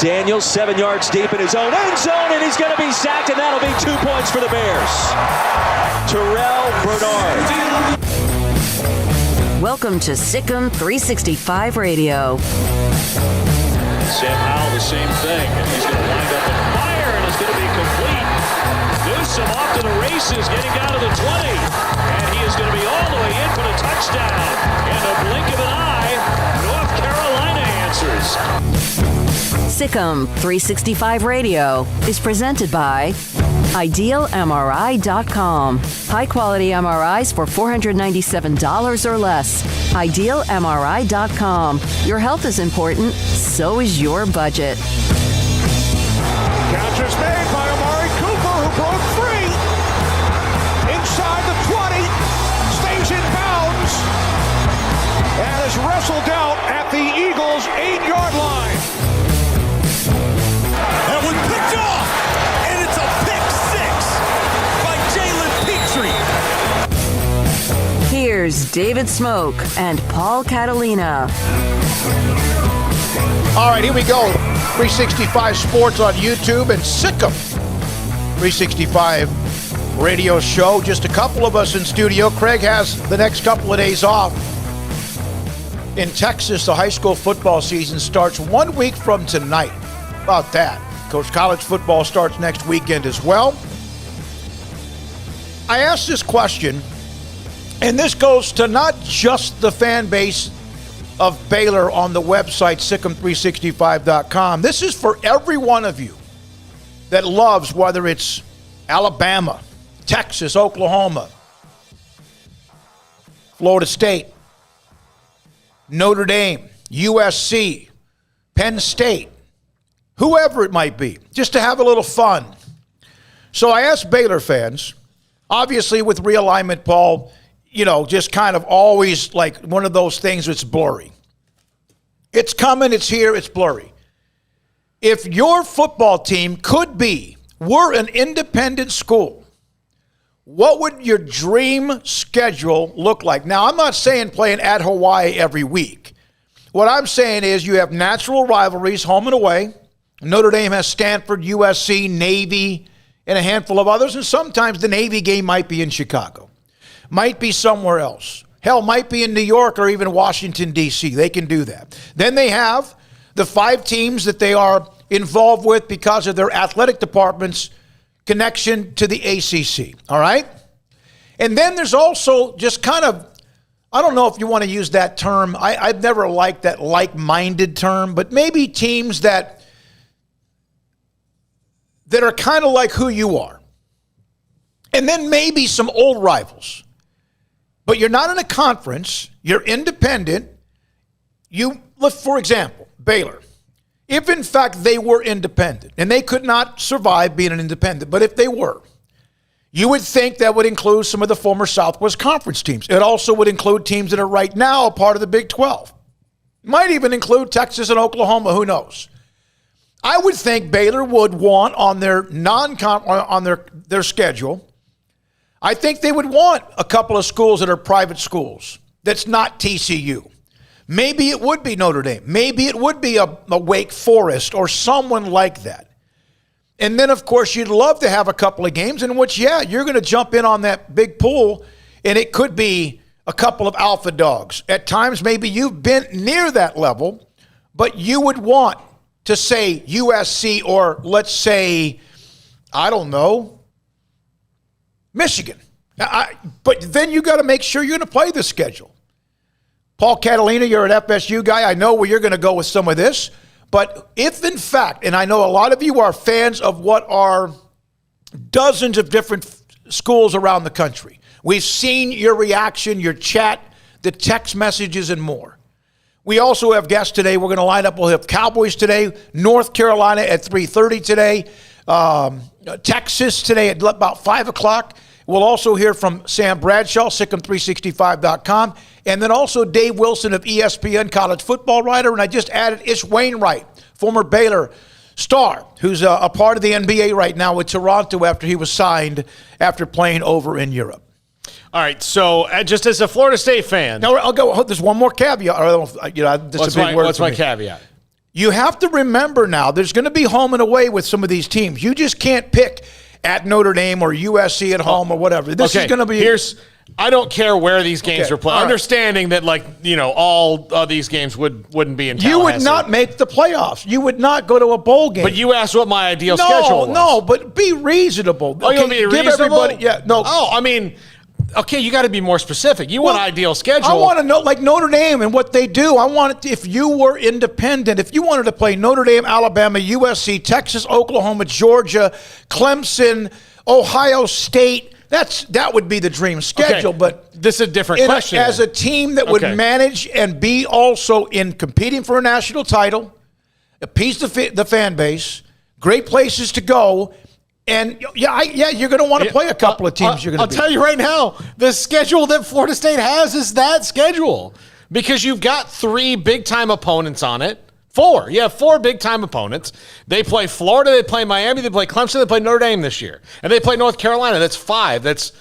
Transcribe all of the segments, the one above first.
Daniels 7 yards deep in his own end zone, and he's going to be sacked, and that'll be 2 points for the Bears. Terrell Bernard. Welcome to Sikkim 365 Radio. Sam Howell, the same thing, and he's going to wind up and fire, and it's going to be complete. Newsome off to the races, getting down to the 20, and he is going to be all the way in for the touchdown. In a blink of an eye, North Carolina answers. Sikkim 365 Radio is presented by IdealMRI.com. High-quality MRIs for $497 or less. IdealMRI.com. Your health is important, so is your budget. Catcher's made by Amari Cooper, who broke free. Inside the 20, stays in bounds, and is wrestled out at the Eagles' 8-yard line. That one picked off, and it's a pick six by Jalen Petrie. Here's David Smoak and Paul Catalina. All right, here we go. 365 Sports on YouTube and Sikkim 365 radio show. Just a couple of us in studio. Craig has the next couple of days off. In Texas, the high school football season starts 1 week from tonight. About that. Coach, college football starts next weekend as well. I asked this question, and this goes to not just the fan base of Baylor on the website, Sikkim365.com. This is for every one of you that loves, whether it's Alabama, Texas, Oklahoma, Florida State, Notre Dame, USC, Penn State, whoever it might be, just to have a little fun. So I asked Baylor fans, obviously with realignment, Paul, you know, just kind of always like one of those things that's blurry. It's coming, it's here, it's blurry. If your football team were an independent school, what would your dream schedule look like? Now, I'm not saying playing at Hawaii every week. What I'm saying is you have natural rivalries, home and away. Notre Dame has Stanford, USC, Navy, and a handful of others, and sometimes the Navy game might be in Chicago. Might be somewhere else. Hell, might be in New York or even Washington, D.C. They can do that. Then they have the 5 teams that they are involved with because of their athletic department's connection to the ACC, all right? And then there's also just kind of, I don't know if you want to use that term. I've never liked that like-minded term, but maybe teams that are kind of like who you are. And then maybe some old rivals. But you're not in a conference. You're independent. For example, Baylor. if in fact they were independent, and they could not survive being an independent, but if they were, you would think that would include some of the former Southwest Conference teams. It also would include teams that are right now a part of the Big 12. It might even include Texas and Oklahoma, who knows. I would think Baylor would want on their their schedule, I think they would want a couple of schools that are private schools that's not TCU. Maybe it would be Notre Dame. Maybe it would be a Wake Forest or someone like that. And then, of course, you'd love to have a couple of games in which, yeah, you're going to jump in on that big pool, and it could be a couple of alpha dogs. At times, maybe you've been near that level, but you would want to say USC or let's say, I don't know, Michigan. But then you got to make sure you're going to play the schedule. Paul Catalina, you're an FSU guy. I know where you're going to go with some of this. But if in fact, and I know a lot of you are fans of what are dozens of different schools around the country. We've seen your reaction, your chat, the text messages, and more. We also have guests today. We're going to line up. We'll have Cowboys today, North Carolina at 3:30 today, Texas today at about 5 o'clock. We'll also hear from Sam Bradshaw, Sikkim365.com, and then also Dave Wilson of ESPN, college football writer. And I just added Ish Wainwright, former Baylor star, who's a part of the NBA right now with Toronto after he was signed after playing over in Europe. All right, so just as a Florida State fan. Now, I'll go. There's one more caveat. What's my caveat? You have to remember now, there's going to be home and away with some of these teams. You just can't pick at Notre Dame or USC at home or whatever. This is going to be. I don't care where these games are played. Right. Understanding that, all of these games wouldn't be in Tallahassee. You would not make the playoffs. You would not go to a bowl game. But you asked what my ideal schedule was. No, but be reasonable. Oh, you want to be reasonable? No. Oh, I mean, okay, you got to be more specific. You want an ideal schedule. I want to know, like Notre Dame and what they do. I want it, if you were independent, if you wanted to play Notre Dame, Alabama, USC, Texas, Oklahoma, Georgia, Clemson, Ohio State, that would be the dream schedule. Okay, but this is a different question. As a team that would manage and be also in competing for a national title, appease the fan base, great places to go. And you're going to want to play a couple of teams. I'll tell you right now, the schedule that Florida State has is that schedule because you've got 3 big-time opponents on it. 4. You have 4 big-time opponents. They play Florida, they play Miami, they play Clemson, they play Notre Dame this year. And they play North Carolina. That's 5. That's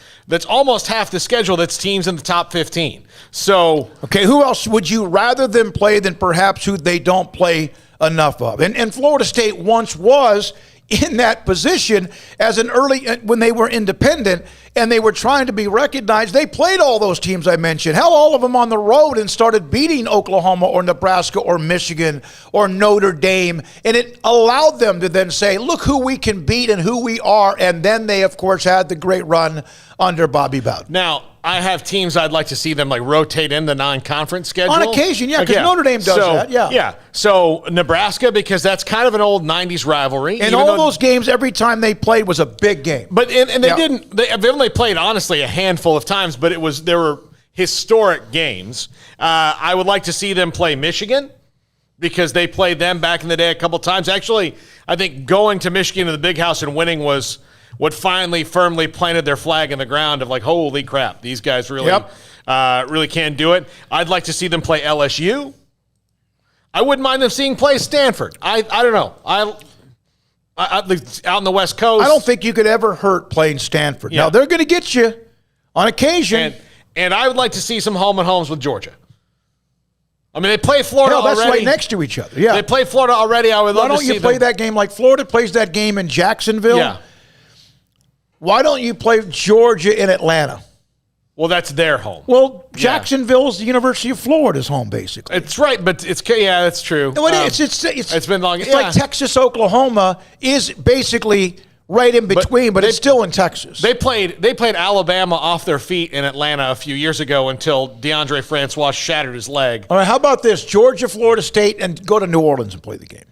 almost half the schedule that's teams in the top 15. So, okay, who else would you rather them play than perhaps who they don't play enough of? And Florida State once was in that position as an early, when they were independent and they were trying to be recognized. They played all those teams I mentioned, hell, all of them on the road, and started beating Oklahoma or Nebraska or Michigan or Notre Dame. And it allowed them to then say, look who we can beat and who we are. And then they, of course, had the great run under Bobby Bowden. Now, I have teams I'd like to see them rotate in the non-conference schedule. On occasion, yeah, because Notre Dame does that, yeah. Yeah, so Nebraska, because that's kind of an old 90s rivalry. And all those games, every time they played was a big game. But and they've only played, honestly, a handful of times, but there were historic games. I would like to see them play Michigan because they played them back in the day a couple times. Actually, I think going to Michigan in the Big House and winning was what finally firmly planted their flag in the ground of holy crap, these guys really can do it. I'd like to see them play LSU. I wouldn't mind them seeing play Stanford. I don't know. Out on the West Coast. I don't think you could ever hurt playing Stanford. Yeah. Now, they're going to get you on occasion. And I would like to see some home and homes with Georgia. I mean, they play Florida already. That's right next to each other. Yeah. They play Florida already. I would love to see them. Why don't you play that game like Florida plays that game in Jacksonville? Yeah. Why don't you play Georgia in Atlanta? Well, that's their home. Well, Jacksonville's the University of Florida's home, basically. It's right, but that's true. It's been long. It's like Texas, Oklahoma is basically right in between, but it's still in Texas. They played Alabama off their feet in Atlanta a few years ago until DeAndre Francois shattered his leg. All right, how about this? Georgia, Florida State, and go to New Orleans and play the game.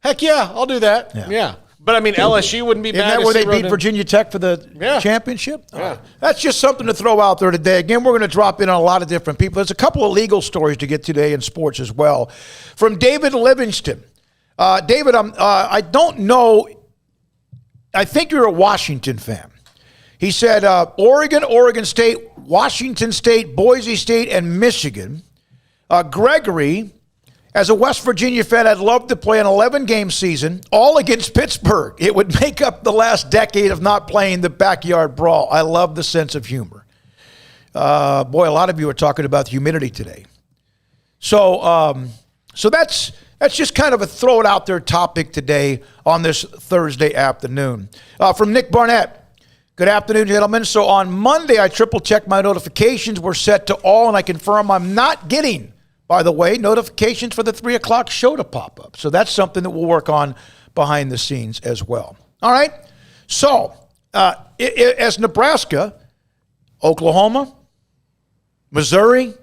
Heck yeah, I'll do that. Yeah. But, I mean, LSU wouldn't be bad. Isn't that where they beat Virginia Tech for the championship? Yeah. That's just something to throw out there today. Again, we're going to drop in on a lot of different people. There's a couple of legal stories to get today in sports as well. From David Livingston David, I don't know. I think you're a Washington fan. He said Oregon, Oregon State, Washington State, Boise State, and Michigan. Gregory, as a West Virginia fan, I'd love to play an 11-game season, all against Pittsburgh. It would make up the last decade of not playing the backyard brawl. I love the sense of humor. Boy, a lot of you are talking about the humidity today. So that's just kind of a throw it out there topic today on this Thursday afternoon. From Nick Barnett. Good afternoon, gentlemen. So on Monday, I triple-checked my notifications were set to all, and I confirm I'm not getting, by the way, notifications for the 3 o'clock show to pop up. So that's something that we'll work on behind the scenes as well. All right? So as Nebraska, Oklahoma, Missouri,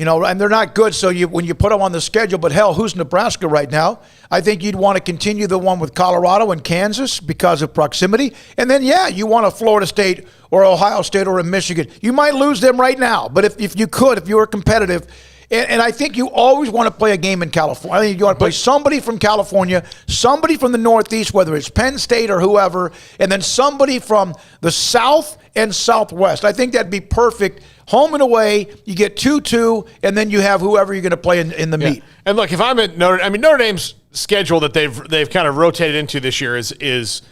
and they're not good, so when you put them on the schedule, but hell, who's Nebraska right now? I think you'd want to continue the one with Colorado and Kansas because of proximity. And then, you want a Florida State or Ohio State or a Michigan. You might lose them right now, but if you were competitive, and I think you always want to play a game in California. I think you want to play somebody from California, somebody from the Northeast, whether it's Penn State or whoever, and then somebody from the South and Southwest. I think that'd be perfect. Home and away, you get 2-2, and then you have whoever you're going to play in the meet. And look, if I'm at Notre Dame's schedule that they've kind of rotated into this year is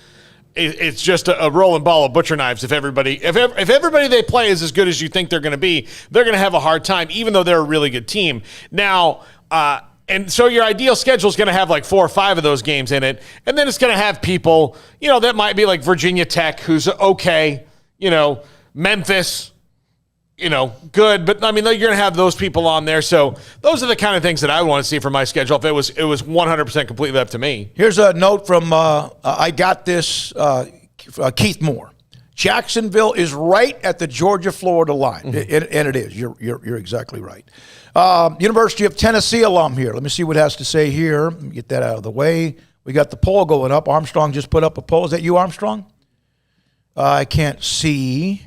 it's just a rolling ball of butcher knives. If everybody they play is as good as you think they're going to be, they're going to have a hard time, even though they're a really good team. Now, and so your ideal schedule is going to have like 4 or 5 of those games in it, and then it's going to have people, that might be like Virginia Tech, who's okay, Memphis, good, but I mean, you're going to have those people on there. So those are the kind of things that I want to see from my schedule if it was 100% completely up to me. Here's a note from I got this Keith Moore. Jacksonville is right at the Georgia-Florida line, and it is. You're exactly right. University of Tennessee alum here. Let me see what it has to say here. Let me get that out of the way. We got the poll going up. Armstrong just put up a poll. Is that you, Armstrong? I can't see.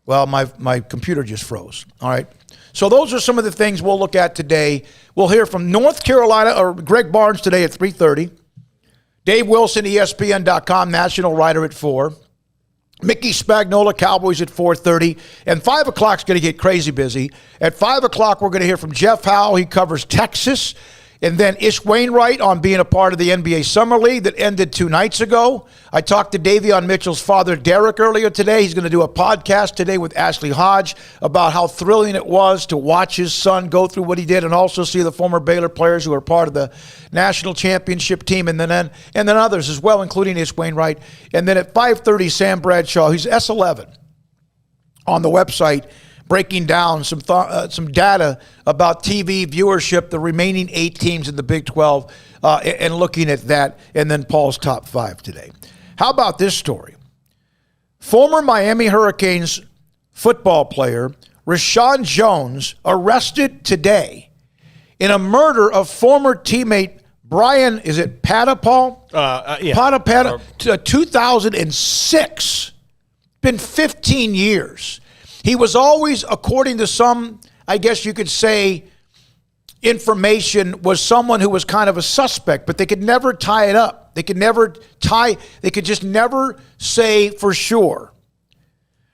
Well, my computer just froze. All right. So those are some of the things we'll look at today. We'll hear from North Carolina, or Greg Barnes today at 3:30. Dave Wilson, ESPN.com, national writer at 4. Mickey Spagnola, Cowboys at 4:30. And 5 o'clock's going to get crazy busy. At 5 o'clock, we're going to hear from Jeff Howell. He covers Texas. And then Ish Wainwright on being a part of the NBA Summer League that ended 2 nights ago. I talked to Davion Mitchell's father, Derek, earlier today. He's going to do a podcast today with Ashley Hodge about how thrilling it was to watch his son go through what he did and also see the former Baylor players who are part of the national championship team and then others as well, including Ish Wainwright. And then at 5:30, Sam Bradshaw, he's S11 on the website, breaking down some data about TV viewership, the remaining 8 teams in the Big 12, and looking at that, and then Paul's top 5 today. How about this story? Former Miami Hurricanes football player Rashawn Jones arrested today in a murder of former teammate Brian, is it Patapal? Yeah. Patapata, 2006. Been 15 years. He was always, according to some, I guess you could say, information, was someone who was kind of a suspect, but they could never tie it up. They could just never say for sure.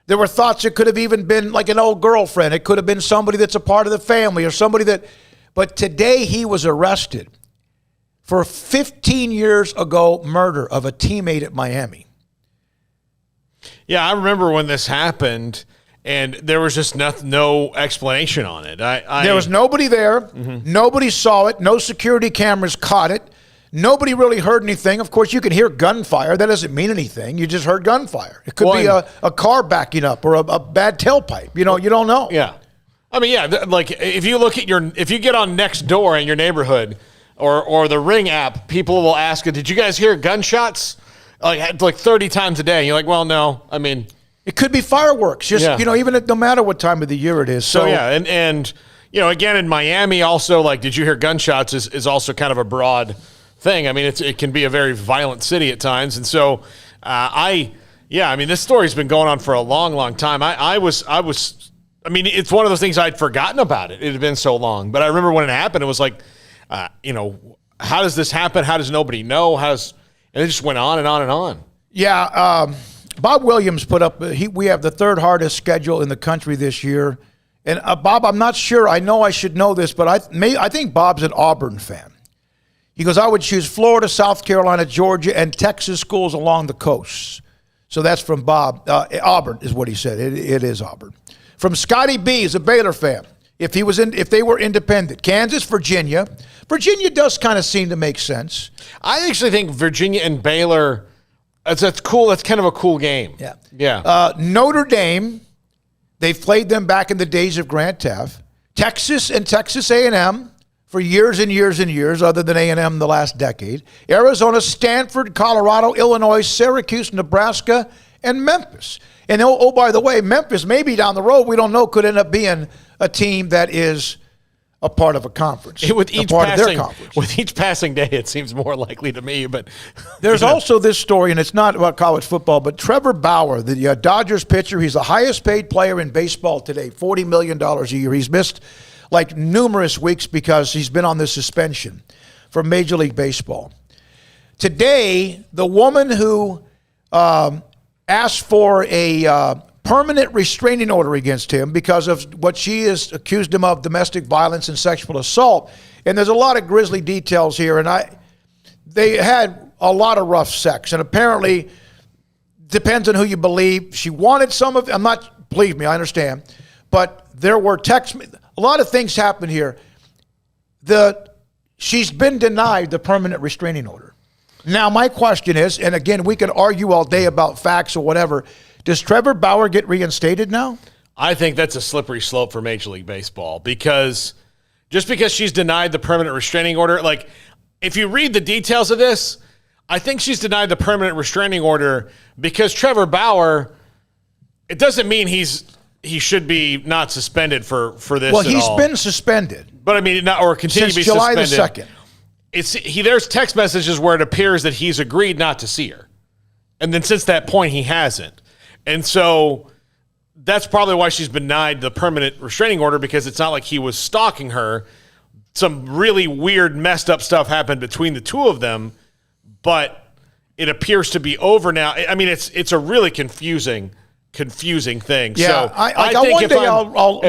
There were thoughts it could have even been like an old girlfriend. It could have been somebody that's a part of the family or somebody that, but today he was arrested for 15 years ago murder of a teammate at Miami. Yeah, I remember when this happened. And there was just no explanation on it. There was nobody there. Mm-hmm. Nobody saw it. No security cameras caught it. Nobody really heard anything. Of course, you can hear gunfire. That doesn't mean anything. You just heard gunfire. It could be a car backing up or a bad tailpipe. You don't know. Yeah. I mean, yeah, like if you look at if you get on Nextdoor in your neighborhood or the Ring app, people will ask, did you guys hear gunshots? Like 30 times a day. And you're like, well, no. I mean, it could be fireworks, even no matter what time of the year it is. So yeah, and again, in Miami also, like, did you hear gunshots is also kind of a broad thing. I mean, it can be a very violent city at times. And so this story's been going on for a long, long time. I mean, it's one of those things I'd forgotten about it. It had been so long. But I remember when it happened, it was like, how does this happen? How does nobody know? And it just went on and on and on. Yeah, Bob Williams put up, we have the third hardest schedule in the country this year. And Bob, I'm not sure, I know I should know this, but I think Bob's an Auburn fan. He goes, I would choose Florida, South Carolina, Georgia, and Texas schools along the coast. So that's from Bob. Auburn is what he said. It is Auburn. From Scotty B, is a Baylor fan. If they were independent. Kansas, Virginia. Virginia does kind of seem to make sense. I actually think Virginia and Baylor, that's cool. That's kind of a cool game. Yeah. Yeah. Notre Dame, they've played them back in the days of Grant Teff. Texas and Texas A&M for years and years and years, other than A&M the last decade. Arizona, Stanford, Colorado, Illinois, Syracuse, Nebraska, and Memphis. And oh, by the way, Memphis, maybe down the road, we don't know, could end up being a team that is a part of a conference. With a part of their conference. With each passing day, it seems more likely to me. But there's also this story, and it's not about college football, but Trevor Bauer, the Dodgers pitcher, he's the highest paid player in baseball today, $40 million a year. He's missed like numerous weeks because he's been on this suspension from Major League Baseball. Today, the woman who asked for a permanent restraining order against him because of what she has accused him of, domestic violence and sexual assault. And there's a lot of grisly details here. And they had a lot of rough sex. And apparently, depends on who you believe. She wanted some of it. Believe me, I understand. But there were texts. A lot of things happened here. She's been denied the permanent restraining order. Now, my question is, and again, we can argue all day about facts or whatever, does Trevor Bauer get reinstated now? I think that's a slippery slope for Major League Baseball because just because she's denied the permanent restraining order, like if you read the details of this, I think she's denied the permanent restraining order because Trevor Bauer, it doesn't mean he should be not suspended for this. Well, he's been suspended. But I mean, or continue to be July suspended. the 2nd. There's text messages where it appears that he's agreed not to see her. And then since that point, he hasn't. And so that's probably why she's been denied the permanent restraining order, because it's not like he was stalking her. Some really weird, messed up stuff happened between the two of them, but it appears to be over now. I mean, it's a really confusing thing. Yeah, so I think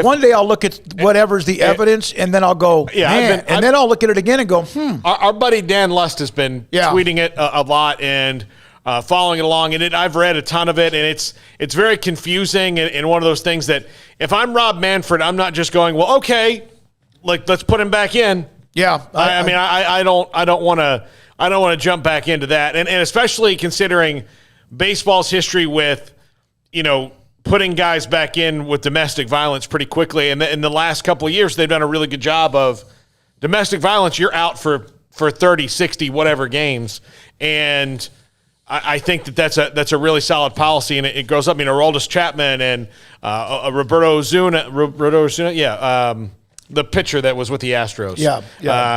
one day I'll look at whatever's the evidence, and then I'll go, then I'll look at it again and go, Our buddy Dan Lust has been tweeting it a lot and following it along, and I've read a ton of it, and it's very confusing and one of those things that if I'm Rob Manfred, I'm not just going, well, okay, like let's put him back in. Yeah, I don't want to jump back into that, and especially considering baseball's history with, putting guys back in with domestic violence pretty quickly. And in the last couple of years, they've done a really good job of domestic violence. You're out for 30, 60, whatever games. And I think that's a really solid policy. And it goes up. Aroldis Chapman and Roberto Osuna, the pitcher that was with the Astros. Yeah.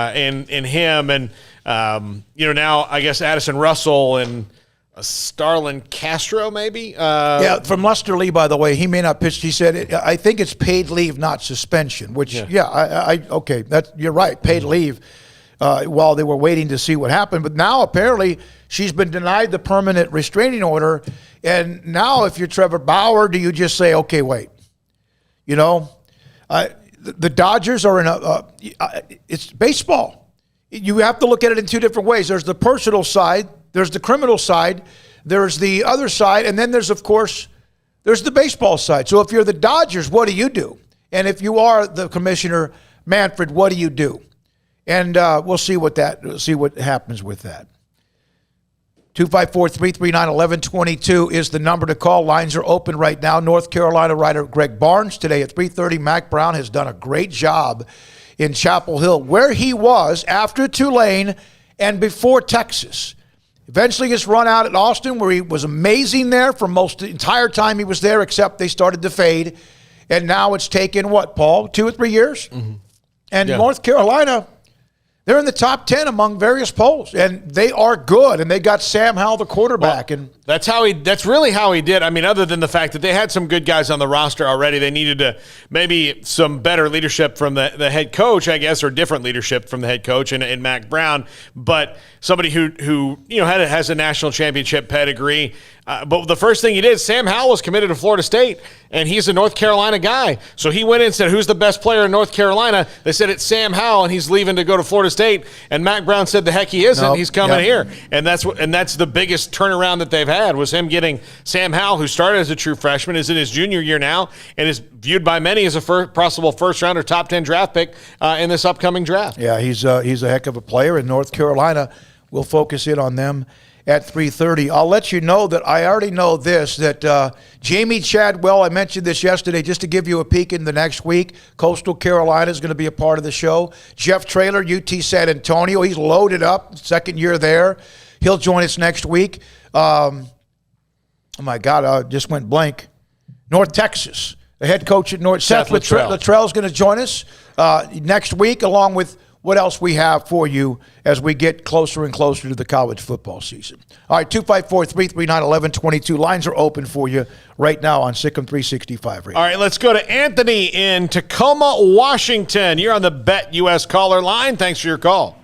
And him and, now I guess Addison Russell and Starlin Castro, maybe? From Lester Lee, by the way, he may not pitch. He said, I think it's paid leave, not suspension, which, okay, you're right, paid leave while they were waiting to see what happened. But now apparently she's been denied the permanent restraining order. And now if you're Trevor Bauer, do you just say, okay, wait? The Dodgers are it's baseball. You have to look at it in two different ways. There's the personal side. There's the criminal side, there's the other side, and then there's the baseball side. So if you're the Dodgers, what do? And if you are the commissioner, Manfred, what do you do? And we'll see what happens with that. 254-339-1122 is the number to call. Lines are open right now. North Carolina writer Greg Barnes today at 3:30. Mac Brown has done a great job in Chapel Hill, where he was after Tulane and before Texas. Eventually gets run out at Austin, where he was amazing there for the entire time he was there, except they started to fade. And now it's taken, what, Paul, 2 or 3 years? Mm-hmm. And North Carolina, They're in the top 10 among various polls, and they are good. And they got Sam Howell, the quarterback, and that's really how he did. I mean, other than the fact that they had some good guys on the roster already, they needed to maybe some better leadership from the head coach, I guess, or different leadership from the head coach and Mac Brown. But somebody who has a national championship pedigree. But the first thing he did, Sam Howell was committed to Florida State, and he's a North Carolina guy. So he went in and said, "Who's the best player in North Carolina?" They said it's Sam Howell, and he's leaving to go to Florida State. And Mac Brown said, "The heck he isn't. Nope. He's coming here." And that's the biggest turnaround that they've had, was him getting Sam Howell, who started as a true freshman, is in his junior year now, and is viewed by many as a possible first-round or top 10 draft pick in this upcoming draft. yeah, he's a heck of a player in North Carolina. We'll focus in on them at 3:30. I'll let you know that I already know this, that Jamie Chadwell, I mentioned this yesterday, just to give you a peek in the next week. Coastal Carolina is going to be a part of the show. Jeff Traylor, UT San Antonio, he's loaded up, second year there. He'll join us next week. Oh, my God, I just went blank. North Texas, the head coach at North. Seth Luttrell is going to join us next week, along with what else we have for you as we get closer and closer to the college football season. All right, 254-339-1122. Lines are open for you right now on Sikkim 365 Radio. All right, let's go to Anthony in Tacoma, Washington. You're on the Bet US caller line. Thanks for your call.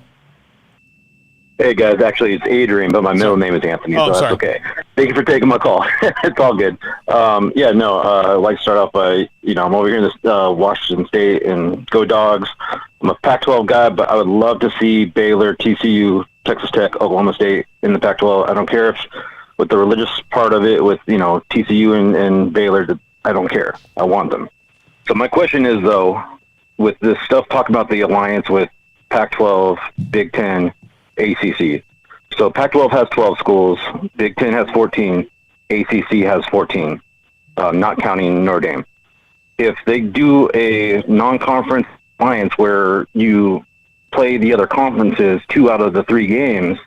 Hey, guys. Actually, it's Adrian, but my middle name is Anthony, so that's okay. Thank you for taking my call. It's all good. I'd like to start off by, I'm over here in this Washington State, and go Dogs. I'm a Pac-12 guy, but I would love to see Baylor, TCU, Texas Tech, Oklahoma State in the Pac-12. I don't care if with the religious part of it, with, TCU and Baylor, I don't care. I want them. So my question is, though, with this stuff talking about the alliance with Pac-12, Big Ten, ACC. So Pac-12 has 12 schools, Big Ten has 14, ACC has 14, not counting Notre Dame. If they do a non-conference alliance where you play the other conferences 2 out of the 3 games,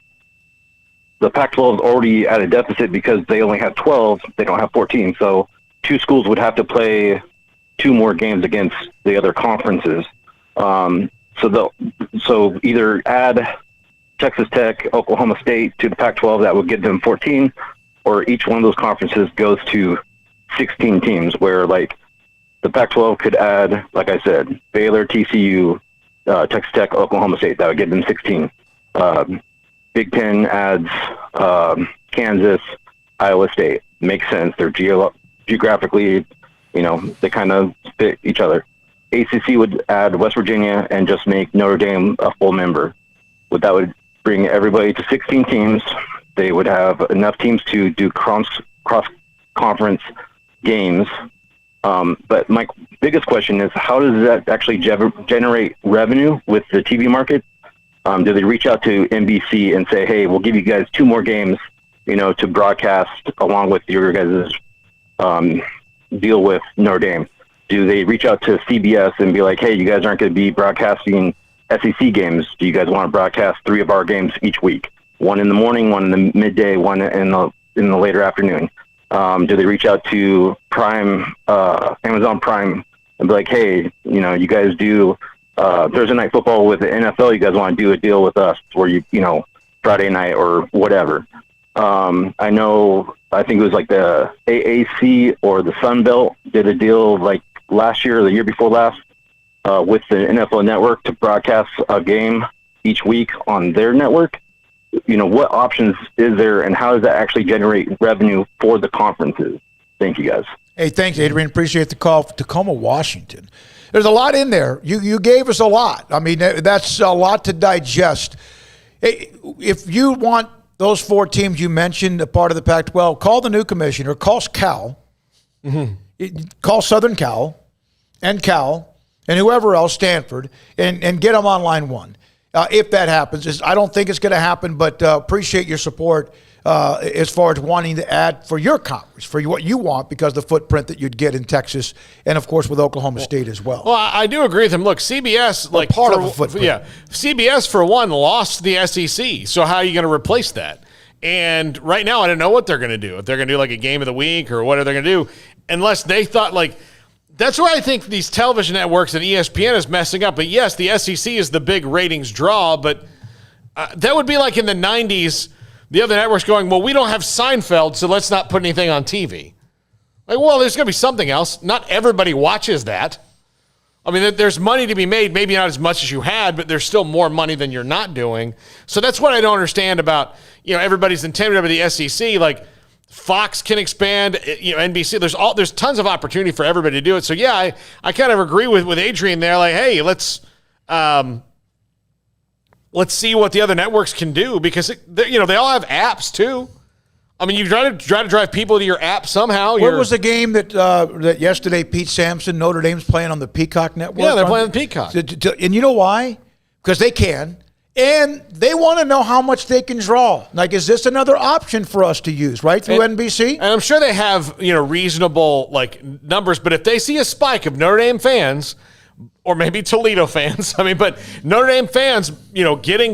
the Pac-12 is already at a deficit because they only have 12, they don't have 14. So 2 schools would have to play 2 more games against the other conferences. So either add Texas Tech, Oklahoma State to the Pac-12, that would give them 14, or each one of those conferences goes to 16 teams, where like the Pac-12 could add, like I said, Baylor, TCU, Texas Tech, Oklahoma State. That would give them 16. Big Ten adds Kansas, Iowa State. Makes sense. They're geographically, they kind of fit each other. ACC would add West Virginia and just make Notre Dame a full member. That would bring everybody to 16 teams. They would have enough teams to do cross-conference games. But my biggest question is, how does that actually generate revenue with the TV market? Do they reach out to NBC and say, hey, we'll give you guys 2 more games, to broadcast along with your guys' deal with Notre Dame? Do they reach out to CBS and be like, hey, you guys aren't going to be broadcasting SEC games? Do you guys want to broadcast 3 of our games each week? 1 in the morning, 1 in the midday, 1 in the later afternoon. Do they reach out to Prime, Amazon Prime, and be like, hey, you guys do Thursday night football with the NFL. You guys want to do a deal with us where Friday night or whatever. I think it was like the AAC or the Sun Belt did a deal like last year or the year before last with the NFL Network to broadcast a game each week on their network. What options is there, and how does that actually generate revenue for the conferences? Thank you, guys. Hey, thanks, Adrian. Appreciate the call. Tacoma, Washington. There's a lot in there. You gave us a lot. I mean, that's a lot to digest. Hey, if you want those 4 teams you mentioned, a part of the Pac-12, call the new commissioner, call Cal, call Southern Cal, and whoever else, Stanford, and get them on line 1. If that happens. I don't think it's going to happen, but appreciate your support as far as wanting to add for your conference, for what you want, because the footprint that you'd get in Texas and, of course, with Oklahoma State as well. Well, I do agree with him. Look, CBS, part of the footprint. Yeah, CBS, for one, lost the SEC. So how are you going to replace that? And right now, I don't know what they're going to do. If they're going to do like a game of the week or what are they going to do, unless they thought That's where I think these television networks and ESPN is messing up. But yes, the SEC is the big ratings draw, but that would be like in the 90s, the other networks going, well, we don't have Seinfeld, so let's not put anything on TV. Like, well, there's going to be something else. Not everybody watches that. I mean, there's money to be made, maybe not as much as you had, but there's still more money than you're not doing. So that's what I don't understand about, everybody's intimidated by the SEC. Like, Fox can expand, NBC. There's tons of opportunity for everybody to do it. So yeah, I kind of agree with Adrian there. Like, hey, let's see what the other networks can do, because they all have apps too. I mean, you try to drive people to your app somehow. What was the game that yesterday Pete Sampson, Notre Dame's playing on the Peacock Network? Yeah, they're playing on the Peacock. And you know why? Because they can. And they want to know how much they can draw. Like, is this another option for us to use, right, through NBC? And I'm sure they have, reasonable, numbers. But if they see a spike of Notre Dame fans, or maybe Toledo fans, but Notre Dame fans,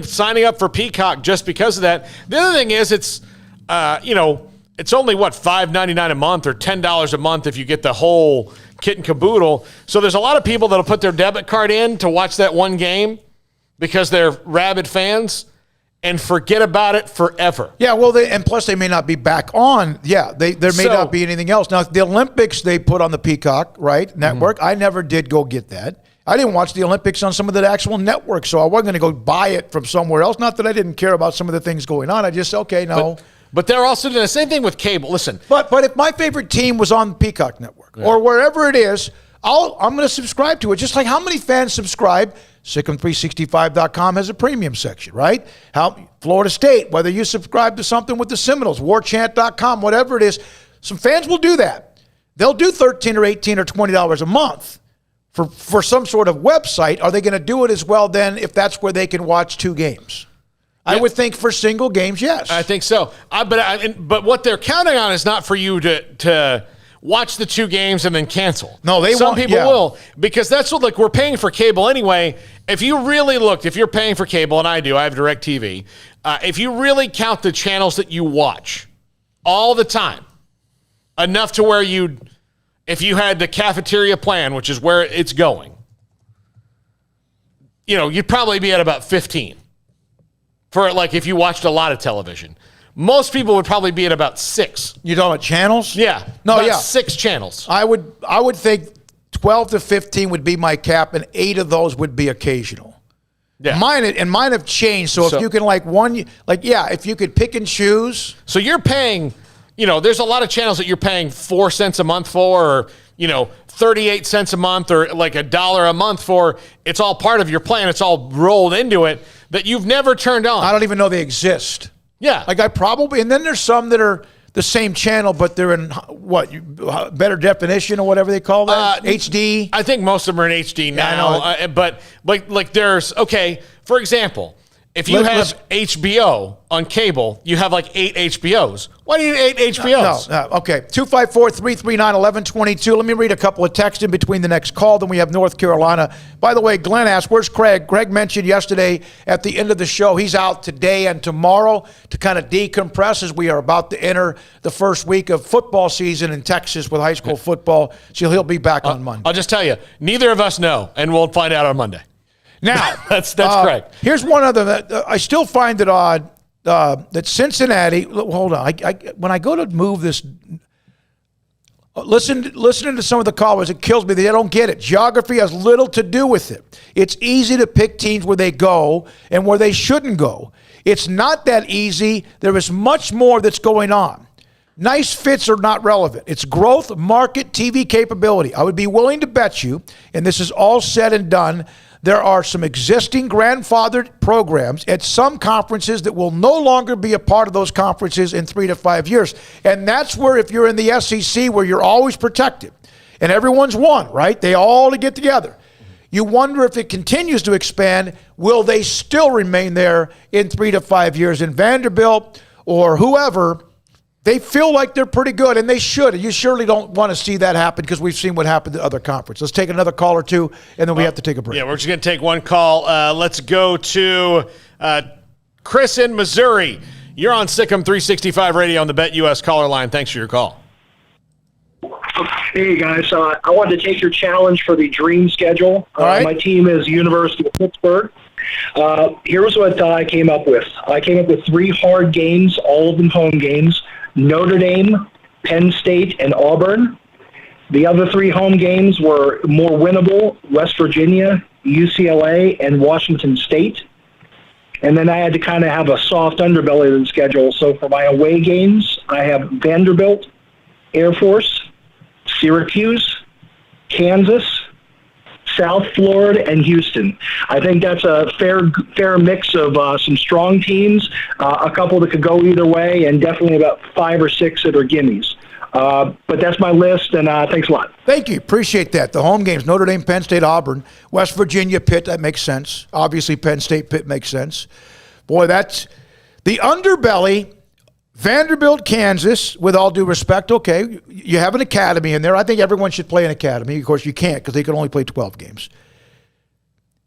signing up for Peacock just because of that. The other thing is it's only, $5.99 a month or $10 a month if you get the whole kit and caboodle. So there's a lot of people that'll put their debit card in to watch that one game because they're rabid fans and forget about it forever. Yeah, well, and plus they may not be back on. Yeah, there may not be anything else. Now, the Olympics they put on the Peacock, right, network. Mm-hmm. I never did go get that. I didn't watch the Olympics on some of the actual networks, so I wasn't going to go buy it from somewhere else. Not that I didn't care about some of the things going on. I just, okay, no. But they're also doing the same thing with cable. Listen. But if my favorite team was on the Peacock Network or wherever it is, I'm going to subscribe to it. Just like how many fans subscribe? Sikkim365.com has a premium section, right? Florida State, whether you subscribe to something with the Seminoles, warchant.com, whatever it is, some fans will do that. They'll do $13 or $18 or $20 a month for some sort of website. Are they going to do it as well then if that's where they can watch two games? I would think for single games, yes. I think so. But what they're counting on is not for you to watch the two games and then cancel. No, some people will, because that's what, we're paying for cable anyway. If you really looked, if you're paying for cable, and I do, I have DirecTV. If you really count the channels that you watch all the time, enough to where if you had the cafeteria plan, which is where it's going, you'd probably be at about 15 for if you watched a lot of television. Most people would probably be at about 6. You talking about channels? Yeah. No, about 6 channels. I would think 12 to 15 would be my cap, and 8 of those would be occasional. Yeah. Mine have changed. So if you can if you could pick and choose. So you're paying, there's a lot of channels that you're paying 4 cents a month for, or 38 cents a month, or $1 a month for. It's all part of your plan. It's all rolled into it that you've never turned on. I don't even know they exist. Yeah. And then there's some that are the same channel, but they're in better definition or whatever they call that? HD? I think most of them are in HD now. I know. But there's, for example, if you have HBO on cable, you have 8 HBOs. Why do you need 8 HBOs? No. Okay. 254-339-1122. Let me read a couple of texts in between the next call. Then we have North Carolina. By the way, Glenn asked, where's Craig? Craig mentioned yesterday at the end of the show, he's out today and tomorrow to kind of decompress as we are about to enter the first week of football season in Texas with high school football. So he'll be back on Monday. I'll just tell you, neither of us know, and we'll find out on Monday. Now, that's correct. Here's one other. I still find it odd that Cincinnati. Hold on. When I go to move this, listening to some of the callers, it kills me. They don't get it. Geography has little to do with it. It's easy to pick teams where they go and where they shouldn't go. It's not that easy. There is much more that's going on. Nice fits are not relevant. It's growth, market, TV capability. I would be willing to bet you, and this is all said and done, there are some existing grandfathered programs at some conferences that will no longer be a part of those conferences in 3 to 5 years. And that's where, if you're in the SEC, where you're always protected and everyone's one, right? They all get together. You wonder if it continues to expand, will they still remain there in 3 to 5 years? And Vanderbilt or whoever, they feel like they're pretty good, and they should. You surely don't want to see that happen because we've seen what happened to other conferences. Let's take another call or two, and then we have to take a break. Yeah, we're just going to take one call. Let's go to Chris in Missouri. You're on Sikkim 365 Radio on the BetUS caller line. Thanks for your call. Hey, guys. I wanted to take your challenge for the dream schedule. All right. My team is University of Pittsburgh. Here's what I came up with. I came up with 3 hard games, all of them home games: Notre Dame, Penn State, and Auburn. The other 3 home games were more winnable: West Virginia, UCLA, and Washington State. And then I had to kind of have a soft underbelly of the schedule. So for my away games, I have Vanderbilt, Air Force, Syracuse, Kansas, South Florida, and Houston. I think that's a fair mix of some strong teams, a couple that could go either way, and definitely about 5 or 6 that are gimmies. But that's my list, and thanks a lot. Thank you. Appreciate that. The home games: Notre Dame, Penn State, Auburn, West Virginia, Pitt. That makes sense. Obviously, Penn State, Pitt makes sense. Boy, that's the underbelly. Vanderbilt, Kansas, with all due respect, okay, you have an academy in there. I think everyone should play an academy. Of course, you can't because they can only play 12 games.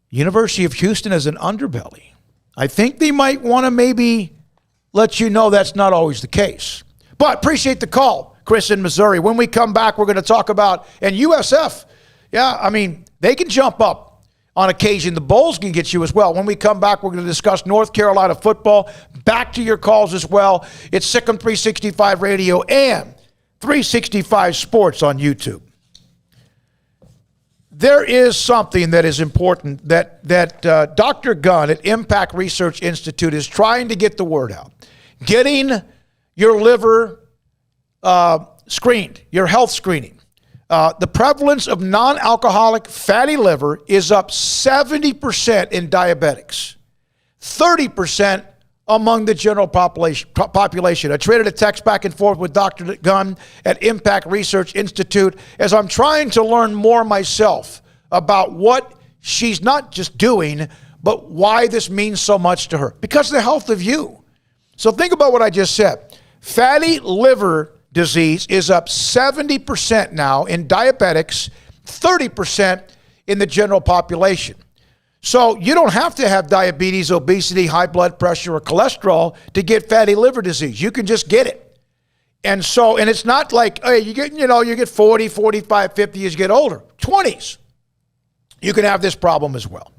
University of Houston as an underbelly. I think they might want to maybe let you know that's not always the case. But appreciate the call, Chris in Missouri. When we come back, we're going to talk about, and USF, yeah, I mean, they can jump up on occasion. The Bulls can get you as well. When we come back, we're going to discuss North Carolina football. Back to your calls as well. It's Sikkim 365 Radio and 365 Sports on YouTube. There is something that is important that Dr. Gunn at Impact Research Institute is trying to get the word out. Getting your liver screened, your health screening. The prevalence of non-alcoholic fatty liver is up 70% in diabetics, 30% among the general population. I traded a text back and forth with Dr. Gunn at Impact Research Institute as I'm trying to learn more myself about what she's not just doing, but why this means so much to her. Because of the health of you. So think about what I just said. Fatty liver disease is up 70% now in diabetics, 30% in the general population. So you don't have to have diabetes, obesity, high blood pressure, or cholesterol to get fatty liver disease. You can just get it. And it's not like, hey, you get 40, 45, 50 as you get older. 20s, you can have this problem as well.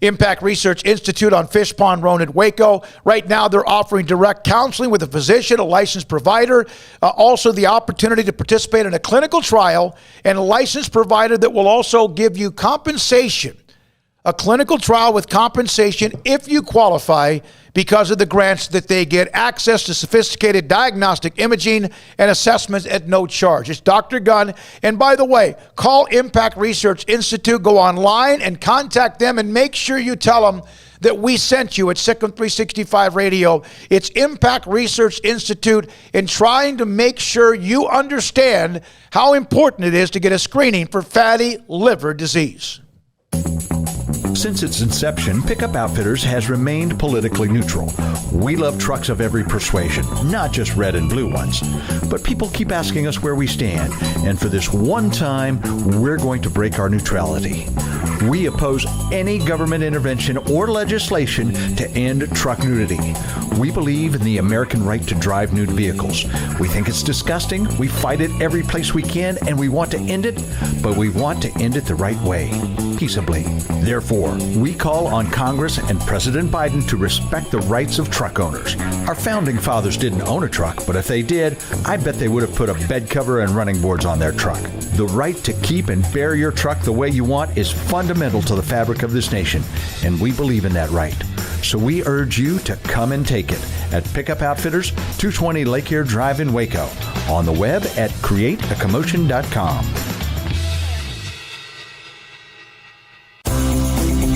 Impact Research Institute on Fish Pond Road in Waco. Right now, they're offering direct counseling with a physician, a licensed provider, also the opportunity to participate in a clinical trial, and a licensed provider that will also give you compensation. A clinical trial with compensation if you qualify because of the grants that they get, access to sophisticated diagnostic imaging and assessments at no charge. It's Dr. Gunn. And by the way, call Impact Research Institute, go online and contact them and make sure you tell them that we sent you at Sikkim 365 Radio. It's Impact Research Institute in trying to make sure you understand how important it is to get a screening for fatty liver disease. Since its inception, Pickup Outfitters has remained politically neutral. We love trucks of every persuasion, not just red and blue ones. But people keep asking us where we stand, and for this one time, we're going to break our neutrality. We oppose any government intervention or legislation to end truck nudity. We believe in the American right to drive nude vehicles. We think it's disgusting. We fight it every place we can, and we want to end it, but we want to end it the right way, peaceably. Therefore, we call on Congress and President Biden to respect the rights of truck owners. Our founding fathers didn't own a truck, but if they did, I bet they would have put a bed cover and running boards on their truck. The right to keep and bear your truck the way you want is fundamental to the fabric of this nation, and we believe in that right. So we urge you to come and take it at Pickup Outfitters, 220 Lake Air Drive in Waco. On the web at createacommotion.com.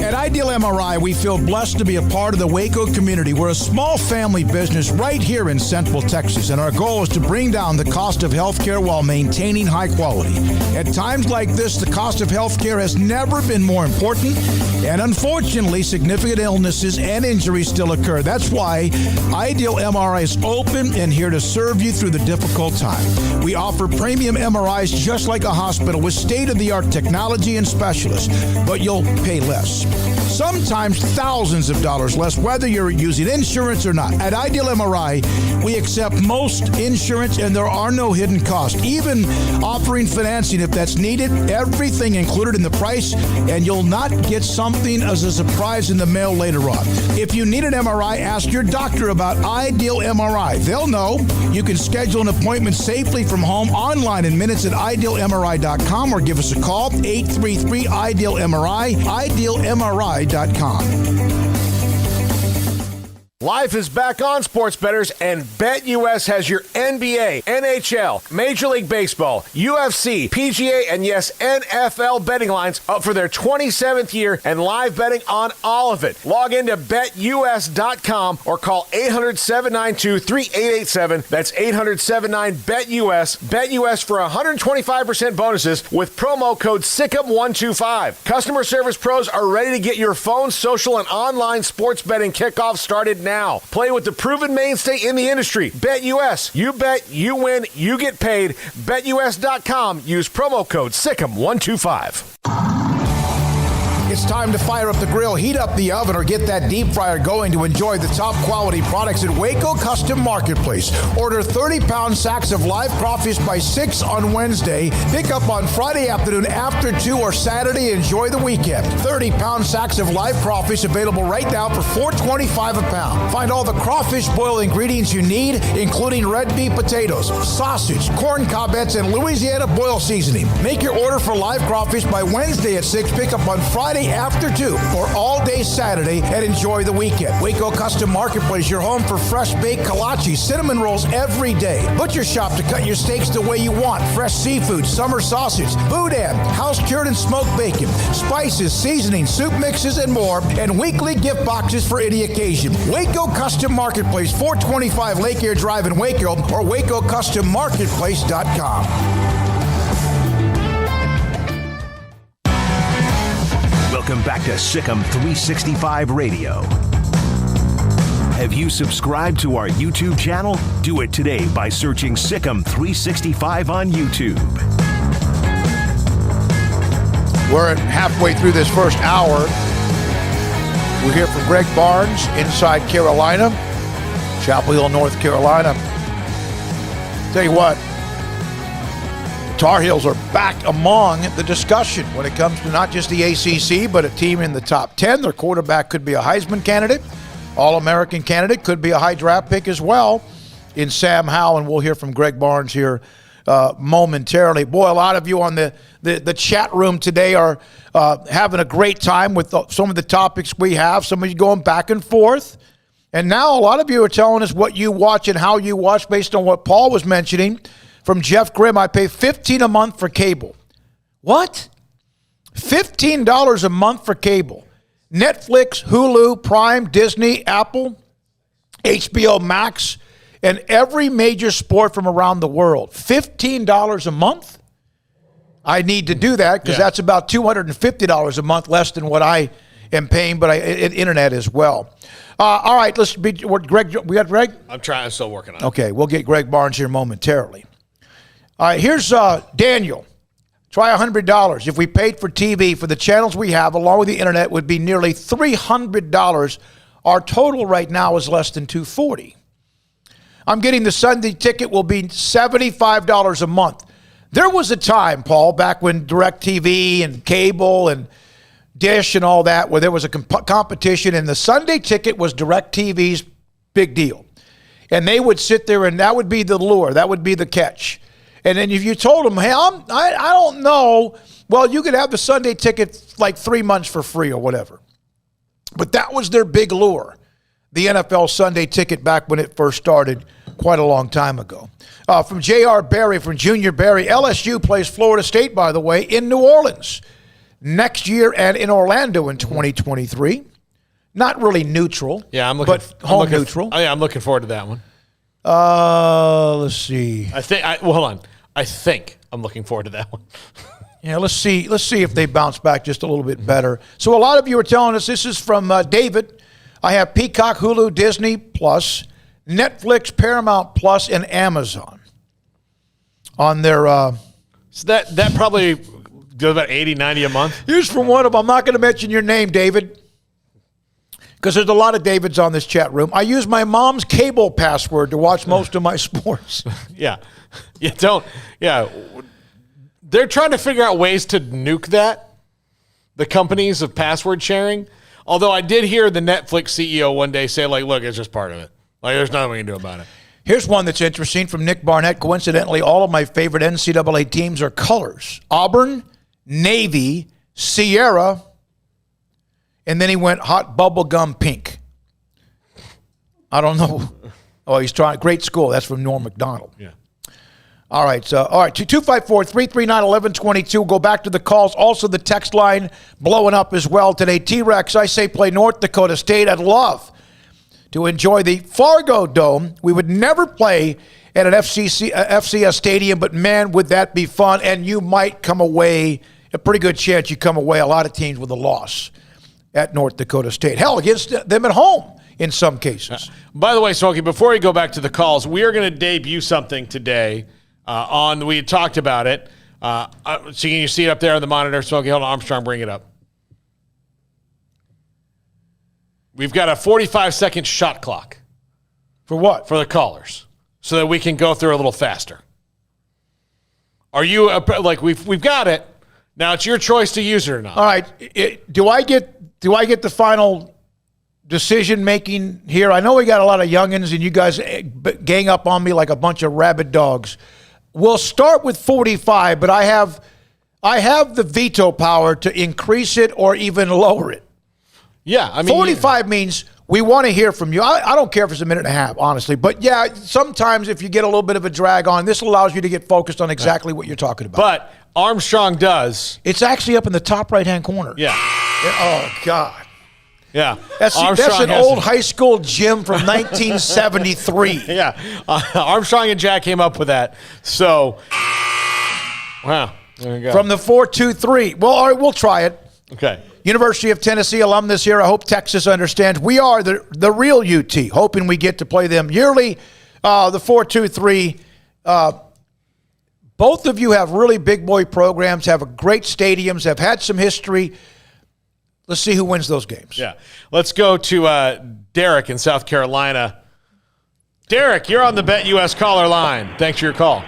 At Ideal MRI, we feel blessed to be a part of the Waco community. We're a small family business right here in Central Texas, and our goal is to bring down the cost of healthcare while maintaining high quality. At times like this, the cost of healthcare has never been more important, and unfortunately, significant illnesses and injuries still occur. That's why Ideal MRI is open and here to serve you through the difficult time. We offer premium MRIs just like a hospital with state-of-the-art technology and specialists, but you'll pay less. sometimes thousands of dollars less, whether you're using insurance or not. At Ideal MRI, we accept most insurance and there are no hidden costs. Even offering financing if that's needed, everything included in the price, and you'll not get something as a surprise in the mail later on. If you need an MRI, ask your doctor about Ideal MRI. They'll know. You can schedule an appointment safely from home online in minutes at idealmri.com or give us a call, 833-IDEAL-MRI, idealmri.com. Life is back on, sports bettors, and BetUS has your NBA, NHL, Major League Baseball, UFC, PGA, and yes, NFL betting lines up for their 27th year and live betting on all of it. Log into BetUS.com or call 800-792-3887. That's 800-79-BETUS. BetUS for 125% bonuses with promo code SICK'EM125. Customer service pros are ready to get your phone, social, and online sports betting kickoff started now. Play with the proven mainstay in the industry. BetUS. You bet, you win, you get paid. BetUS.com. Use promo code SICK'EM125. It's time to fire up the grill, heat up the oven, or get that deep fryer going to enjoy the top quality products at Waco Custom Marketplace. Order 30-pound sacks of live crawfish by 6 on Wednesday. Pick up on Friday afternoon after 2 or Saturday. Enjoy the weekend. 30-pound sacks of live crawfish available right now for $4.25 a pound. Find all the crawfish boil ingredients you need, including red beef potatoes, sausage, corn cobbettes, and Louisiana boil seasoning. Make your order for live crawfish by Wednesday at 6. Pick up on Friday after 2 or all day Saturday, and enjoy the weekend. Waco Custom Marketplace, your home for fresh baked kolache, cinnamon rolls every day. Butcher shop to cut your steaks the way you want. Fresh seafood, summer sausage, boudin, house cured and smoked bacon, spices, seasoning, soup mixes, and more, and weekly gift boxes for any occasion. Waco Custom Marketplace, 425 Lake Air Drive in Waco, or WacoCustomMarketplace.com. Welcome back to Sick'em 365 Radio. Have you subscribed to our YouTube channel? Do it today by searching Sick'em 365 on YouTube. We're halfway through this first hour. We're here from Greg Barnes inside Carolina, Chapel Hill, North Carolina. Tell you what, Tar Heels are back among the discussion when it comes to not just the ACC, but a team in the top 10. Their quarterback could be a Heisman candidate, All-American candidate, could be a high draft pick as well in Sam Howell, and we'll hear from Greg Barnes here momentarily. Boy, a lot of you on the chat room today are having a great time with some of the topics we have. Some of you going back and forth. And now a lot of you are telling us what you watch and how you watch based on what Paul was mentioning. From Jeff Grimm, I pay $15 a month for cable. What? $15 a month for cable. Netflix, Hulu, Prime, Disney, Apple, HBO Max, and every major sport from around the world. $15 a month? I need to do that because that's about $250 a month less than what I am paying, but internet as well. All right, Greg. We got Greg? I'm still working on it. Okay, we'll get Greg Barnes here momentarily. All right, here's Daniel. Try $100. If we paid for TV for the channels we have, along with the internet, would be nearly $300. Our total right now is less than $240. I'm getting the Sunday ticket will be $75 a month. There was a time, Paul, back when DirecTV and cable and Dish and all that, where there was a competition, and the Sunday ticket was DirecTV's big deal. And they would sit there, and that would be the lure. That would be the catch. And then if you told them, hey, I don't know, well, you could have the Sunday ticket like 3 months for free or whatever. But that was their big lure, the NFL Sunday ticket back when it first started quite a long time ago. From J.R. Barry, from Junior Barry, LSU plays Florida State, by the way, in New Orleans next year and in Orlando in 2023. Not really neutral, but home neutral. Oh, yeah, I'm looking forward to that one. Let's see. Hold on. I think I'm looking forward to that one. Yeah, let's see if they bounce back just a little bit better. So a lot of you are telling us, this is from David. I have Peacock, Hulu, Disney Plus, Netflix, Paramount Plus, and Amazon on their. So that probably goes about $80, $90 a month. Here's from one of them. I'm not going to mention your name, David. because there's a lot of Davids on this chat room. I use my mom's cable password to watch most of my sports. Yeah. You don't. Yeah. They're trying to figure out ways to nuke that, the companies of password sharing. Although I did hear the Netflix CEO one day say, like, look, it's just part of it. Like, there's nothing we can do about it. Here's one that's interesting from Nick Barnett. Coincidentally, all of my favorite NCAA teams are colors. Auburn, Navy, Sierra, and then he went hot bubblegum pink. I don't know. Oh, he's trying. Great school. That's from Norm McDonald. Yeah. All right. So, all right. 254-339-1122. Go back to the calls. Also, the text line blowing up as well today. T-Rex, I say play North Dakota State. I'd love to enjoy the Fargo Dome. We would never play at an FCS stadium, but man, would that be fun. And you might come away, a pretty good chance you come away, a lot of teams with a loss at North Dakota State. Hell, against them at home in some cases. By the way, Smokey, before we go back to the calls, we are going to debut something today we had talked about it. So can you see it up there on the monitor, Smokey? Hold on, Armstrong, bring it up. We've got a 45-second shot clock. For what? For the callers, so that we can go through a little faster. Are you, we've got it. Now it's your choice to use it or not. All right. Do I get the final decision making here? I know we got a lot of youngins and you guys gang up on me like a bunch of rabid dogs. We'll start with 45, but I have the veto power to increase it or even lower it. Yeah, I mean 45 means we want to hear from you. I don't care if it's a minute and a half, honestly. But yeah, sometimes if you get a little bit of a drag on, this allows you to get focused on exactly what you're talking about. But Armstrong does. It's actually up in the top right-hand corner. Yeah. Oh, God. Yeah. That's an old high school gym from 1973. Yeah. Armstrong and Jack came up with that. So, wow. There you go. From the 4-2-3. Well, all right, we'll try it. Okay. University of Tennessee alum this year. I hope Texas understands. We are the real UT, hoping we get to play them yearly. The 4-2-3. Both of you have really big boy programs, have great stadiums, have had some history. Let's see who wins those games. Yeah. Let's go to Derek in South Carolina. Derek, you're on the Bet US caller line. Thanks for your call.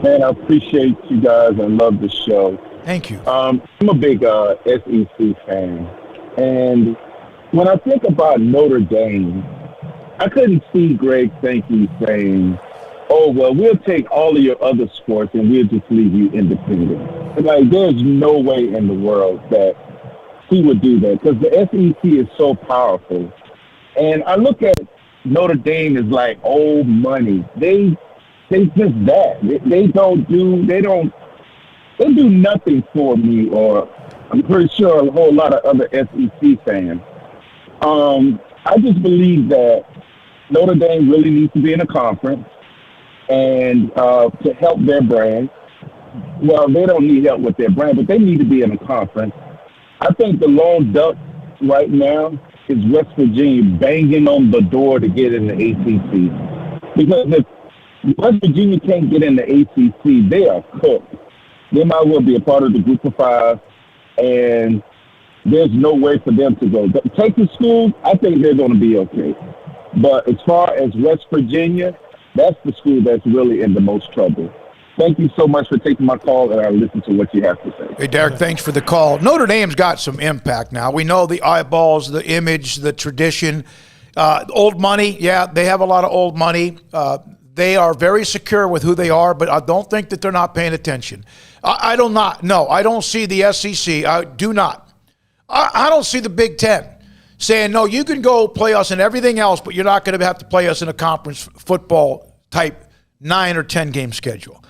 Man, I appreciate you guys and love the show. Thank you. I'm a big SEC fan. And when I think about Notre Dame, I couldn't see Greg Sankey saying, oh, well, we'll take all of your other sports and we'll just leave you independent. Like, there's no way in the world that he would do that because the SEC is so powerful. And I look at Notre Dame as like old money. They just that. They do nothing for me, or I'm pretty sure a whole lot of other SEC fans. I just believe that Notre Dame really needs to be in a conference and to help their brand. Well, they don't need help with their brand, but they need to be in a conference. I think the lone duck right now is West Virginia banging on the door to get in the ACC. Because if West Virginia can't get in the ACC, they are cooked. They might well be a part of the group of five, and there's no way for them to go. The Texas schools, I think they're going to be okay. But as far as West Virginia, that's the school that's really in the most trouble. Thank you so much for taking my call, and I'll listen to what you have to say. Hey, Derek, thanks for the call. Notre Dame's got some impact now. We know the eyeballs, the image, the tradition. Old money, yeah, they have a lot of old money. They are very secure with who they are, but I don't think that they're not paying attention. I don't see the SEC. I do not. I don't see the Big Ten saying, no, you can go play us in everything else, but you're not going to have to play us in a conference football type 9 or 10 game schedule.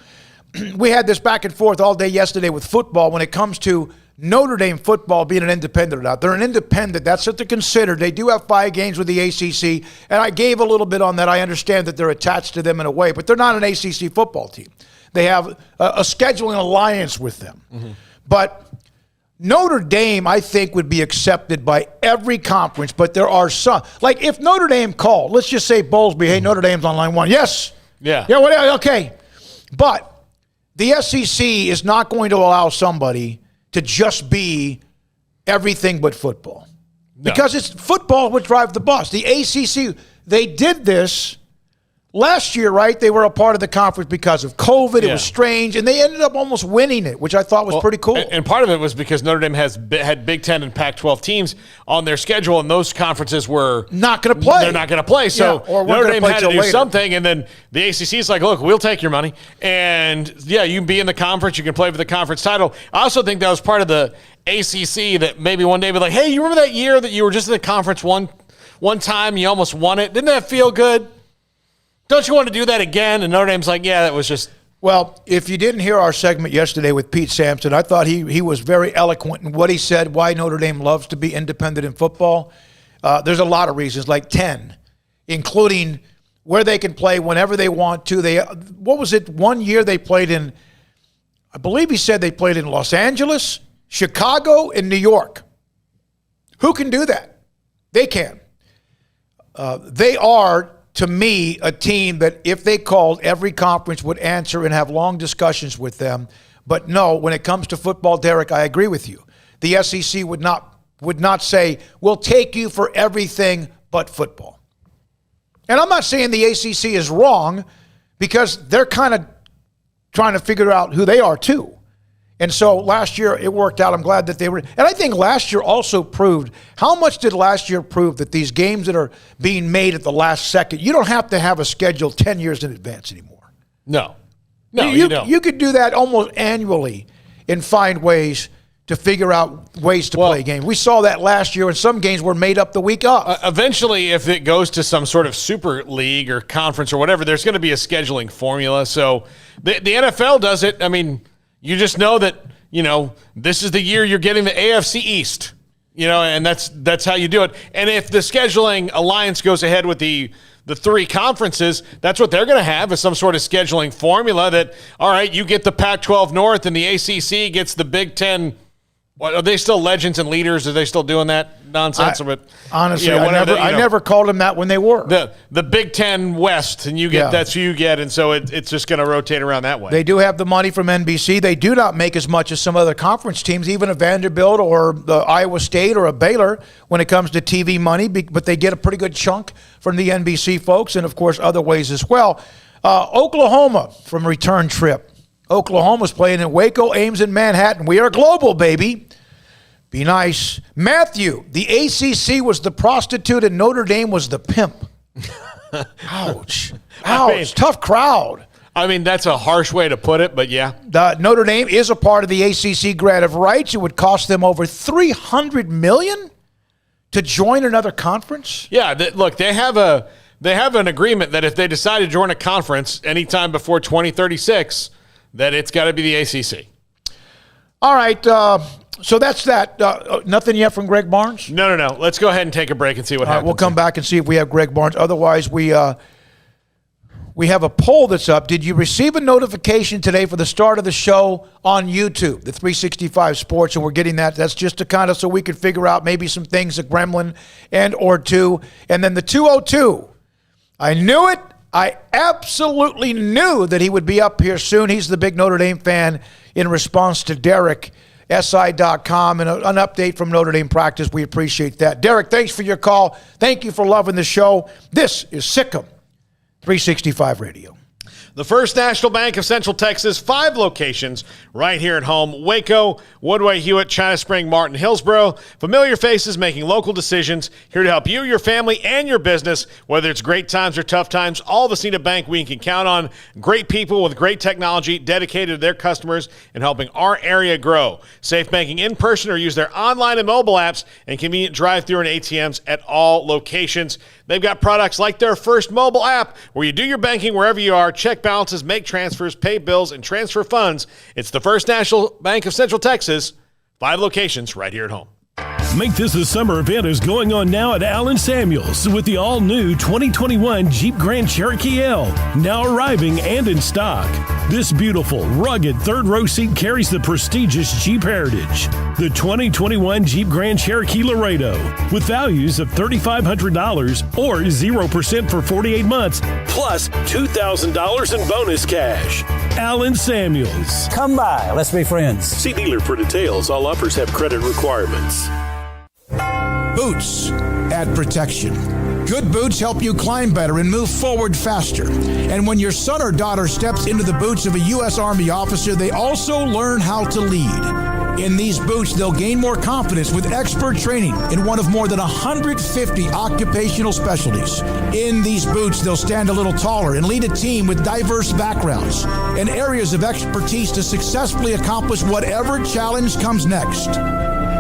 We had this back and forth all day yesterday with football when it comes to Notre Dame football being an independent or not. They're an independent. That's what they're considered. They do have 5 games with the ACC, and I gave a little bit on that. I understand that they're attached to them in a way, but they're not an ACC football team. They have a scheduling alliance with them. Mm-hmm. But Notre Dame, I think, would be accepted by every conference, but there are some. Like, if Notre Dame called, let's just say Bowlesby, hey, Notre Dame's on line 1. Yes. Yeah. Yeah, well, okay. But the SEC is not going to allow somebody to just be everything but football. Because it's football would drive the bus. The ACC, they did this last year, right? They were a part of the conference because of COVID. It was strange, and they ended up almost winning it, which I thought was pretty cool. And part of it was because Notre Dame had Big Ten and Pac-12 teams on their schedule, and those conferences were not going to play. They're not going to play. So Notre Dame had to do something, and then the ACC is like, look, we'll take your money. And, yeah, you can be in the conference. You can play for the conference title. I also think that was part of the ACC that maybe one day be like, hey, you remember that year that you were just in the conference one time, you almost won it? Didn't that feel good? Don't you want to do that again? And Notre Dame's like, yeah, that was just... Well, if you didn't hear our segment yesterday with Pete Sampson, I thought he was very eloquent in what he said, why Notre Dame loves to be independent in football. There's a lot of reasons, like 10, including where they can play whenever they want to. What was it? One year they played in, I believe he said they played in Los Angeles, Chicago, and New York. Who can do that? They can. They are... to me, a team that if they called, every conference would answer and have long discussions with them. But no, when it comes to football, Derek, I agree with you. The SEC would not say, we'll take you for everything but football. And I'm not saying the ACC is wrong, because they're kind of trying to figure out who they are too. And so last year it worked out. I'm glad that they were. And I think last year also proved, how much did last year prove that these games that are being made at the last second, you don't have to have a schedule 10 years in advance anymore. No, you don't. You could do that almost annually and find ways to figure out ways to play games. We saw that last year, and some games were made up the week of. Eventually, if it goes to some sort of super league or conference or whatever, there's going to be a scheduling formula. So the NFL does it. I mean, you just know that, this is the year you're getting the AFC East, and that's how you do it. And if the scheduling alliance goes ahead with the three conferences, that's what they're going to have, is some sort of scheduling formula that, all right, you get the Pac-12 North and the ACC gets the Big Ten. What, are they still legends and leaders? Are they still doing that nonsense? Honestly, I never called them that when they were. The Big Ten West, and that's who you get, and so it's just going to rotate around that way. They do have the money from NBC. They do not make as much as some other conference teams, even a Vanderbilt or the Iowa State or a Baylor when it comes to TV money, but they get a pretty good chunk from the NBC folks, and, of course, other ways as well. Oklahoma from return trip. Oklahoma's playing in Waco, Ames, and Manhattan. We are global, baby. Be nice. Matthew, the ACC was the prostitute and Notre Dame was the pimp. Ouch. Ouch. Tough crowd. I mean, that's a harsh way to put it, but yeah. Notre Dame is a part of the ACC grant of rights. It would cost them over $300 million to join another conference. Yeah, look, they have an agreement that if they decide to join a conference anytime before 2036, that it's got to be the ACC. All right, so that's that. Nothing yet from Greg Barnes? No. Let's go ahead and take a break and see what happens. We'll come back and see if we have Greg Barnes. Otherwise, we have a poll that's up. Did you receive a notification today for the start of the show on YouTube, the 365 Sports? And we're getting that. That's just to kind of so we can figure out maybe some things, a gremlin and or two. And then the 202. I knew it. I absolutely knew that he would be up here soon. He's the big Notre Dame fan in response to Derek, SI.com, and an update from Notre Dame practice. We appreciate that. Derek, thanks for your call. Thank you for loving the show. This is Sikkim 365 Radio. The First National Bank of Central Texas, 5 locations right here at home. Waco, Woodway, Hewitt, China Spring, Martin, Hillsboro. Familiar faces making local decisions. Here to help you, your family, and your business. Whether it's great times or tough times, all of us need a bank we can count on. Great people with great technology dedicated to their customers and helping our area grow. Safe banking in person or use their online and mobile apps and convenient drive-through and ATMs at all locations. They've got products like their First mobile app where you do your banking wherever you are, check balances, make transfers, pay bills, and transfer funds. It's the First National Bank of Central Texas. 5 locations right here at home. Make this a summer event is going on now at Allen Samuels with the all-new 2021 Jeep Grand Cherokee L, now arriving and in stock. This beautiful, rugged third-row seat carries the prestigious Jeep heritage. The 2021 Jeep Grand Cherokee Laredo, with values of $3,500 or 0% for 48 months, plus $2,000 in bonus cash. Allen Samuels. Come by. Let's be friends. See dealer for details. All offers have credit requirements. Boots add protection. Good boots help you climb better and move forward faster. And when your son or daughter steps into the boots of a U.S. Army officer, they also learn how to lead. In these boots, they'll gain more confidence with expert training in one of more than 150 occupational specialties. In these boots, they'll stand a little taller and lead a team with diverse backgrounds and areas of expertise to successfully accomplish whatever challenge comes next.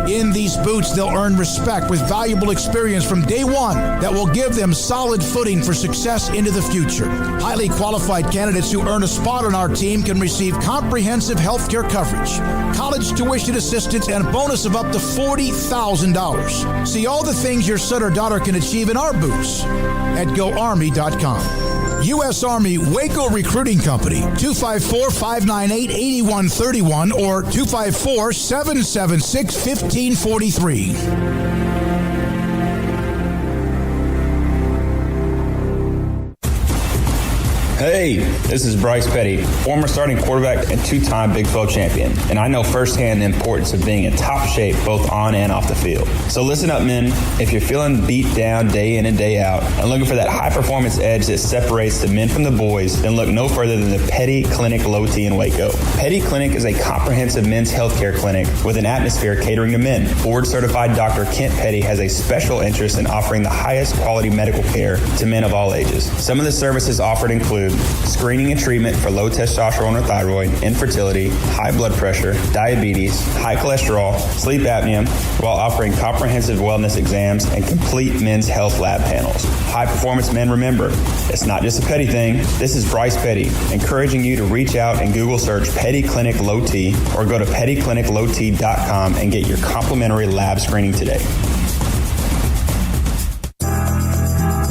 In these boots, they'll earn respect with valuable experience from day one that will give them solid footing for success into the future. Highly qualified candidates who earn a spot on our team can receive comprehensive health care coverage, college tuition assistance, and a bonus of up to $40,000. See all the things your son or daughter can achieve in our boots at GoArmy.com. U.S. Army Waco Recruiting Company, 254-598-8131 or 254-776-1543. Hey, this is Bryce Petty, former starting quarterback and two-time Big 12 champion, and I know firsthand the importance of being in top shape both on and off the field. So listen up, men. If you're feeling beat down day in and day out and looking for that high-performance edge that separates the men from the boys, then look no further than the Petty Clinic Low T in Waco. Petty Clinic is a comprehensive men's healthcare clinic with an atmosphere catering to men. Board-certified Dr. Kent Petty has a special interest in offering the highest quality medical care to men of all ages. Some of the services offered include screening and treatment for low testosterone or thyroid, infertility, high blood pressure, diabetes, high cholesterol, sleep apnea, while offering comprehensive wellness exams and complete men's health lab panels. High performance men, remember, it's not just a Petty thing. This is Bryce Petty, encouraging you to reach out and Google search Petty Clinic Low T or go to pettycliniclowt.com and get your complimentary lab screening today.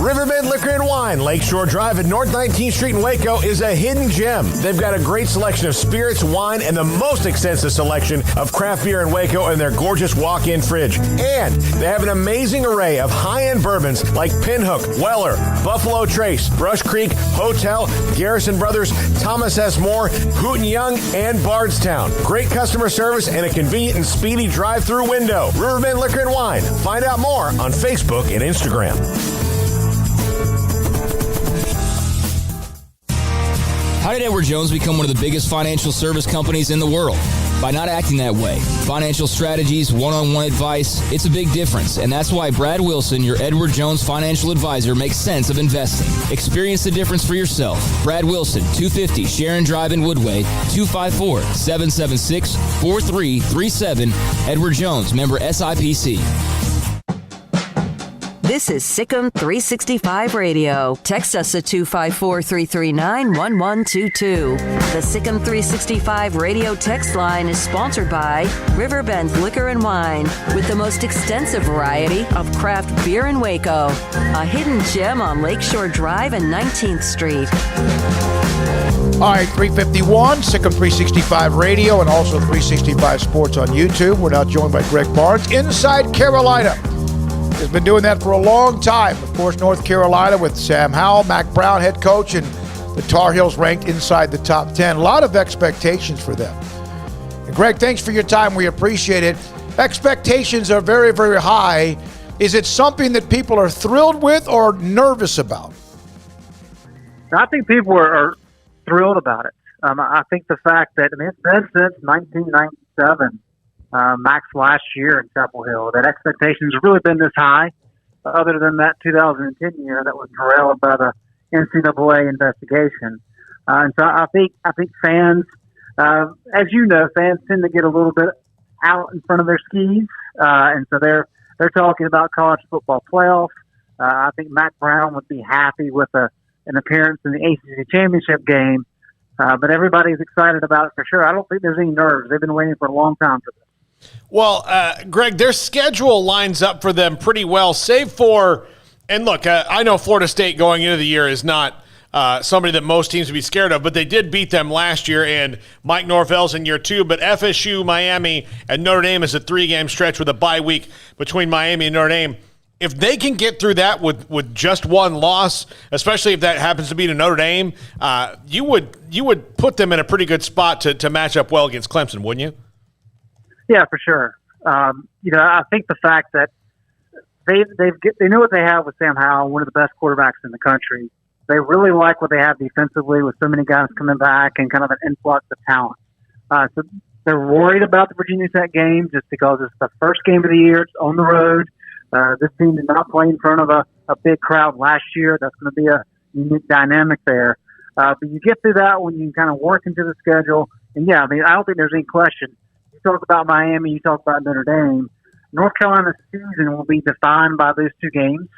Riverbend Liquor and Wine, Lakeshore Drive at North 19th Street in Waco is a hidden gem. They've got a great selection of spirits, wine, and the most extensive selection of craft beer in Waco in their gorgeous walk-in fridge. And they have an amazing array of high-end bourbons like Pinhook, Weller, Buffalo Trace, Brush Creek, Hotel, Garrison Brothers, Thomas S. Moore, Hooten Young, and Bardstown. Great customer service and a convenient and speedy drive-through window. Riverbend Liquor and Wine. Find out more on Facebook and Instagram. How did Edward Jones become one of the biggest financial service companies in the world? By not acting that way. Financial strategies, one-on-one advice, it's a big difference. And that's why Brad Wilson, your Edward Jones financial advisor, makes sense of investing. Experience the difference for yourself. Brad Wilson, 250 Sharon Drive in Woodway, 254-776-4337. Edward Jones, member SIPC. This is Sikkim 365 Radio. Text us at 254-339-1122. The Sikkim 365 Radio text line is sponsored by Riverbend Liquor and Wine, with the most extensive variety of craft beer in Waco. A hidden gem on Lakeshore Drive and 19th Street. All right, 351, Sikkim 365 Radio, and also 365 Sports on YouTube. We're now joined by Greg Barnes, Inside Carolina. Has been doing that for a long time. Of course, North Carolina with Sam Howell, Mac Brown, head coach, and the Tar Heels ranked inside the top 10. A lot of expectations for them. And Greg, thanks for your time. We appreciate it. Expectations are very, very high. Is it something that people are thrilled with or nervous about? I think people are thrilled about it. I think the fact that, it's been since 1997, Max last year in Chapel Hill, that expectations have really been this high, other than that 2010 year that was derailed by the NCAA investigation. And so I think fans, as you know, fans tend to get a little bit out in front of their skis, and so they're talking about college football playoff. I think Mac Brown would be happy with an appearance in the ACC championship game, but everybody's excited about it for sure. I don't think there's any nerves. They've been waiting for a long time for this. Well, Greg, their schedule lines up for them pretty well, save for, and look, I know Florida State going into the year is not somebody that most teams would be scared of, but they did beat them last year, and Mike Norvell's in year 2, but FSU, Miami, and Notre Dame is a 3-game stretch with a bye week between Miami and Notre Dame. If they can get through that with just one loss, especially if that happens to be to Notre Dame, you would put them in a pretty good spot to match up well against Clemson, wouldn't you? Yeah, for sure. I think the fact that they know what they have with Sam Howell, one of the best quarterbacks in the country. They really like what they have defensively with so many guys coming back and kind of an influx of talent. So they're worried about the Virginia Tech game just because it's the first game of the year. It's on the road. This team did not play in front of a big crowd last year. That's going to be a unique dynamic there. But you get through that when you kind of work into the schedule. And, yeah, I mean, I don't think there's any question. You talk about Miami, you talk about Notre Dame. North Carolina's season will be defined by those two games.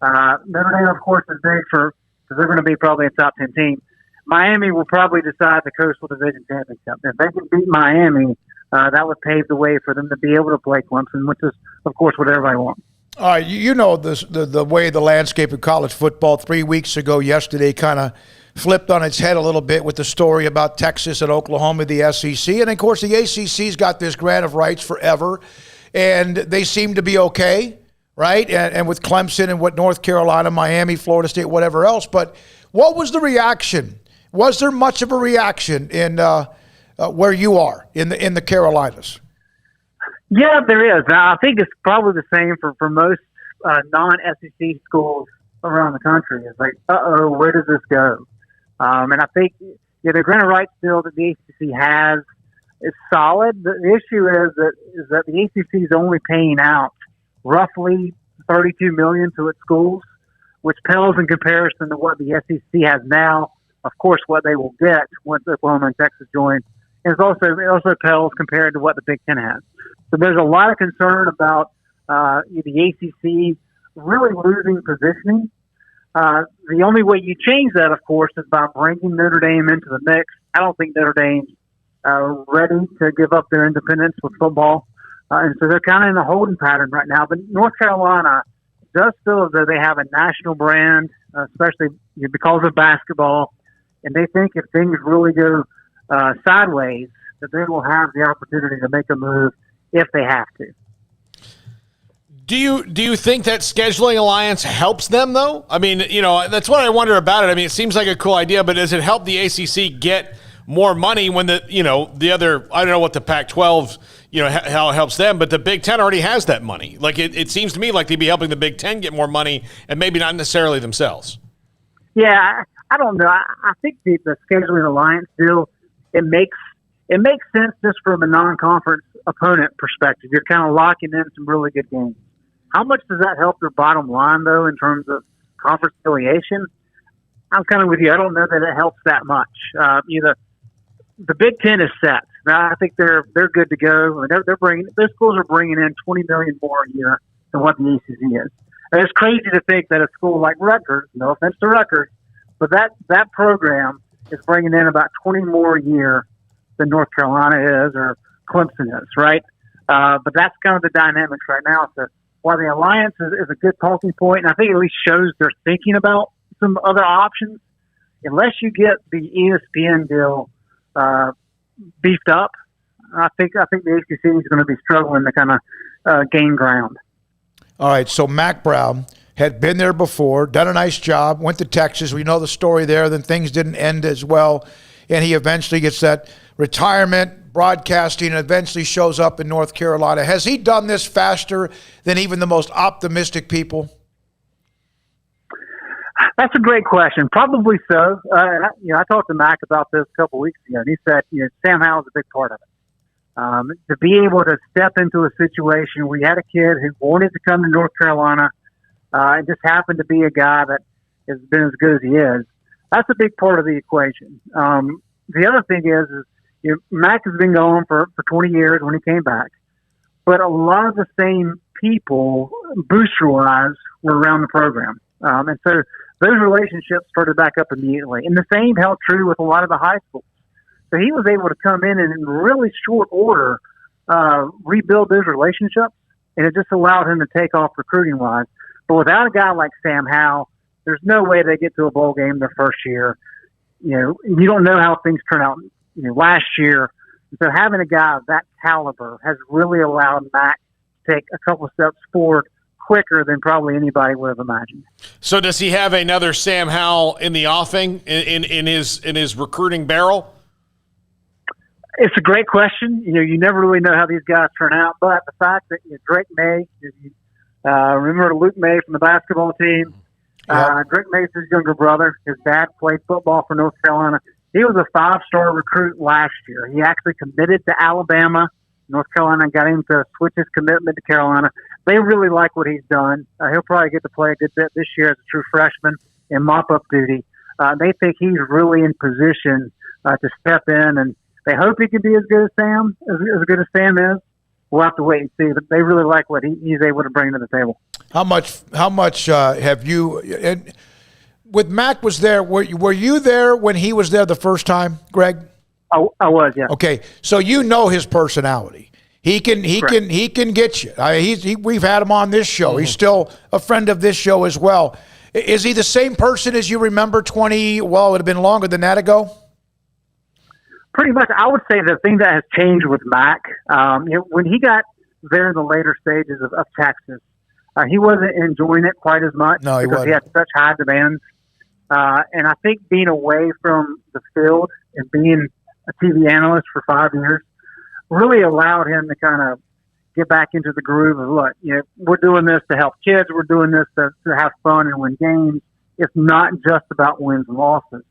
Notre Dame, of course, is big because they're going to be probably a top 10 team. Miami will probably decide the Coastal Division Championship. If they can beat Miami, that would pave the way for them to be able to play Clemson, which is, of course, what everybody wants. All right, you know the way the landscape of college football 3 weeks ago, yesterday, kind of flipped on its head a little bit with the story about Texas and Oklahoma, the SEC. And, of course, the ACC's got this grant of rights forever, and they seem to be okay, right? And with Clemson and what North Carolina, Miami, Florida State, whatever else. But what was the reaction? Was there much of a reaction in where you are in the Carolinas? Yeah, there is. I think it's probably the same for most non-SEC schools around the country. It's like, where does this go? And I think the grant of rights bill that the ACC has is solid. The issue is that the ACC is only paying out roughly $32 million to its schools, which pales in comparison to what the SEC has now. Of course, what they will get once Oklahoma and Texas join. And it also pales compared to what the Big Ten has. So there's a lot of concern about the ACC really losing positioning. The only way you change that, of course, is by bringing Notre Dame into the mix. I don't think Notre Dame's ready to give up their independence with football. And so they're kind of in a holding pattern right now. But North Carolina does feel as though they have a national brand, especially because of basketball. And they think if things really go sideways, that they will have the opportunity to make a move if they have to. Do you think that scheduling alliance helps them, though? I mean, that's what I wonder about it. I mean, it seems like a cool idea, but does it help the ACC get more money when the other, I don't know what the Pac-12, how it helps them, but the Big Ten already has that money. Like, it seems to me like they'd be helping the Big Ten get more money and maybe not necessarily themselves. Yeah, I don't know. I think the scheduling alliance deal, it makes sense just from a non-conference opponent perspective. You're kind of locking in some really good games. How much does that help their bottom line, though, in terms of conference affiliation? I'm kind of with you. I don't know that it helps that much. The Big Ten is set. Now, I think they're good to go. Their schools are bringing in $20 million more a year than what the ACC is. And it's crazy to think that a school like Rutgers, no offense to Rutgers, but that program is bringing in about 20 more a year than North Carolina is or Clemson is, right? But that's kind of the dynamics right now. So while the alliance is a good talking point, and I think it at least shows they're thinking about some other options, unless you get the ESPN deal beefed up, I think the ACC is going to be struggling to kind of gain ground. All right, so Mac Brown had been there before, done a nice job, went to Texas. We know the story there. Then things didn't end as well, and he eventually gets that retirement, broadcasting, and eventually shows up in North Carolina. Has he done this faster than even the most optimistic people? That's a great question. Probably so. I talked to Mac about this a couple weeks ago, and he said, Sam Howell's a big part of it. To be able to step into a situation where you had a kid who wanted to come to North Carolina and just happened to be a guy that has been as good as he is, that's a big part of the equation. The other thing is Mac has been going for 20 years when he came back, but a lot of the same people, booster-wise, were around the program. And so those relationships started back up immediately. And the same held true with a lot of the high schools. So he was able to come in and in really short order rebuild those relationships, and it just allowed him to take off recruiting-wise. But without a guy like Sam Howell, there's no way they get to a bowl game their first year. You don't know how things turn out last year. So having a guy of that caliber has really allowed Mac to take a couple of steps forward quicker than probably anybody would have imagined. So does he have another Sam Howell in the offing in his recruiting barrel? It's a great question. You never really know how these guys turn out, but the fact that Drake May, Remember Luke May from the basketball team? Drake Mason's younger brother. His dad played football for North Carolina. He was a 5-star recruit last year. He actually committed to Alabama. North Carolina got him to switch his commitment to Carolina. They really like what he's done. He'll probably get to play a good bit this year as a true freshman in mop-up duty. They think he's really in position to step in, and they hope he can be as good as Sam, as good as Sam is. We'll have to wait and see, but they really like what he's able to bring to the table. How much have you? And with Mac was there. Were you there when he was there the first time, Greg? I was, yeah. Okay, so you know his personality. He can get you. We've had him on this show. Mm-hmm. He's still a friend of this show as well. Is he the same person as you remember 20? Well, it would have been longer than that ago. Pretty much, I would say the thing that has changed with Mac, when he got there in the later stages of Texas, he wasn't enjoying it quite as much because he had such high demands. And I think being away from the field and being a TV analyst for 5 years really allowed him to kind of get back into the groove of, look, we're doing this to help kids. We're doing this to have fun and win games. It's not just about wins and losses.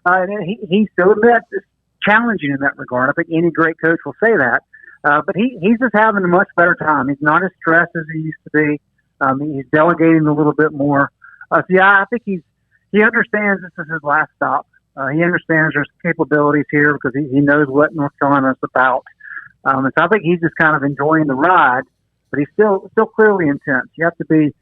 And he still admits it's challenging in that regard. I think any great coach will say that. But he's just having a much better time. He's not as stressed as he used to be. He's delegating a little bit more. So, I think he understands this is his last stop. He understands there's capabilities here because he knows what North Carolina is about. And so I think he's just kind of enjoying the ride, but he's still clearly intense. You have to be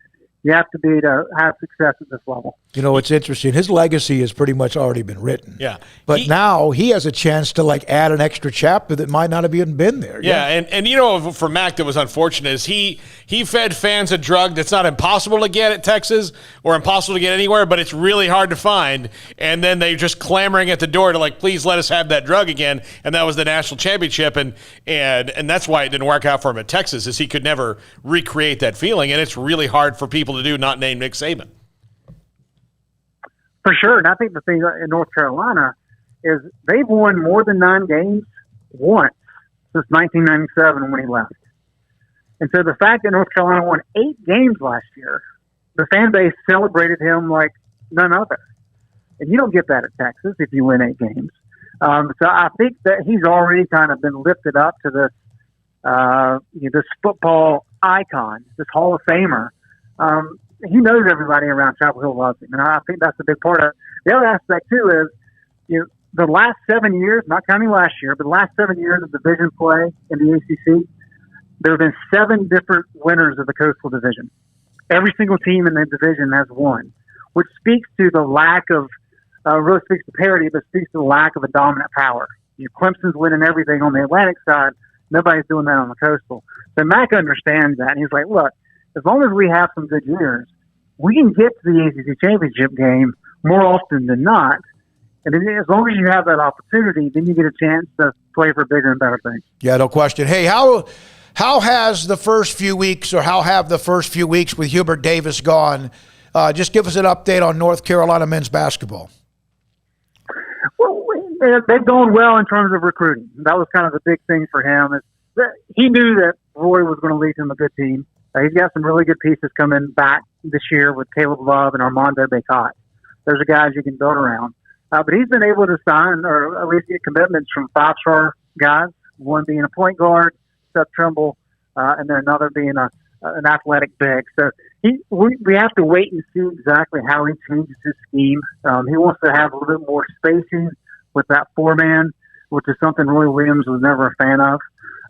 to have success at this level. It's interesting. His legacy has pretty much already been written. Yeah. But now he has a chance to add an extra chapter that might not have even been there. Yeah, and for Mac that was unfortunate is he fed fans a drug that's not impossible to get at Texas or impossible to get anywhere, but it's really hard to find. And then they're just clamoring at the door to please let us have that drug again. And that was the national championship. And that's why it didn't work out for him at Texas, is he could never recreate that feeling. And it's really hard for people to do not named Nick Saban. For sure. And I think the thing in North Carolina is they've won more than 9 games once since 1997 when he left. And so the fact that North Carolina won 8 games last year, the fan base celebrated him like none other. And you don't get that at Texas if you win 8 games. So I think that he's already kind of been lifted up to this football icon, this Hall of Famer. He knows everybody around Chapel Hill loves him, and I think that's a big part of it. The other aspect, too, is the last 7 years, not counting last year, but the last 7 years of division play in the ACC, there have been 7 different winners of the Coastal Division. Every single team in the division has won, which speaks to the lack of, really speaks to parity, but speaks to the lack of a dominant power. Clemson's winning everything on the Atlantic side. Nobody's doing that on the Coastal. So Mac understands that, and he's like, look, as long as we have some good years, we can get to the ACC championship game more often than not. And then as long as you have that opportunity, then you get a chance to play for bigger and better things. Yeah, no question. Hey, how has the first few weeks, or how have the first few weeks with Hubert Davis gone? Just give us an update on North Carolina men's basketball. Well, they've gone well in terms of recruiting. That was kind of the big thing for him. Is that he knew that Roy was going to lead him a good team. He's got some really good pieces coming back this year with Caleb Love and Armando Bacot. Those are guys you can build around. But he's been able to sign, or at least get commitments from 5-star guys, one being a point guard, Seth Trimble, and then another being an athletic big. So we have to wait and see exactly how he changes his scheme. He wants to have a little bit more spacing with that 4-man, which is something Roy Williams was never a fan of.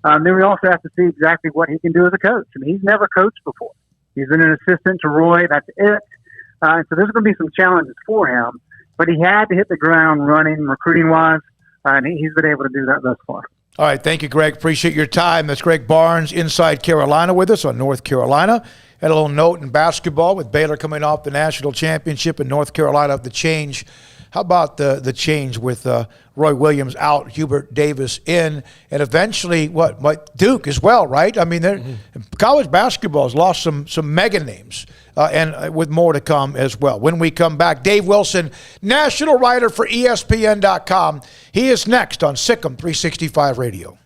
Then we also have to see exactly what he can do as a coach. I mean, he's never coached before. He's been an assistant to Roy. That's it. So there's going to be some challenges for him. But he had to hit the ground running, recruiting-wise, and he's been able to do that thus far. All right, thank you, Greg. Appreciate your time. That's Greg Barnes, Inside Carolina, with us on North Carolina. Had a little note in basketball with Baylor coming off the national championship in North Carolina of the change. How about the change with Roy Williams out, Hubert Davis in, and eventually Duke as well, right? I mean, college basketball has lost some mega names, and with more to come as well. When we come back, Dave Wilson, national writer for ESPN.com. He is next on Sikkim 365 Radio.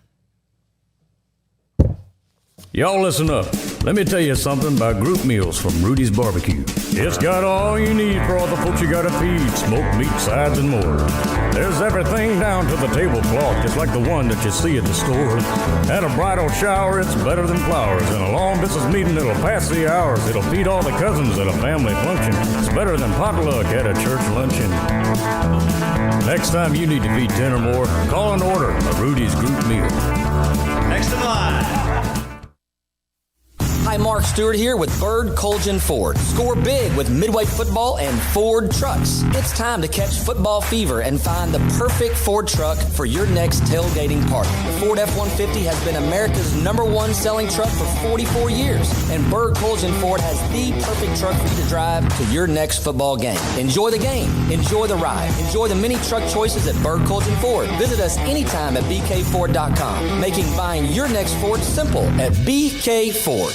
Y'all listen up. Let me tell you something about group meals from Rudy's Barbecue. It's got all you need for all the folks you gotta feed, smoked meat, sides, and more. There's everything down to the tablecloth, just like the one that you see at the store. At a bridal shower, it's better than flowers. And a long business meeting, it'll pass the hours. It'll feed all the cousins at a family function. It's better than potluck at a church luncheon. Next time you need to feed 10 or more, call and order a Rudy's group meal. Next in line. Hi, Mark Stewart here with Bird Colgin Ford. Score big with Midway Football and Ford Trucks. It's time to catch football fever and find the perfect Ford truck for your next tailgating party. The Ford F-150 has been America's #1 selling truck for 44 years, and Bird Colgin Ford has the perfect truck for you to drive to your next football game. Enjoy the game. Enjoy the ride. Enjoy the many truck choices at Bird Colgin Ford. Visit us anytime at bkford.com, making buying your next Ford simple at BK Ford.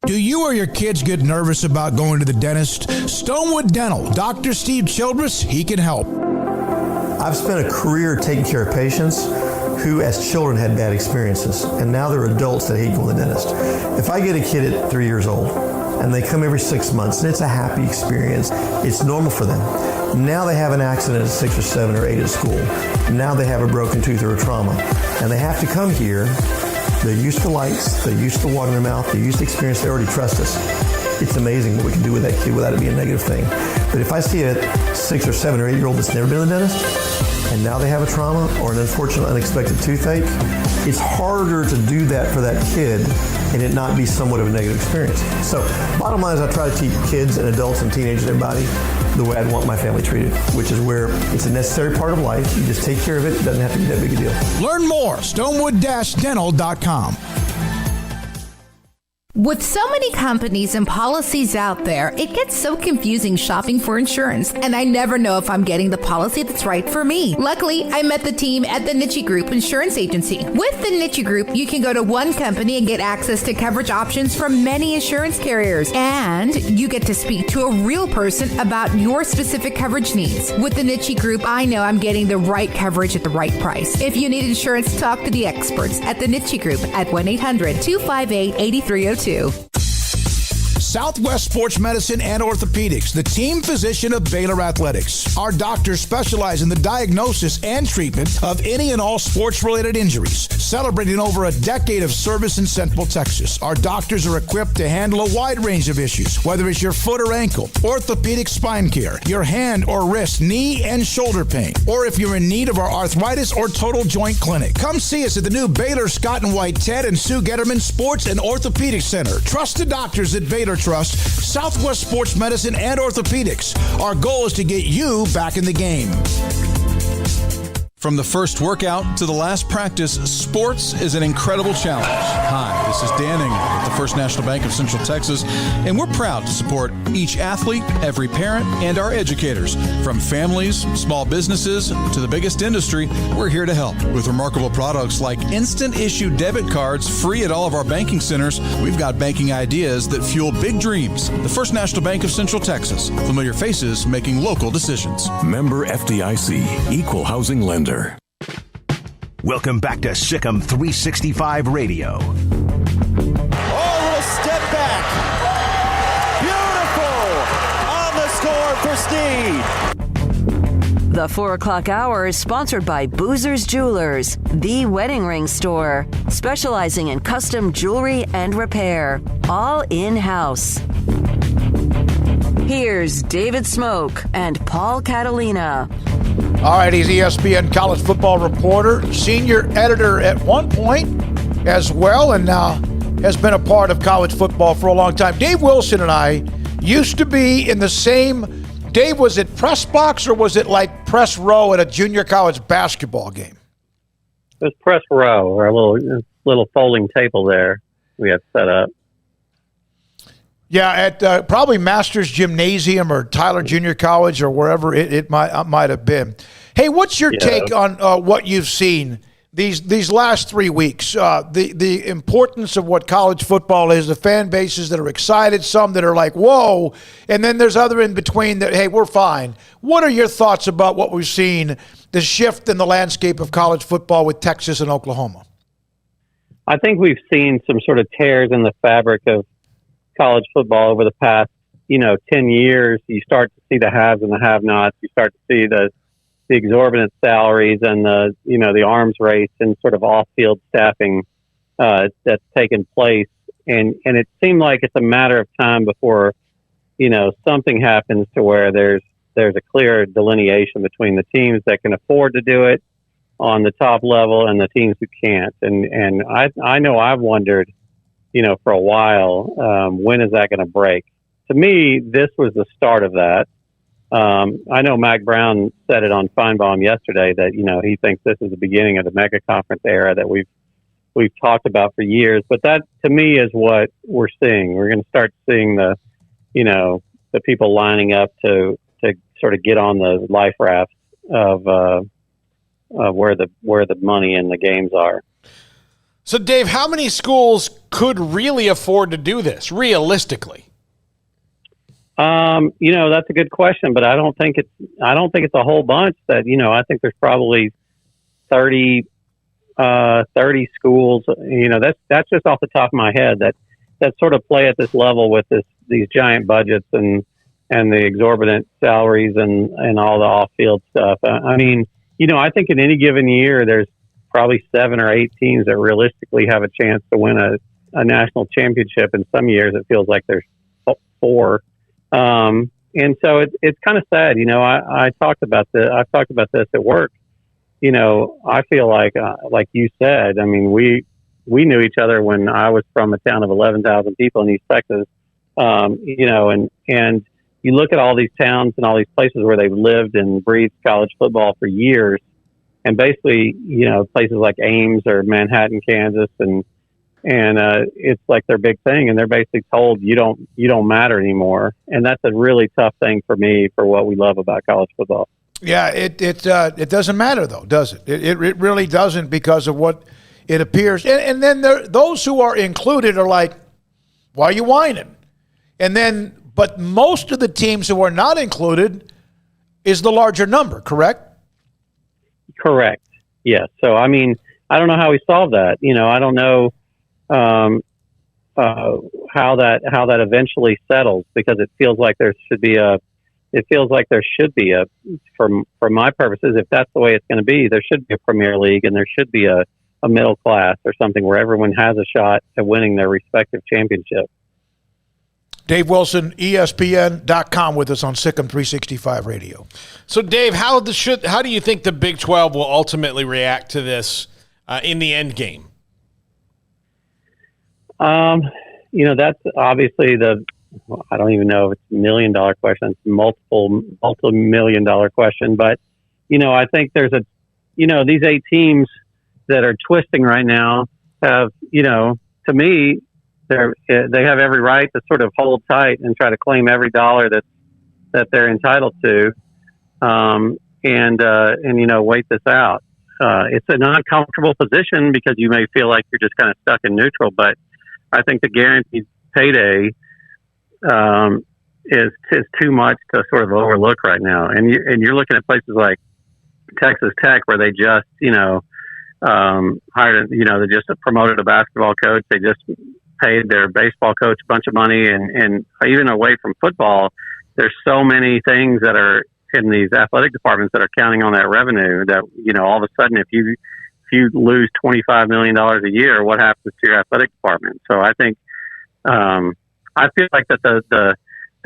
Do you or your kids get nervous about going to the dentist? Stonewood Dental, Dr. Steve Childress, he can help. I've spent a career taking care of patients who as children had bad experiences, and now they're adults that hate going to the dentist. If I get a kid at 3 years old and they come every 6 months and it's a happy experience, it's normal for them. Now they have an accident at 6 or 7 or 8 at school. Now they have a broken tooth or a trauma, and they have to come here. They're used to lights, they're used to water in their mouth, they're used to experience, they already trust us. It's amazing what we can do with that kid without it being a negative thing. But if I see a 6 or 7 or 8 year old that's never been to the dentist, and now they have a trauma or an unfortunate unexpected toothache, it's harder to do that for that kid and it not be somewhat of a negative experience. So bottom line is I try to teach kids and adults and teenagers and everybody the way I'd want my family treated, which is where it's a necessary part of life. You just take care of it. It doesn't have to be that big a deal. Learn more, stonewood-dental.com. With so many companies and policies out there, it gets so confusing shopping for insurance, and I never know if I'm getting the policy that's right for me. Luckily, I met the team at the Niche Group Insurance Agency. With the Niche Group, you can go to one company and get access to coverage options from many insurance carriers, and you get to speak to a real person about your specific coverage needs. With the Niche Group, I know I'm getting the right coverage at the right price. If you need insurance, talk to the experts at the Niche Group at 1-800-258-8302. Southwest Sports Medicine and Orthopedics, the team physician of Baylor Athletics. Our doctors specialize in the diagnosis and treatment of any and all sports-related injuries. Celebrating over a decade of service in Central Texas, our doctors are equipped to handle a wide range of issues, whether it's your foot or ankle, orthopedic spine care, your hand or wrist, knee and shoulder pain, or if you're in need of our arthritis or total joint clinic. Come see us at the new Baylor Scott and White Ted and Sue Getterman Sports and Orthopedic Center. Trusted doctors at Baylor Trust, Southwest Sports Medicine and Orthopedics. Our goal is to get you back in the game. From the first workout to the last practice, sports is an incredible challenge. Hi, this is Dan Engel with the First National Bank of Central Texas, and we're proud to support each athlete, every parent, and our educators. From families, small businesses, to the biggest industry, we're here to help. With remarkable products like instant issue debit cards free at all of our banking centers, we've got banking ideas that fuel big dreams. The First National Bank of Central Texas. Familiar faces making local decisions. Member FDIC, Equal Housing Lender. Welcome back to Sikkim 365 Radio. Oh, a little step back. Beautiful on the score for Sneed. The 4 o'clock hour is sponsored by Boozer's Jewelers, the wedding ring store, specializing in custom jewelry and repair, all in-house. Here's David Smoak and Paul Catalina. All right, he's ESPN college football reporter, senior editor at one point as well, and now has been a part of college football for a long time. Dave Wilson and I used to be in the same. Dave, was it press box or was it like press row at a junior college basketball game? It was press row, or a little folding table there we had set up. Yeah, at probably Masters Gymnasium or Tyler Junior College or wherever it might have been. Hey, what's your take on what you've seen these last 3 weeks? The importance of what college football is, the fan bases that are excited, some that are like, whoa, and then there's other in between that, hey, we're fine. What are your thoughts about what we've seen, the shift in the landscape of college football with Texas and Oklahoma? I think we've seen some sort of tears in the fabric of college football over the past, 10 years. You start to see the haves and the have-nots. You start to see the exorbitant salaries and the arms race and sort of off-field staffing that's taken place. And it seemed like it's a matter of time before, something happens to where there's a clear delineation between the teams that can afford to do it on the top level and the teams who can't. And I know I've wondered, for a while, when is that going to break? To me, this was the start of that. I know Mac Brown said it on Feinbaum yesterday that, he thinks this is the beginning of the mega conference era that we've talked about for years. But that, to me, is what we're seeing. We're going to start seeing the people lining up to sort of get on the life raft of where the money and the games are. So, Dave, how many schools could really afford to do this realistically? That's a good question, but I don't think it's a whole bunch. That I think there's probably 30 schools. That's just off the top of my head that sort of play at this level with these giant budgets and the exorbitant salaries and all the off-field stuff. I think in any given year there's probably 7 or 8 teams that realistically have a chance to win a national championship. In some years it feels like there's 4. And so it's kind of sad. I talked about this. I've talked about this at work. I feel like you said, we knew each other when I was from a town of 11,000 people in East Texas. And you look at all these towns and all these places where they've lived and breathed college football for years, and basically, places like Ames or Manhattan, Kansas, and it's like their big thing, and they're basically told you don't matter anymore, and that's a really tough thing for me for what we love about college football. Yeah, it doesn't matter though, does it? It really doesn't, because of what it appears, and then those who are included are like, why are you whining? But most of the teams who are not included is the larger number, correct? Correct. Yes. So I don't know how we solve that. I don't know how that eventually settles, because it feels like there should be for my purposes, if that's the way it's going to be, there should be a Premier League and there should be a middle class or something where everyone has a shot at winning their respective championship. Dave Wilson, ESPN.com, with us on Sikkim 365 Radio. So, Dave, how do you think the Big 12 will ultimately react to this in the end game? That's obviously I don't even know if it's $1 million question. It's multi-million-dollar question. But, I think there's these 8 teams that are twisting right now have, to me, they have every right to sort of hold tight and try to claim every dollar that they're entitled to, and wait this out. It's an uncomfortable position because you may feel like you're just kind of stuck in neutral, but I think the guaranteed payday is too much to sort of overlook right now. And you're looking at places like Texas Tech, where they just hired they just promoted a basketball coach. They just paid their baseball coach a bunch of money, and even away from football, there's so many things that are in these athletic departments that are counting on that revenue that, all of a sudden, if you lose $25 million a year, what happens to your athletic department? So I think, I feel like that the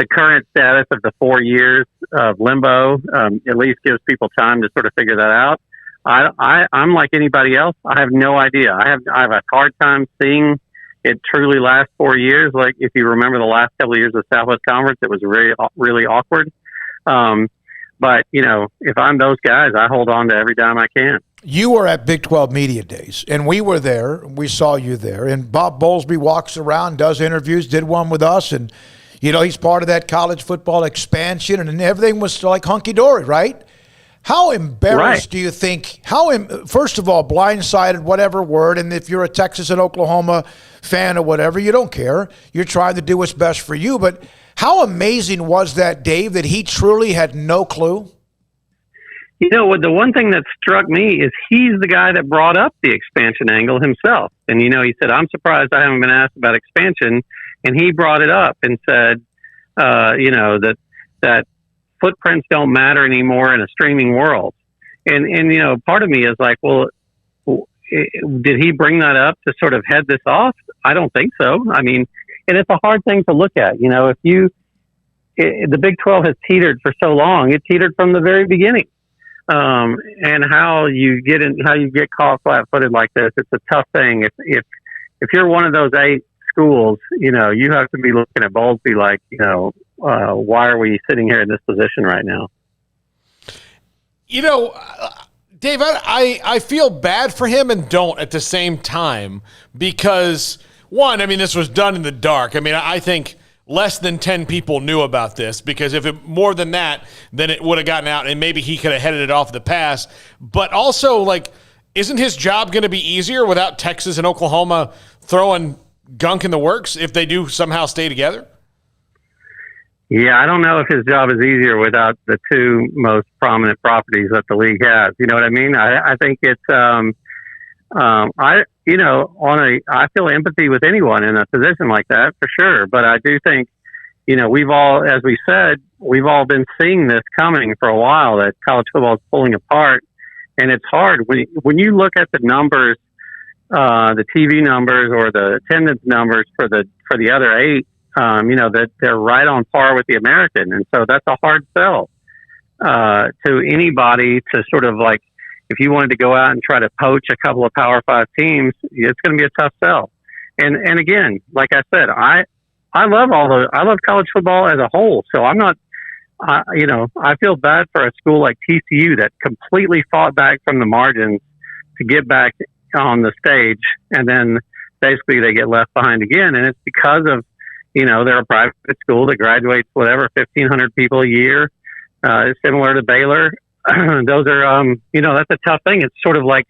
current status of the 4 years of limbo, at least gives people time to sort of figure that out. I'm like anybody else. I have no idea. I have a hard time seeing it truly last 4 years. Like, if you remember the last couple of years of Southwest Conference, it was really, really awkward. But, if I'm those guys, I hold on to every dime I can. You were at Big 12 Media Days, and we were there. We saw you there. And Bob Bowlesby walks around, does interviews, did one with us. And, he's part of that college football expansion, and everything was like hunky-dory, right? How embarrassed do you think, first of all, blindsided, whatever word, and if you're a Texas and Oklahoma fan or whatever, you don't care. You're trying to do what's best for you. But how amazing was that, Dave, that he truly had no clue? You know what? The one thing that struck me is he's the guy that brought up the expansion angle himself. And, you know, he said, I'm surprised I haven't been asked about expansion. And he brought it up and said, you know, that footprints don't matter anymore in a streaming world. And, you know, part of me is like, well, did he bring that up to sort of head this off? I don't think so. I mean, and it's a hard thing to look at. You know, the Big 12 has teetered for so long. It teetered from the very beginning. And how you get caught flat-footed like this, it's a tough thing. If you're one of those 8 schools, you know, you have to be looking at Bowlesby like, you know, why are we sitting here in this position right now? You know, Dave, I feel bad for him and don't at the same time because, one, I mean, this was done in the dark. I mean, I think less than 10 people knew about this because if it more than that, then it would have gotten out and maybe he could have headed it off the pass. But also, like, isn't his job going to be easier without Texas and Oklahoma throwing gunk in the works if they do somehow stay together? Yeah, I don't know if his job is easier without the 2 most prominent properties that the league has. You know what I mean? I think it's, I feel empathy with anyone in a position like that for sure. But I do think, you know, we've all, as we said, we've all been seeing this coming for a while, that college football is pulling apart. And it's hard when you look at the numbers, the TV numbers or the attendance numbers for the other 8, you know, that they're right on par with the American. And so that's a hard sell to anybody to sort of like, if you wanted to go out and try to poach a couple of Power 5 teams, it's going to be a tough sell. And again, like I said, I love college football as a whole. So I'm not, you know, I feel bad for a school like TCU that completely fought back from the margins to get back on the stage. And then basically they get left behind again. And it's because of, you know, they're a private school that graduates, 1,500 people a year, similar to Baylor. Those are, you know, that's a tough thing. It's sort of like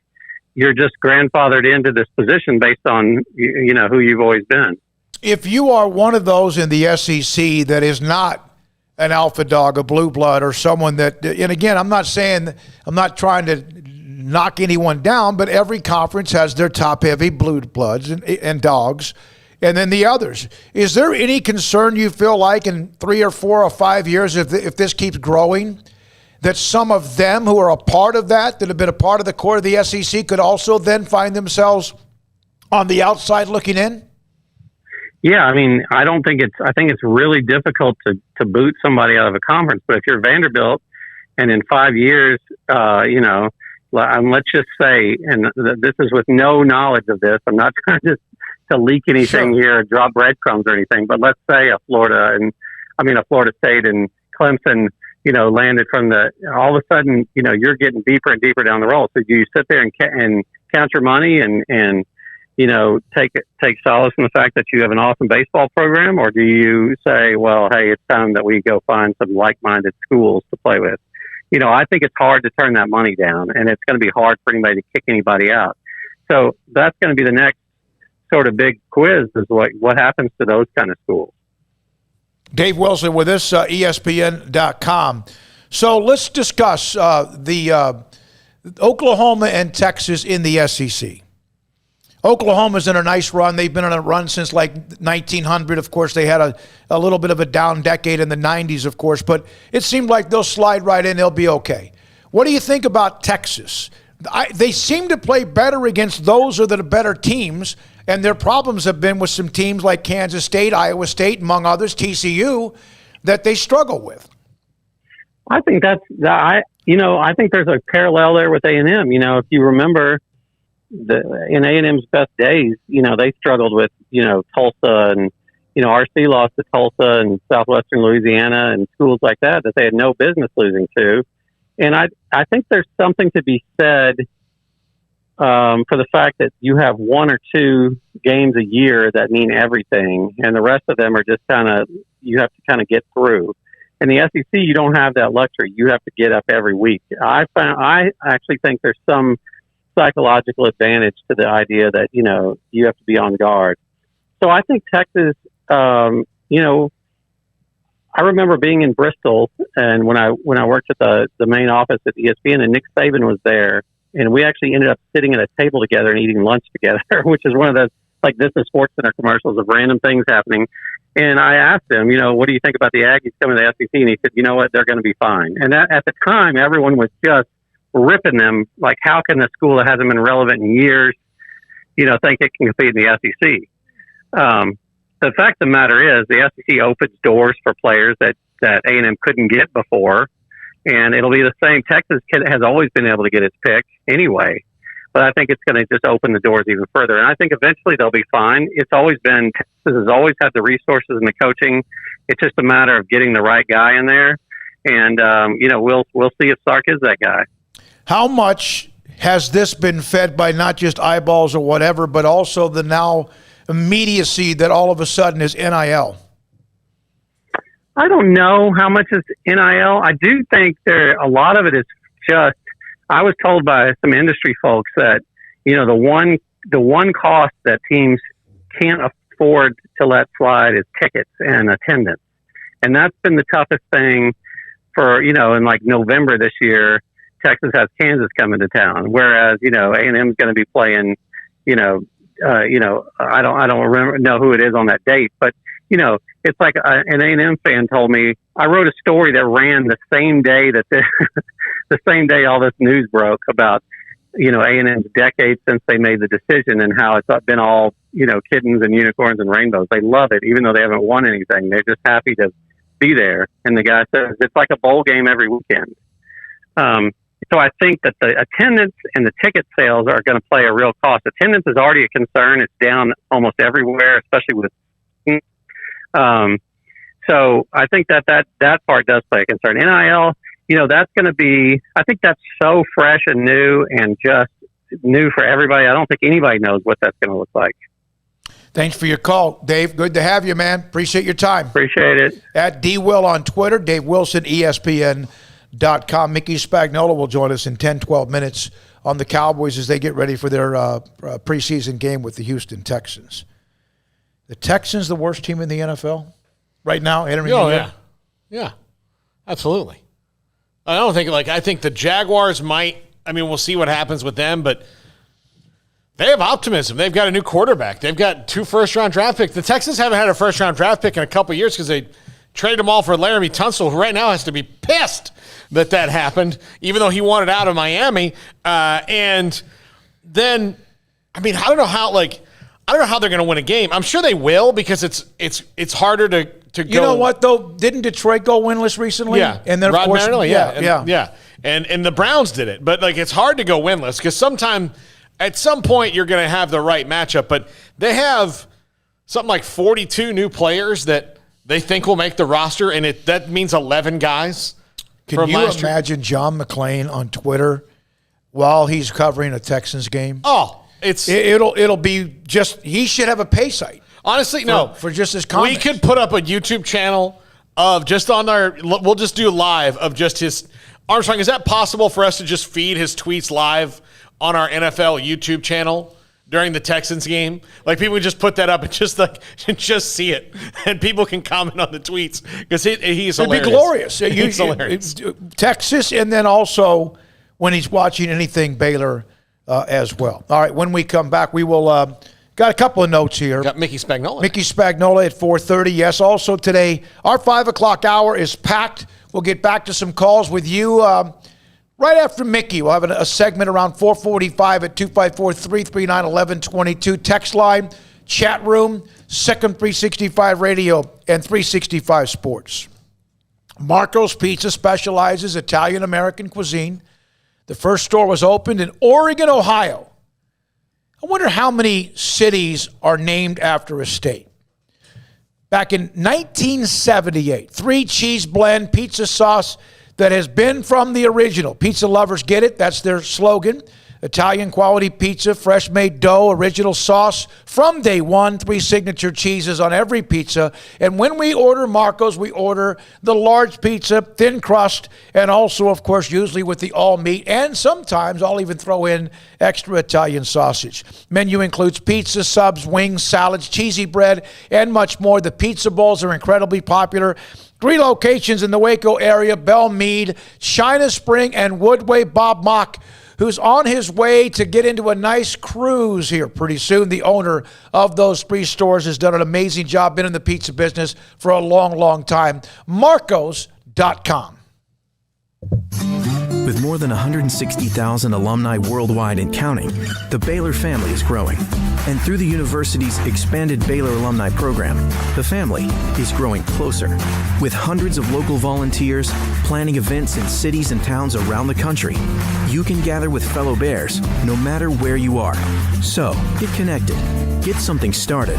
you're just grandfathered into this position based on, you know, who you've always been. If you are one of those in the SEC that is not an alpha dog, a blue blood, or someone that, and again, I'm not trying to knock anyone down, but every conference has their top heavy blue bloods and dogs. And then the others. Is there any concern you feel like in 3 or 4 or 5 years, if this keeps growing, that some of them who are a part of that have been a part of the core of the SEC, could also then find themselves on the outside looking in? Yeah, I mean, I think it's really difficult to boot somebody out of a conference. But if you're Vanderbilt, and in 5 years, you know, let's just say, and this is with no knowledge of this, I'm not trying to leak anything here or drop breadcrumbs or anything, but let's say a Florida State and Clemson, you know, landed from all of a sudden, you know, you're getting deeper and deeper down the road. So do you sit there and count your money and you know, take solace in the fact that you have an awesome baseball program, or do you say, well, hey, it's time that we go find some like-minded schools to play with? You know, I think it's hard to turn that money down, and it's going to be hard for anybody to kick anybody out. So that's going to be the next sort of big quiz, is what happens to those kind of schools. Dave Wilson with us, ESPN.com. So let's discuss the Oklahoma and Texas in the SEC. Oklahoma's in a nice run. They've been on a run since like 1900. Of course, they had a little bit of a down decade in the 90s, of course, but it seemed like they'll slide right in. They'll be okay. What do you think about Texas? They seem to play better against those that are better teams, and their problems have been with some teams like Kansas State, Iowa State, among others, TCU, that they struggle with. I think I think there's a parallel there with A&M. You know, if you remember, in A&M's best days, you know, they struggled with, you know, Tulsa, and, you know, RC lost to Tulsa and Southwestern Louisiana and schools like that they had no business losing to. And I think there's something to be said for the fact that you have 1 or 2 games a year that mean everything, and the rest of them are just you have to kind of get through. In the SEC, you don't have that luxury. You have to get up every week. I actually think there's some psychological advantage to the idea that, you know, you have to be on guard. So I think Texas, you know, I remember being in Bristol, and when I worked at the main office at ESPN, and Nick Saban was there, and we actually ended up sitting at a table together and eating lunch together, which is one of the, like, this is SportsCenter commercials of random things happening. And I asked him, what do you think about the Aggies coming to the SEC? And he said, you know what, they're going to be fine. And at the time, everyone was just ripping them, like, how can a school that hasn't been relevant in years, think it can compete in the SEC? The fact of the matter is the SEC opens doors for players that A&M couldn't get before, and it'll be the same. Texas has always been able to get its pick anyway, but I think it's going to just open the doors even further. And I think eventually they'll be fine. It's always been, Texas has always had the resources and the coaching. It's just a matter of getting the right guy in there, and we'll see if Sark is that guy. How much has this been fed by not just eyeballs or whatever, but also the now immediacy that all of a sudden is NIL? I don't know how much is NIL. I do think a lot of it is just, I was told by some industry folks that, the one cost that teams can't afford to let slide is tickets and attendance. And that's been the toughest thing for, in like November this year, Texas has Kansas coming to town, whereas, A&M is going to be playing, I don't know who it is on that date, but it's like an A&M fan told me. I wrote a story that ran the same day that the same day all this news broke about A&M's decades since they made the decision and how it's been all kittens and unicorns and rainbows. They love it, even though they haven't won anything. They're just happy to be there. And the guy says it's like a bowl game every weekend. So I think that the attendance and the ticket sales are going to play a real cost. Attendance is already a concern. It's down almost everywhere, especially with. So I think that part does play a concern. NIL, that's going to be. I think that's so fresh and new and just new for everybody. I don't think anybody knows what that's going to look like. Thanks for your call, Dave. Good to have you, man. Appreciate your time. Appreciate it. At DWill on Twitter, Dave Wilson, ESPN.com. Mickey Spagnola will join us in 10, 12 minutes on the Cowboys as they get ready for their preseason game with the Houston Texans. The Texans, the worst team in the NFL right now? Yeah, absolutely. I don't think, I think the Jaguars might, we'll see what happens with them, but they have optimism. They've got a new quarterback. They've got 2 first-round draft picks. The Texans haven't had a first-round draft pick in a couple of years because they traded them all for Laramie Tunsil, who right now has to be pissed that happened, even though he wanted out of Miami. And then, I don't know how they're going to win a game. I'm sure they will because it's harder to go. You know what, though? Didn't Detroit go winless recently? Yeah. And then, of Rod course, Marinelli, yeah. And the Browns did it. But, it's hard to go winless because at some point you're going to have the right matchup. But they have something like 42 new players that they think will make the roster, and that means 11 guys. Can you imagine John McClain on Twitter while he's covering a Texans game? Oh, it'll be just, he should have a pay site. Honestly, for just his comments. We could put up a YouTube channel of just on we'll just do live of just his. Armstrong, is that possible for us to just feed his tweets live on our NFL YouTube channel during the Texans game? People would just put that up and just see it, and people can comment on the tweets because he's hilarious. It'd be glorious. He's hilarious. Texas, and then also when he's watching anything Baylor as well. All right, when we come back, we will got a couple of notes here. Got Mickey Spagnola. Mickey Spagnola at 4:30. Yes, also today, our 5 o'clock hour is packed. We'll get back to some calls with you right after Mickey. We'll have a segment around 4:45 at 254-339-1122. Text line, chat room, Second 365 Radio, and 365 Sports. Marco's Pizza specializes Italian-American cuisine. The first store was opened in Oregon, Ohio. I wonder how many cities are named after a state. Back in 1978, 3-cheese blend pizza sauce that has been from the original. Pizza lovers get it. That's their slogan. Italian quality pizza, fresh made dough, original sauce from day one, 3 signature cheeses on every pizza. And when we order Marco's, we order the large pizza, thin crust, and also, of course, usually with the all meat. And sometimes I'll even throw in extra Italian sausage. Menu includes pizza, subs, wings, salads, cheesy bread, and much more. The pizza bowls are incredibly popular. 3 locations in the Waco area: Belle Meade, China Spring, and Woodway. Bob Mock, who's on his way to get into a nice cruise here pretty soon. The owner of those 3 stores has done an amazing job, been in the pizza business for a long, long time. Marcos.com. With more than 160,000 alumni worldwide and counting, the Baylor family is growing. And through the university's expanded Baylor alumni program, the family is growing closer. With hundreds of local volunteers planning events in cities and towns around the country, you can gather with fellow Bears no matter where you are. So, get connected, get something started,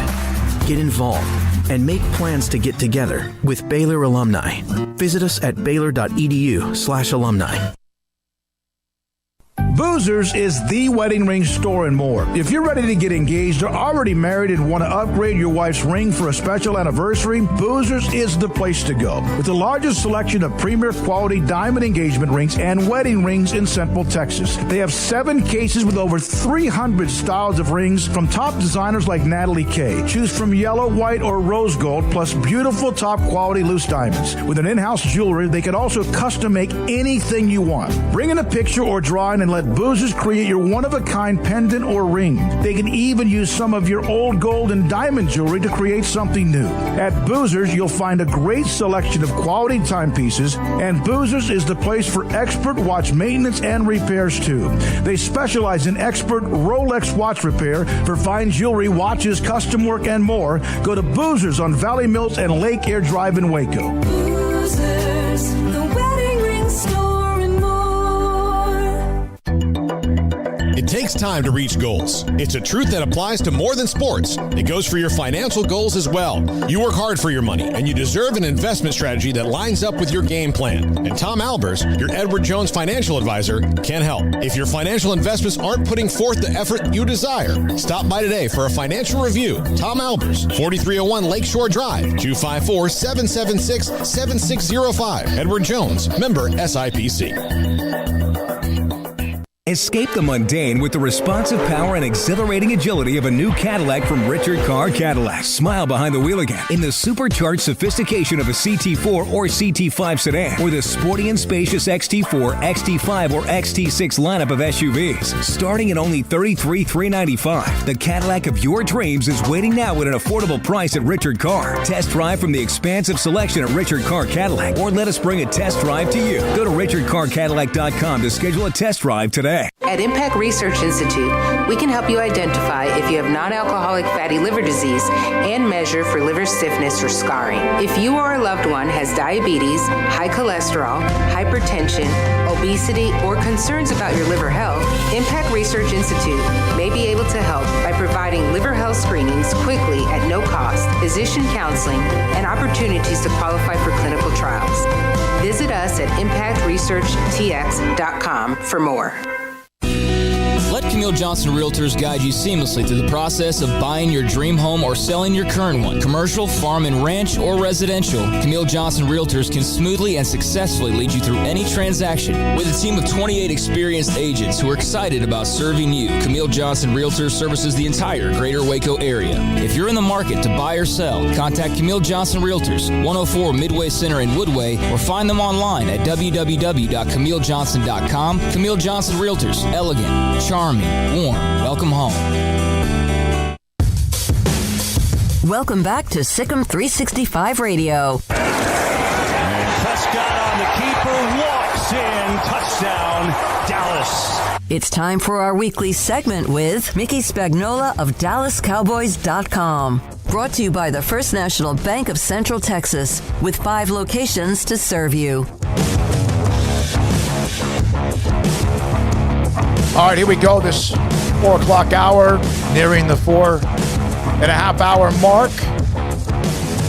get involved, and make plans to get together with Baylor alumni. Visit us at baylor.edu/alumni. Boozers is the wedding ring store and more. If you're ready to get engaged or already married and want to upgrade your wife's ring for a special anniversary, Boozers is the place to go. With the largest selection of premier quality diamond engagement rings and wedding rings in Central Texas. They have 7 cases with over 300 styles of rings from top designers like Natalie Kay. Choose from yellow, white, or rose gold, plus beautiful top quality loose diamonds. With an in-house jeweler, they can also custom make anything you want. Bring in a picture or drawing and let Boozers create your one-of-a-kind pendant or ring. They can even use some of your old gold and diamond jewelry to create something new. At Boozers, you'll find a great selection of quality timepieces, and Boozers is the place for expert watch maintenance and repairs too. They specialize in expert Rolex watch repair for fine jewelry, watches, custom work, and more. Go to Boozers on Valley Mills and Lake Air Drive in Waco. Boozers, the wedding ring store and more. It takes time to reach goals. It's a truth that applies to more than sports. It goes for your financial goals as well. You work hard for your money, and you deserve an investment strategy that lines up with your game plan. And Tom Albers, your Edward Jones financial advisor, can help. If your financial investments aren't putting forth the effort you desire, stop by today for a financial review. Tom Albers, 4301 Lakeshore Drive, 254-776-7605. Edward Jones, member SIPC. Escape the mundane with the responsive power and exhilarating agility of a new Cadillac from Richard Carr Cadillac. Smile behind the wheel again in the supercharged sophistication of a CT4 or CT5 sedan, or the sporty and spacious XT4, XT5, or XT6 lineup of SUVs. Starting at only $33,395, the Cadillac of your dreams is waiting now at an affordable price at Richard Carr. Test drive from the expansive selection at Richard Carr Cadillac, or let us bring a test drive to you. Go to richardcarcadillac.com to schedule a test drive today. At Impact Research Institute, we can help you identify if you have non-alcoholic fatty liver disease and measure for liver stiffness or scarring. If you or a loved one has diabetes, high cholesterol, hypertension, obesity, or concerns about your liver health, Impact Research Institute may be able to help by providing liver health screenings quickly at no cost, physician counseling, and opportunities to qualify for clinical trials. Visit us at impactresearchtx.com for more. Let Camille Johnson Realtors guide you seamlessly through the process of buying your dream home or selling your current one. Commercial, farm and ranch, or residential, Camille Johnson Realtors can smoothly and successfully lead you through any transaction. With a team of 28 experienced agents who are excited about serving you, Camille Johnson Realtors services the entire greater Waco area. If you're in the market to buy or sell, contact Camille Johnson Realtors, 104 Midway Center in Woodway, or find them online at www.camillejohnson.com. Camille Johnson Realtors, elegant, charming, warm. Welcome home. Welcome back to Sikkim 365 Radio. And Prescott on the keeper, walks in, touchdown, Dallas. It's time for our weekly segment with Mickey Spagnola of DallasCowboys.com. Brought to you by the First National Bank of Central Texas, with 5 locations to serve you. All right, here we go. This 4 o'clock hour, nearing the 4.5 hour mark.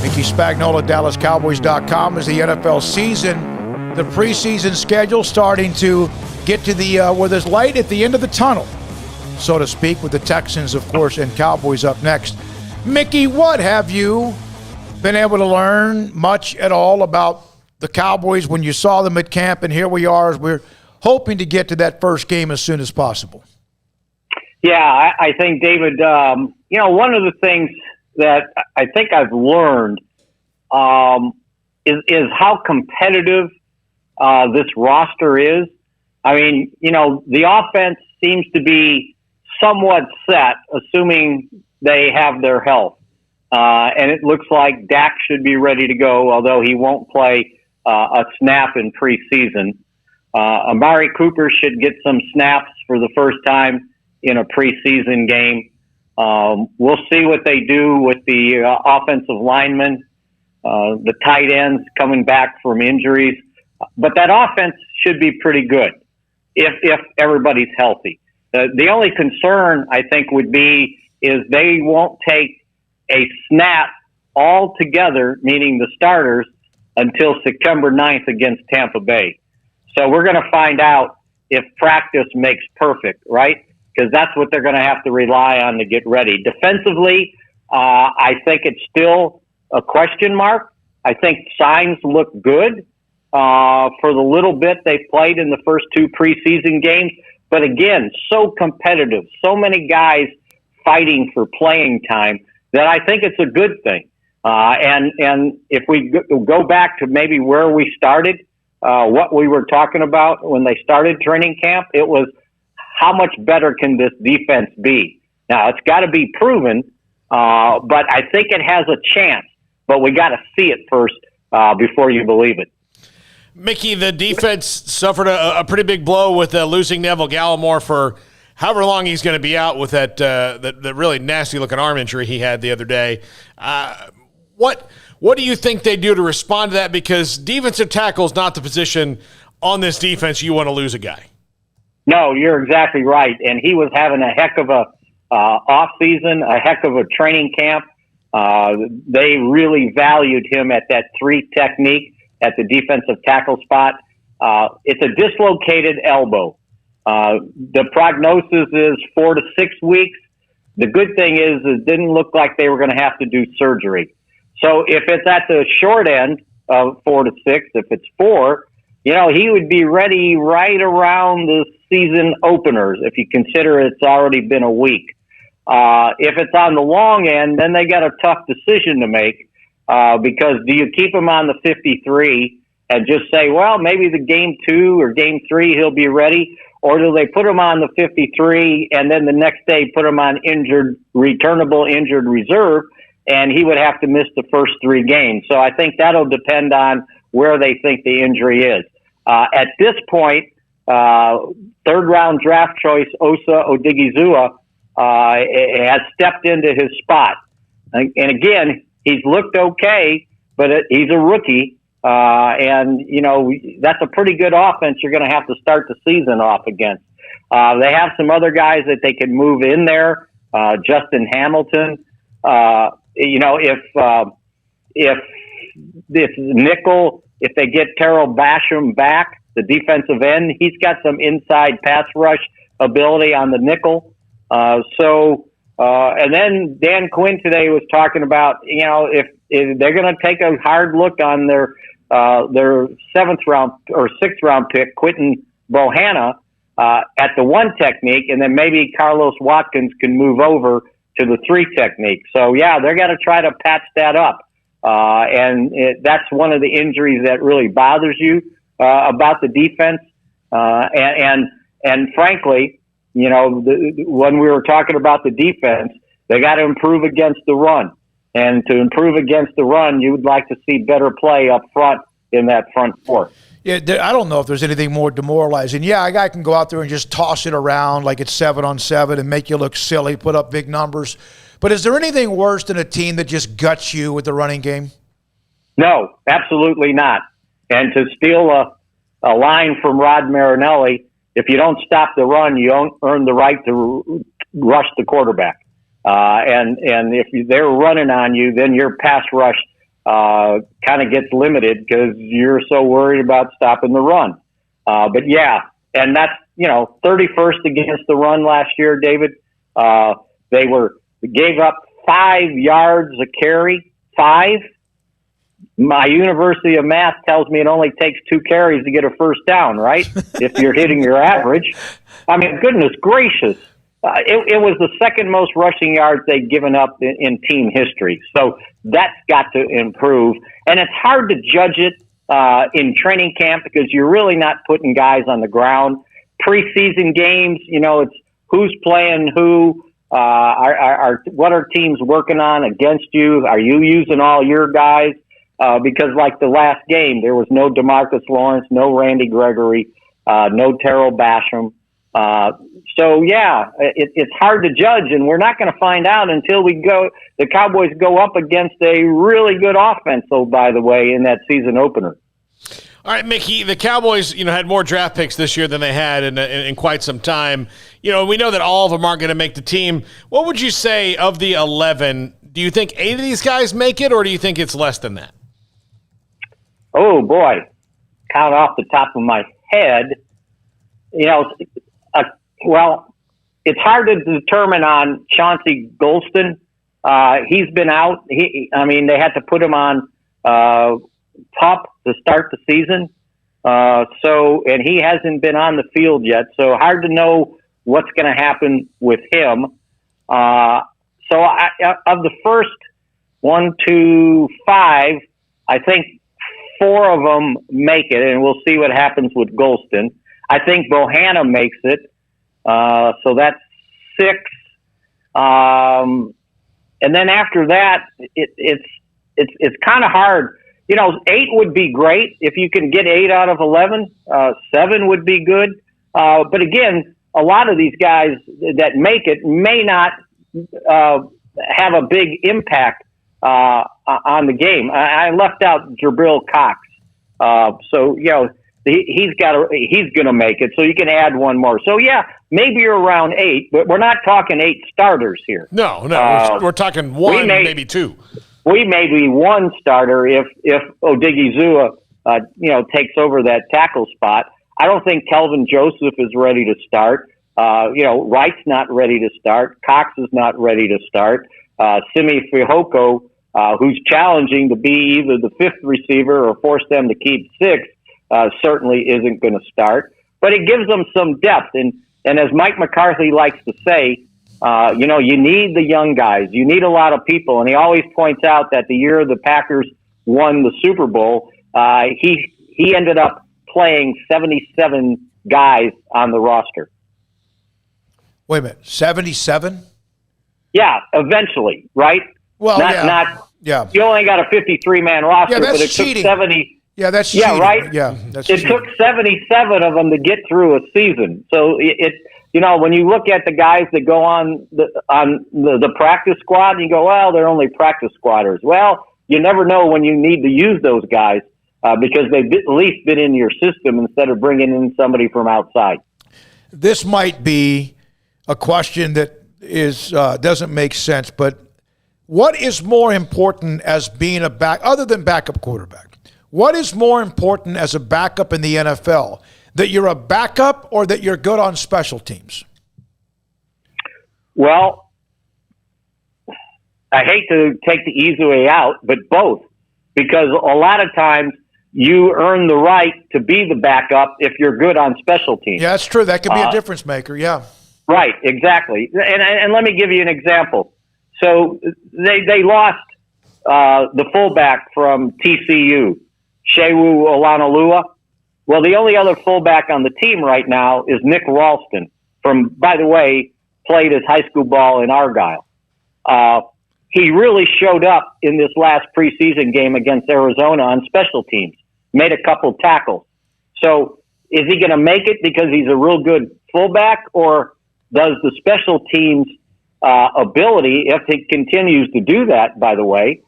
Mickey Spagnola, DallasCowboys.com, is the NFL season. The preseason schedule starting to get to the where there's light at the end of the tunnel, so to speak, with the Texans, of course, and Cowboys up next. Mickey, what have you been able to learn much at all about the Cowboys when you saw them at camp? And here we are as we're hoping to get to that first game as soon as possible. Yeah, I think, David, one of the things that I think I've learned is how competitive this roster is. I mean, the offense seems to be somewhat set, assuming they have their health. And it looks like Dak should be ready to go, although he won't play a snap in preseason. Amari Cooper should get some snaps for the first time in a preseason game. We'll see what they do with the offensive linemen, the tight ends coming back from injuries. But that offense should be pretty good if everybody's healthy. The only concern, I think, would be is they won't take a snap altogether, meaning the starters, until September 9th against Tampa Bay. So we're going to find out if practice makes perfect, right? Because that's what they're going to have to rely on to get ready. Defensively, I think it's still a question mark. I think signs look good for the little bit they played in the first two preseason games. But again, so competitive, so many guys fighting for playing time that I think it's a good thing. And if we go back to maybe where we started, what we were talking about when they started training camp, it was how much better can this defense be? Now, it's got to be proven, but I think it has a chance. But we got to see it first before you believe it. Mickey, the defense suffered a pretty big blow with losing Neville Gallimore for however long he's going to be out with that really nasty-looking arm injury he had the other day. What do you think they do to respond to that? Because defensive tackle is not the position on this defense you want to lose a guy. No, you're exactly right. And he was having a heck of a off season, a heck of a training camp. They really valued him at that 3 technique at the defensive tackle spot. It's a dislocated elbow. The prognosis is 4 to 6 weeks. The good thing is it didn't look like they were going to have to do surgery. So if it's at the short end of 4 to 6, if it's 4, he would be ready right around the season openers if you consider it's already been a week. If it's on the long end, then they got a tough decision to make because do you keep him on the 53 and just say, well, maybe the game 2 or game 3 he'll be ready, or do they put him on the 53 and then the next day put him on returnable injured reserve, and he would have to miss the first 3 games. So I think that'll depend on where they think the injury is. At this point, 3rd round draft choice Osa Odigizua has stepped into his spot. And again, he's looked okay, but he's a rookie. And, that's a pretty good offense you're going to have to start the season off against. They have some other guys that they can move in there. Justin Hamilton. If nickel, if they get Terrell Basham back, the defensive end, he's got some inside pass rush ability on the nickel. And then Dan Quinn today was talking about, if they're going to take a hard look on their 7th round or 6th round pick, Quentin Bohanna, at the 1 technique, and then maybe Carlos Watkins can move over to the 3 technique. So yeah, they're going to try to patch that up. That's one of the injuries that really bothers you about the defense. And frankly, when we were talking about the defense, they got to improve against the run. And to improve against the run, you would like to see better play up front in that front 4. Yeah, I don't know if there's anything more demoralizing. Yeah, a guy can go out there and just toss it around like it's 7-on-7 and make you look silly, put up big numbers. But is there anything worse than a team that just guts you with the running game? No, absolutely not. And to steal a line from Rod Marinelli, if you don't stop the run, you don't earn the right to rush the quarterback. And if they're running on you, then your pass rush kind of gets limited because you're so worried about stopping the run. But yeah, And that's, 31st against the run last year, David. They gave up 5 yards a carry, 5. My University of Math tells me it only takes 2 carries to get a first down, right? If you're hitting your average. I mean, goodness gracious. It was the second most rushing yards they'd given up in team history. So that's got to improve. And it's hard to judge it in training camp because you're really not putting guys on the ground. Preseason games, it's who's playing who, what are teams working on against you? Are you using all your guys? Because like the last game, there was no DeMarcus Lawrence, no Randy Gregory, no Terrell Basham. It's hard to judge, and we're not going to find out until the Cowboys go up against a really good offense, by the way, in that season opener. All right, Mickey, the Cowboys, had more draft picks this year than they had in quite some time. We know that all of them aren't going to make the team. What would you say of the 11? Do you think 8 of these guys make it, or do you think it's less than that? Oh, boy. Count off the top of my head. It's hard to determine on Chauncey Golston. He's been out. They had to put him on PUP to start the season. And he hasn't been on the field yet. So hard to know what's going to happen with him. Of the first 1, 2, 5, I think 4 of them make it, and we'll see what happens with Golston. I think Bohanna makes it. So that's 6. And then after that, it's kind of hard. 8 would be great if you can get 8 out of 11. 7 would be good. But again, a lot of these guys that make it may not have a big impact on the game. I left out Jabril Cox. He's going to make it. So you can add one more. So maybe you're around 8, but we're not talking 8 starters here. No, we're talking 1, maybe 2. We may be 1 starter if Odigizua, takes over that tackle spot. I don't think Kelvin Joseph is ready to start. Wright's not ready to start. Cox is not ready to start. Simi Fehoko, who's challenging to be either the 5th receiver or force them to keep 6, certainly isn't going to start. But it gives them some depth. And as Mike McCarthy likes to say, you need the young guys. You need a lot of people. And he always points out that the year the Packers won the Super Bowl, he ended up playing 77 guys on the roster. Wait a minute, 77? Yeah, eventually, right? Well, you only got a 53-man roster, that's but it cheating. took 70. Yeah, that's cheating. Yeah, right? Yeah, that's it cheating. took 77 of them to get through a season. So when you look at the guys that go on the practice squad, you go, well, they're only practice squatters. Well, you never know when you need to use those guys because they've at least been in your system instead of bringing in somebody from outside. This might be a question that is doesn't make sense, but what is more important as being a back, other than backup quarterback? What is more important as a backup in the NFL? That you're a backup or that you're good on special teams? Well, I hate to take the easy way out, but both. Because a lot of times you earn the right to be the backup if you're good on special teams. Yeah, that's true. That could be a difference maker, yeah. Right, exactly. And let me give you an example. So they lost the fullback from TCU, Shewu Olanolua. Well, the only other fullback on the team right now is Nick Ralston from, by the way, played his high school ball in Argyle. He really showed up in this last preseason game against Arizona on special teams, made a couple tackles. So is he going to make it because he's a real good fullback, or does the special teams ability, if he continues to do that, by the way,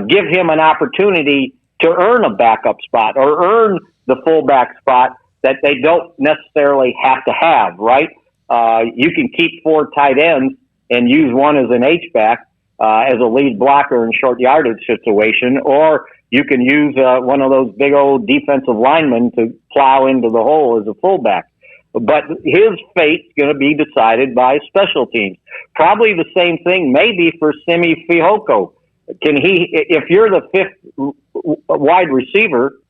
give him an opportunity to earn a backup spot or earn the fullback spot that they don't necessarily have to have, right? You can keep 4 tight ends and use one as an H-back as a lead blocker in short yardage situation, or you can use one of those big old defensive linemen to plow into the hole as a fullback. but his fate's going to be decided by special teams. Probably the same thing maybe for Simi Fehoko. Can he, if you're the fifth wide receiver,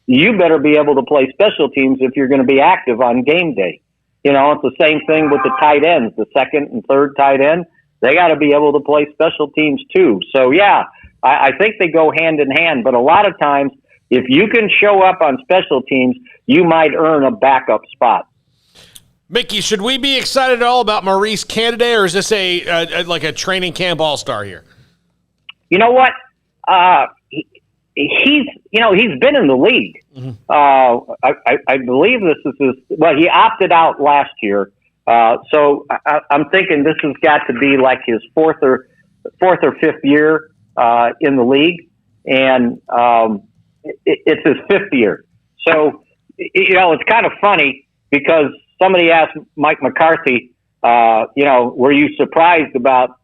you better be able to play special teams if you're going to be active on game day. You know, it's the same thing with the tight ends, the second and third tight end. They got to be able to play special teams too. So, yeah, I think they go hand in hand. But a lot of times, if you can show up on special teams, you might earn a backup spot. Mickey, should we be excited at all about Maurice Candidate, or is this like a training camp all-star here? You know what? He's been in the league. Mm-hmm. I believe this is he opted out last year. So I'm thinking this has got to be like his fourth or fifth year in the league, and it's his fifth year. So it's kind of funny because somebody asked Mike McCarthy, were you surprised about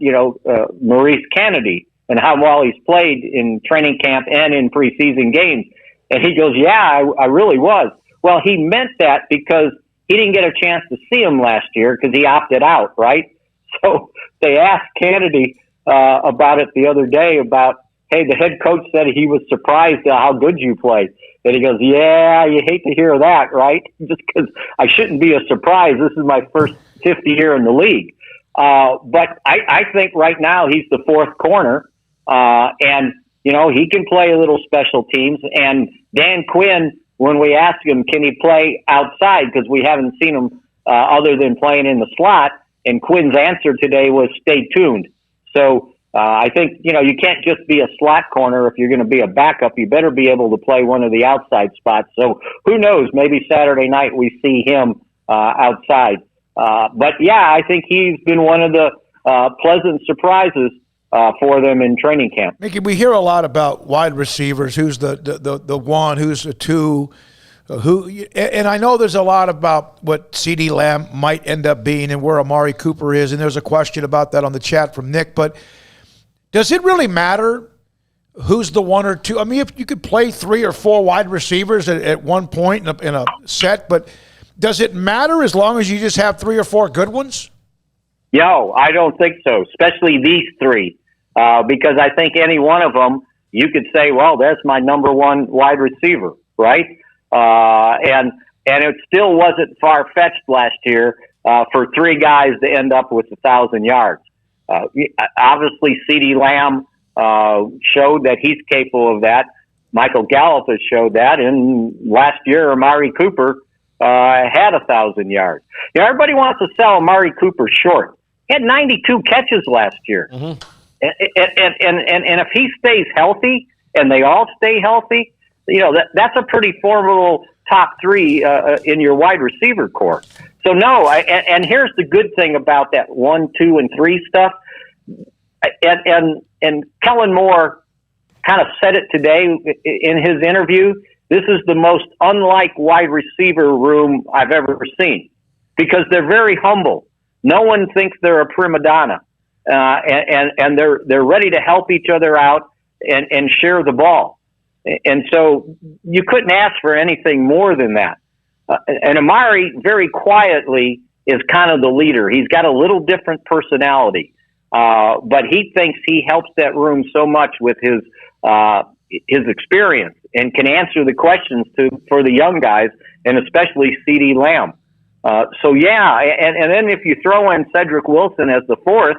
Maurice Kennedy and how well he's played in training camp and in preseason games? And he goes, yeah, I really was. Well, he meant that because he didn't get a chance to see him last year because he opted out, right? So they asked Kennedy about it the other day about, hey, the head coach said he was surprised at how good you played. And he goes, yeah, you hate to hear that, right? Just because I shouldn't be a surprise. This is my first 50 year in the league. But I think right now he's the fourth corner. And, he can play a little special teams. And Dan Quinn, when we asked him, can he play outside? Because we haven't seen him other than playing in the slot. And Quinn's answer today was stay tuned. So I think, you can't just be a slot corner. If you're going to be a backup, you better be able to play one of the outside spots. So who knows? Maybe Saturday night we see him outside. But, yeah, I think he's been one of the pleasant surprises for them in training camp. Mickey, we hear a lot about wide receivers, who's the one, who's the two, and I know there's a lot about what CeeDee Lamb might end up being and where Amari Cooper is, and there's a question about that on the chat from Nick, but does it really matter who's the one or two? I mean, if you could play 3 or 4 wide receivers at one point in a set, but does it matter as long as you just have 3 or 4 good ones? No, I don't think so, especially these 3. Because I think any one of them, you could say, well, that's my number one wide receiver, right? And it still wasn't far-fetched last year for 3 guys to end up with 1,000 yards. Obviously, CeeDee Lamb showed that he's capable of that. Michael Gallup has showed that. And last year, Amari Cooper had 1,000 yards. Everybody wants to sell Amari Cooper short. He had 92 catches last year. Mm-hmm. And if he stays healthy and they all stay healthy, that's a pretty formidable top 3 in your wide receiver core. So no, and here's the good thing about that 1, 2, and 3 stuff. And Kellen Moore kind of said it today in his interview. This is the most unlike wide receiver room I've ever seen because they're very humble. No one thinks they're a prima donna. And they're ready to help each other out and share the ball. And so you couldn't ask for anything more than that. And Amari very quietly is kind of the leader. He's got a little different personality. But he thinks he helps that room so much with his experience and can answer the questions for the young guys and especially CeeDee Lamb. So yeah. And then if you throw in Cedric Wilson as the fourth,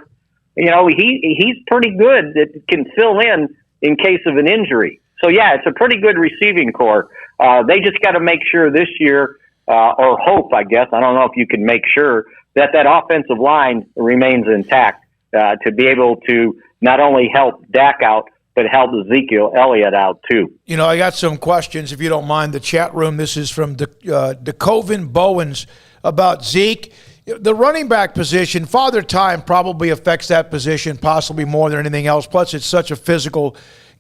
he's pretty good that can fill in case of an injury. So, yeah, it's a pretty good receiving core. They just got to make sure this year, or hope, I guess, I don't know if you can make sure, that offensive line remains intact to be able to not only help Dak out, but help Ezekiel Elliott out, too. I got some questions, if you don't mind, the chat room. This is from DeCoven Bowens about Zeke. The running back position, Father Time probably affects that position possibly more than anything else. Plus, it's such a physical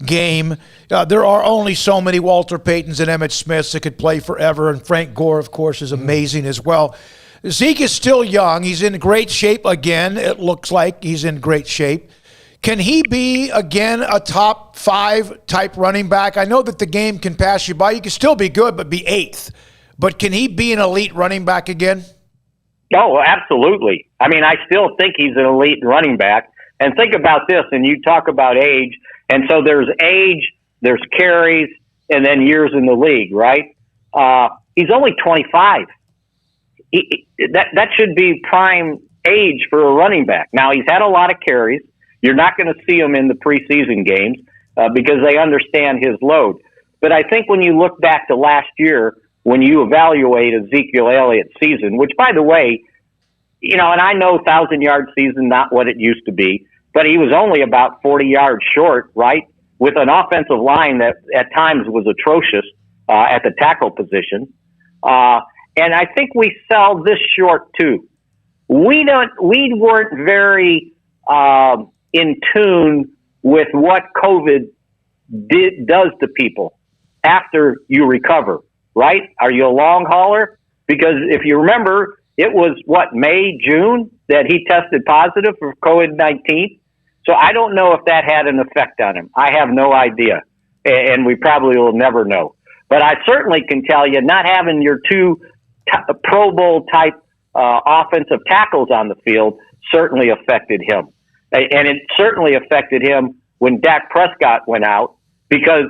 game. There are only so many Walter Paytons and Emmitt Smiths that could play forever, and Frank Gore, of course, is amazing as well. Zeke is still young. He's in great shape again. It looks like he's in great shape. Can he be, again, a top 5 type running back? I know that the game can pass you by. You can still be good, but be 8th. but can he be an elite running back again? Oh, absolutely. I mean, I still think he's an elite running back. And think about this, and you talk about age, and so there's age, there's carries, and then years in the league, right? He's only 25. That should be prime age for a running back. Now, he's had a lot of carries. You're not going to see him in the preseason games because they understand his load. But I think when you look back to last year, when you evaluate Ezekiel Elliott's season, which, by the way, and I know 1,000-yard season, not what it used to be, but he was only about 40 yards short, right, with an offensive line that at times was atrocious at the tackle position. And I think we fell this short, too. We weren't very in tune with what COVID does to people after you recover, right? Are you a long hauler? Because if you remember, it was, May, June that he tested positive for COVID-19. So I don't know if that had an effect on him. I have no idea, and we probably will never know. But I certainly can tell you, not having your two Pro Bowl type offensive tackles on the field certainly affected him. And it certainly affected him when Dak Prescott went out because,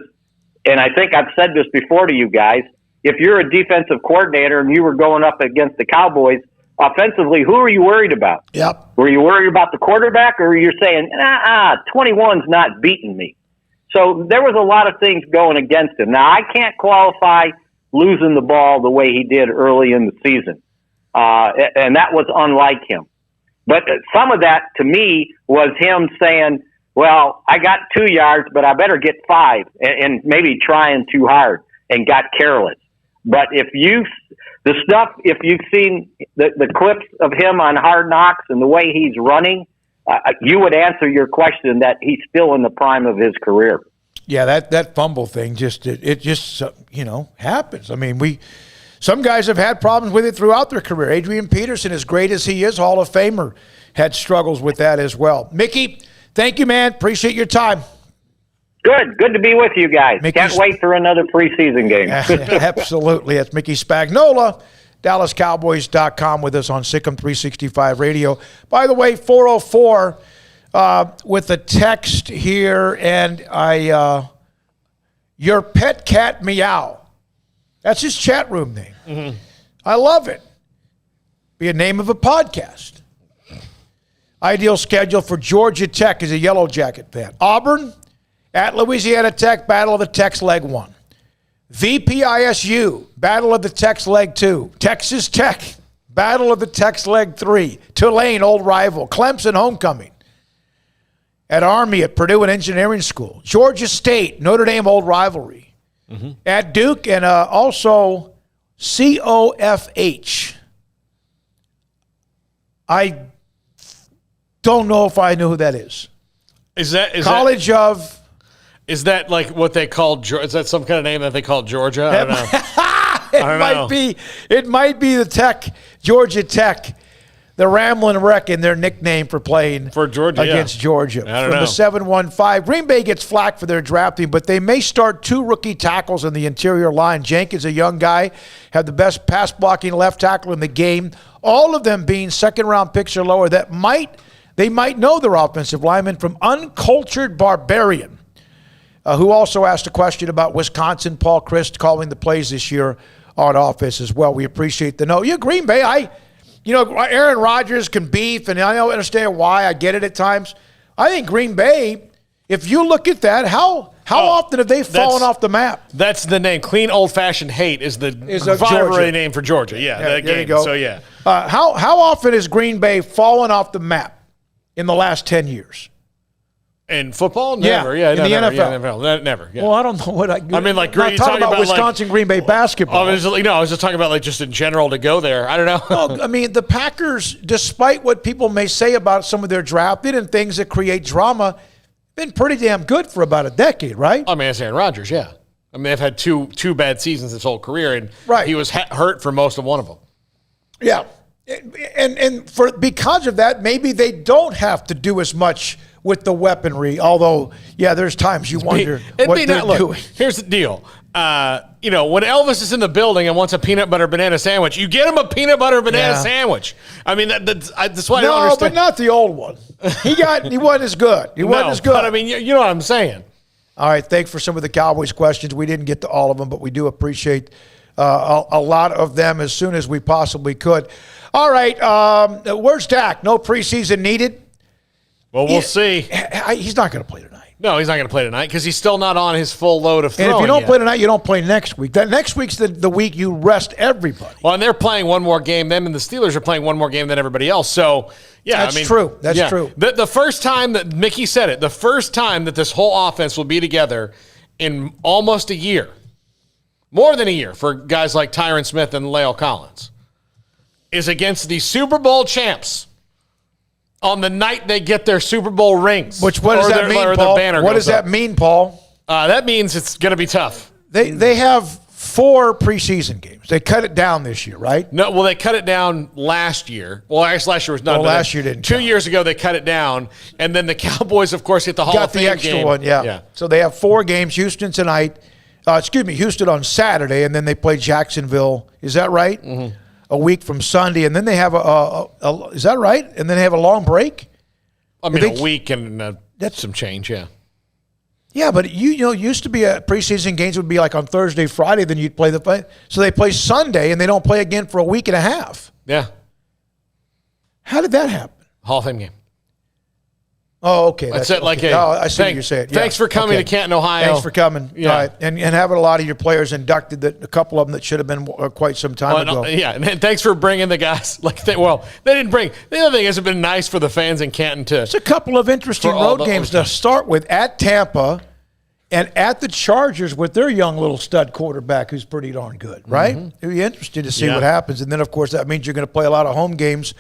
and I think I've said this before to you guys, if you're a defensive coordinator and you were going up against the Cowboys, offensively, who are you worried about? Yep. Were you worried about the quarterback, or you're saying, 21's not beating me? So there was a lot of things going against him. Now, I can't qualify losing the ball the way he did early in the season, and that was unlike him. But some of that, to me, was him saying, well, I got 2 yards, but I better get 5, and maybe trying too hard and got careless. But if you've seen the clips of him on Hard Knocks and the way he's running, you would answer your question that he's still in the prime of his career. Yeah, that fumble thing just happens. I mean, some guys have had problems with it throughout their career. Adrian Peterson, as great as he is, Hall of Famer, had struggles with that as well. Mickey, thank you, man. Appreciate your time. Good to be with you guys. Can't wait for another preseason game. Absolutely. That's Mickey Spagnola, DallasCowboys.com with us on Sikkim 365 Radio. By the way, 404 with a text here, and your pet cat meow. That's his chat room name. Mm-hmm. I love it. Be a name of a podcast. Ideal schedule for Georgia Tech is a Yellow Jacket fan. Auburn at Louisiana Tech, Battle of the Techs, leg 1. VPISU, Battle of the Techs, leg 2. Texas Tech, Battle of the Techs, leg 3. Tulane, old rival. Clemson, homecoming. At Army, at Purdue and Engineering School. Georgia State, Notre Dame, old rivalry. Mm-hmm. At Duke, and also COFH. I don't know if I know who that is. Is that Is that like what they call? Is that some kind of name that they call Georgia? I don't know. It might be the Tech, Georgia Tech, the Ramblin' Wreck, in their nickname for playing for Georgia against Georgia. I don't From know. the 715, Green Bay gets flack for their drafting, but they may start 2 rookie tackles in the interior line. Jenkins, a young guy, had the best pass blocking left tackle in the game. All of them being second-round picks or lower. They might know their offensive lineman from Uncultured Barbarian. Who also asked a question about Wisconsin, Paul Christ calling the plays this year on offense as well. We appreciate the note. Yeah, Green Bay, Aaron Rodgers can beef, and I don't understand why. I get it at times. I think Green Bay, if you look at that, how often have they fallen off the map? That's the name. Clean old-fashioned hate is the rivalry name for Georgia. Yeah, that there game. You go. So, yeah. How often has Green Bay fallen off the map in the last 10 years? In football? Never. Yeah, in the never. NFL. Yeah, never. Yeah. Well, I don't know what I mean, like, I'm not talking about Wisconsin, Green Bay basketball. I was just talking about, just in general to go there. I don't know. Well, I mean, the Packers, despite what people may say about some of their drafted and things that create drama, been pretty damn good for about a decade, right? I mean, it's Aaron Rodgers, yeah. I mean, they've had two bad seasons his whole career, and he was hurt for most of one of them. Yeah. And because of that, maybe they don't have to do as much with the weaponry, although, there's times you wonder what they're doing. Here's the deal. when Elvis is in the building and wants a peanut butter banana sandwich, you get him a peanut butter banana sandwich. I mean, that's why I don't understand. No, but not the old one. He wasn't as good. He wasn't as good. But I mean, you know what I'm saying. All right, thanks for some of the Cowboys questions. We didn't get to all of them, but we do appreciate a lot of them as soon as we possibly could. All right, where's Dak? No preseason needed? Well, we'll see. He's not going to play tonight. No, he's not going to play tonight because he's still not on his full load of throwing. And if you don't play tonight, you don't play next week. That next week's the week you rest everybody. Well, and they're playing one more game. Them and the Steelers are playing one more game than everybody else. So, yeah, that's true. That's true. The first time that Mickey said it, the first time that this whole offense will be together in almost a year, more than a year for guys like Tyron Smith and La'el Collins, is against the Super Bowl champs on the night they get their Super Bowl rings. What does that mean, Paul? What does that mean, Paul? That means it's going to be tough. They have 4 preseason games. They cut it down this year, right? No, well, they cut it down last year. Well, actually, last year was not. Well, last year didn't. 2 years ago, they cut it down, and then the Cowboys, of course, hit the Hall of Fame game. Got the extra one, yeah. So they have 4 games. Houston tonight. Houston on Saturday, and then they play Jacksonville. Is that right? Mm-hmm. A week from Sunday, and then they have is that right? And then they have a long break. I mean, a week and that's some change, yeah. Yeah, but used to be preseason games would be like on Thursday, Friday, then you'd play so they play Sunday and they don't play again for a week and a half. Yeah. How did that happen? Hall of Fame game. Oh, okay. That's it. Okay. I see what you're saying. Yeah. Thanks for coming to Canton, Ohio. Thanks for coming. Yeah. All right. And having a lot of your players inducted, a couple of them that should have been quite some time ago. Yeah, and thanks for bringing the guys. They didn't bring. The other thing has been nice for the fans in Canton too. It's a couple of interesting road games to start with at Tampa and at the Chargers with their young little stud quarterback who's pretty darn good, right? Mm-hmm. It'll be interesting to see what happens. And then, of course, that means you're going to play a lot of home games.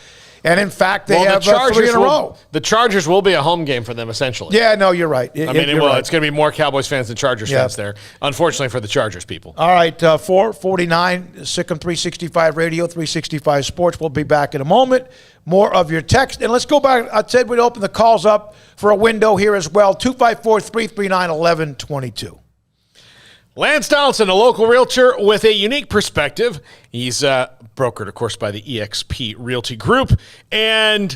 And, in fact, they have 3 in a row. The Chargers will be a home game for them, essentially. Yeah, no, you're right. It's going to be more Cowboys fans than Chargers fans there, unfortunately for the Chargers people. All right, 449, Sikkim 365 Radio, 365 Sports. We'll be back in a moment. More of your text. And let's go back. I said we'd open the calls up for a window here as well, 254-339-1122. Lance Donaldson, a local realtor with a unique perspective. He's brokered, of course, by the eXp Realty Group. And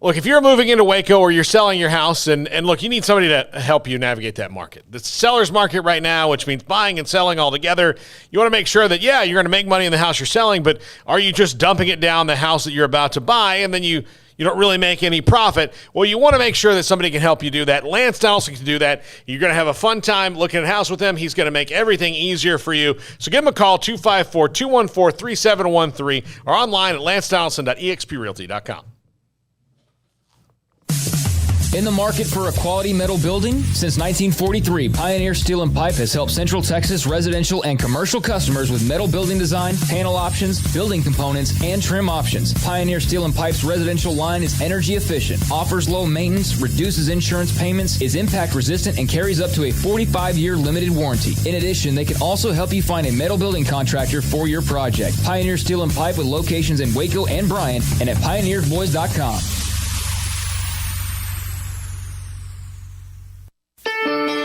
look, if you're moving into Waco or you're selling your house, and look, you need somebody to help you navigate that market. The seller's market right now, which means buying and selling all together, you want to make sure that, you're going to make money in the house you're selling, but are you just dumping it down the house that you're about to buy, and then you don't really make any profit? Well, you want to make sure that somebody can help you do that. Lance Donaldson can do that. You're going to have a fun time looking at a house with him. He's going to make everything easier for you. So give him a call, 254-214-3713, or online at lancedonaldson.exprealty.com. In the market for a quality metal building? Since 1943, Pioneer Steel & Pipe has helped Central Texas residential and commercial customers with metal building design, panel options, building components, and trim options. Pioneer Steel & Pipe's residential line is energy efficient, offers low maintenance, reduces insurance payments, is impact resistant, and carries up to a 45-year limited warranty. In addition, they can also help you find a metal building contractor for your project. Pioneer Steel & Pipe with locations in Waco and Bryan and at pioneersboys.com.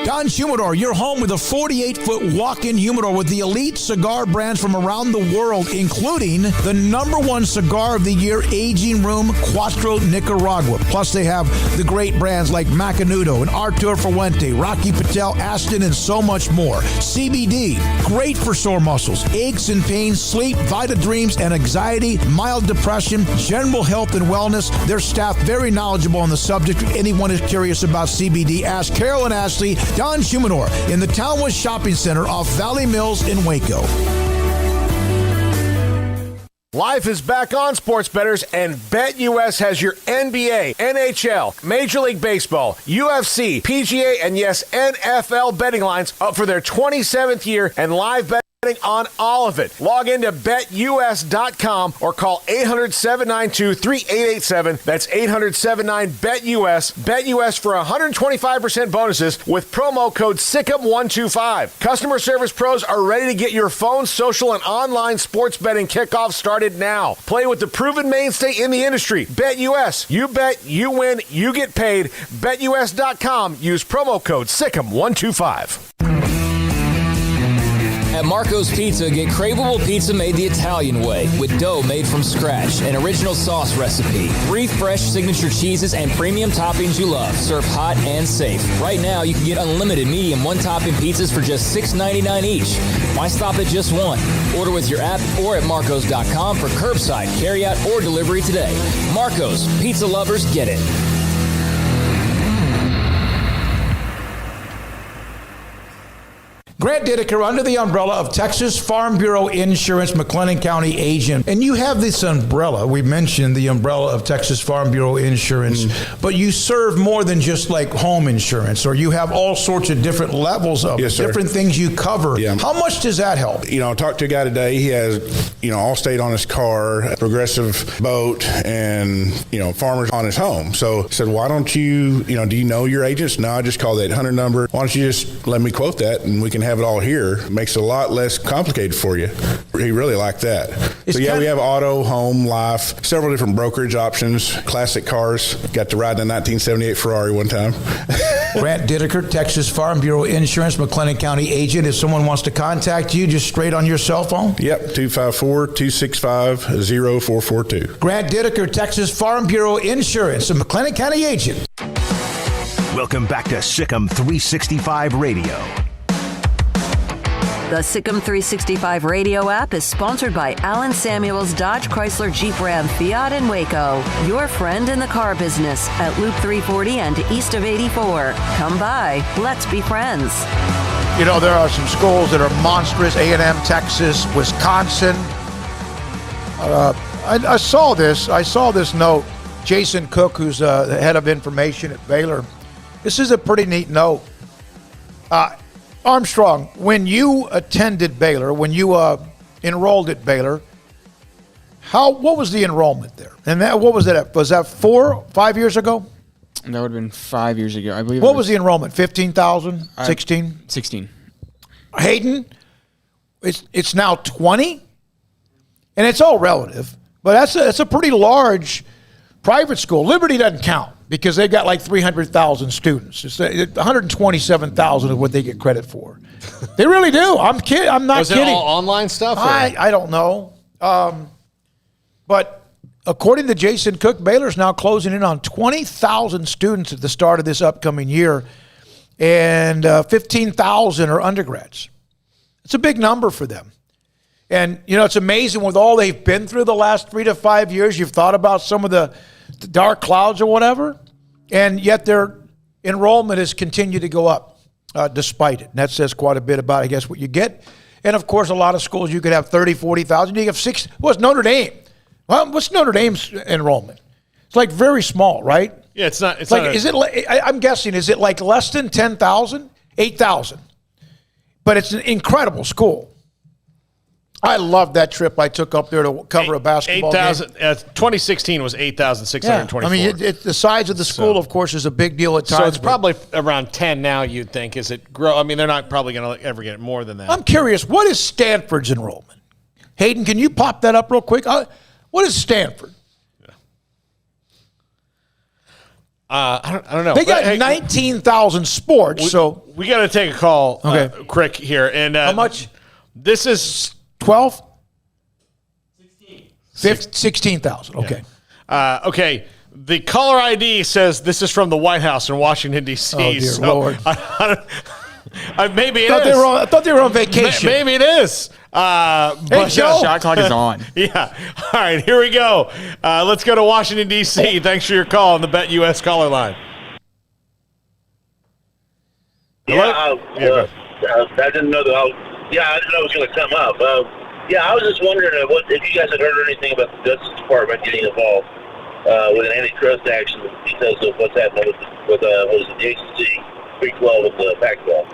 Don Humidor, your home with a 48-foot walk-in humidor with the elite cigar brands from around the world, including the #1 cigar of the year, Aging Room Cuatro Nicaragua. Plus, they have the great brands like Macanudo and Artur Fuente, Rocky Patel, Aston, and so much more. CBD, great for sore muscles, aches and pains, sleep, Vita Dreams, and anxiety, mild depression, general health and wellness. Their staff very knowledgeable on the subject. If anyone is curious about CBD, ask Carol and Ashley. Don Humidor in the Townwest Shopping Center off Valley Mills in Waco. Life is back on, sports bettors, and BetUS has your NBA, NHL, Major League Baseball, UFC, PGA, and yes, NFL betting lines up for their 27th year and live betting on all of it. Log into BetUS.com or call 800-792-3887. That's 800-79-BETUS. BetUS for 125% bonuses with promo code SICK'EM125. Customer service pros are ready to get your phone, social, and online sports betting kickoff started now. Play with the proven mainstay in the industry, BetUS. You bet, you win, you get paid. BetUS.com. Use promo code SICK'EM125. At Marco's Pizza, get craveable pizza made the Italian way with dough made from scratch, an original sauce recipe, 3 fresh signature cheeses, and premium toppings you love, served hot and safe. Right now, you can get unlimited medium one-topping pizzas for just $6.99 each. Why stop at just one? Order with your app or at marcos.com for curbside, carryout, or delivery today. Marco's, pizza lovers get it. Grant Dideker, under the umbrella of Texas Farm Bureau Insurance, McLennan County agent. And you have this umbrella. We mentioned the umbrella of Texas Farm Bureau Insurance, but you serve more than just like home insurance, or you have all sorts of different levels of different things you cover. Yeah. How much does that help? I talked to a guy today. He has, Allstate on his car, Progressive boat, and, Farmers on his home. So I said, why don't you, do you know your agents? No, I just called the 800 number. Why don't you just let me quote that and we can have it all here. It makes it a lot less complicated for you. He really liked that. We have auto, home, life, several different brokerage options, classic cars. Got to ride in a 1978 Ferrari one time. Grant Dideker, Texas Farm Bureau Insurance, McLennan County agent. If someone wants to contact you, just straight on your cell phone? Yep, 254-265-0442. Grant Dideker, Texas Farm Bureau Insurance, a McLennan County agent. Welcome back to Sikkim 365 Radio. The Sikkim 365 radio app is sponsored by Alan Samuels Dodge Chrysler Jeep Ram Fiat in Waco. Your friend in the car business at Loop 340 and east of 84. Come by. Let's be friends. There are some schools that are monstrous. A&M, Texas, Wisconsin. I saw this note. Jason Cook, who's the head of information at Baylor. This is a pretty neat note. Armstrong, when you attended Baylor, when you enrolled at Baylor, what was the enrollment there? And what was that? Was that 5 years ago? That would have been 5 years ago, I believe. What was the enrollment? 15,000? 16? 16. Hayden, it's now 20, and it's all relative, but that's a pretty large private school. Liberty doesn't count because they've got like 300,000 students. It's 127,000 is what they get credit for. They really do. I'm kidding. I'm not kidding. Was it all online stuff? I don't know. But according to Jason Cook, Baylor's now closing in on 20,000 students at the start of this upcoming year, and 15,000 are undergrads. It's a big number for them. And, it's amazing with all they've been through the last 3 to 5 years. You've thought about some of the dark clouds or whatever, and yet their enrollment has continued to go up despite it. And that says quite a bit about, I guess, what you get. And, of course, a lot of schools you could have 30, 40,000. You have 6. What's Notre Dame? Well, what's Notre Dame's enrollment? It's like very small, right? Yeah, it's not. It's like, not is it? I'm guessing, is it like less than 10,000? 8,000. But it's an incredible school. I love that trip I took up there to cover a basketball 8,000. 2016 was 8,624. Yeah. I mean, the size of the school, of course, is a big deal at times. So it's probably around 10 now, you'd think. Is it grow? I mean, they're not probably going to ever get more than that. I'm curious, what is Stanford's enrollment? Hayden, can you pop that up real quick? What is Stanford? I don't know. They got 19,000 sports, so we got to take a call, quick here. And how much? This is 12? 16,000. Okay. Yeah. Okay. The caller ID says this is from the White House in Washington, D.C. Oh, dear Lord. Maybe it is. I thought they were on vacation. Maybe it is. But Joe. Shot clock is on. Yeah. All right, here we go. Let's go to Washington, D.C. Thanks for your call on the Bet US caller line. I didn't know that I didn't know it was going to come up. I was just wondering if you guys had heard anything about the Justice Department getting involved with an antitrust action because of what's happening with the ACC, Big 12, and the Pac-12.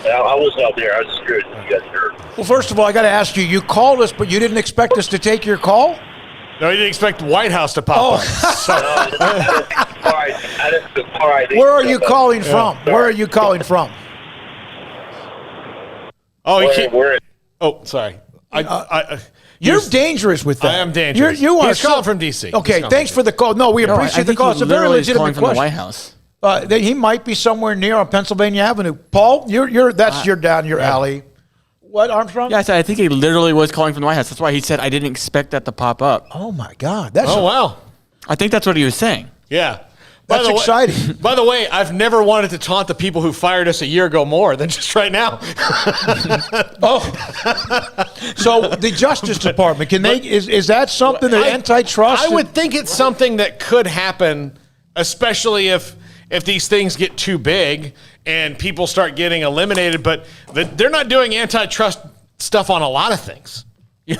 I wasn't out there. I was just curious if you guys heard. Well, first of all, I got to ask you, you called us, but you didn't expect us to take your call? No, you didn't expect the White House to pop up. All right. Where are you calling from? Where are you calling from? Oh, you can't. Oh, sorry. You're dangerous with that. I am dangerous. He's calling from D.C. Okay, thanks for the call. No, we appreciate the call. It's a very legitimate question. From the White House. He might be somewhere near on Pennsylvania Avenue. Paul, that's down your alley. What, Armstrong? Yeah, I said I think he literally was calling from the White House. That's why he said I didn't expect that to pop up. Oh my God! Wow! I think that's what he was saying. Yeah. That's exciting. By the way, I've never wanted to taunt the people who fired us a year ago more than just right now. So the Justice Department, can they? Is that something that antitrust? I would think it's something that could happen, especially if these things get too big and people start getting eliminated. But they're not doing antitrust stuff on a lot of things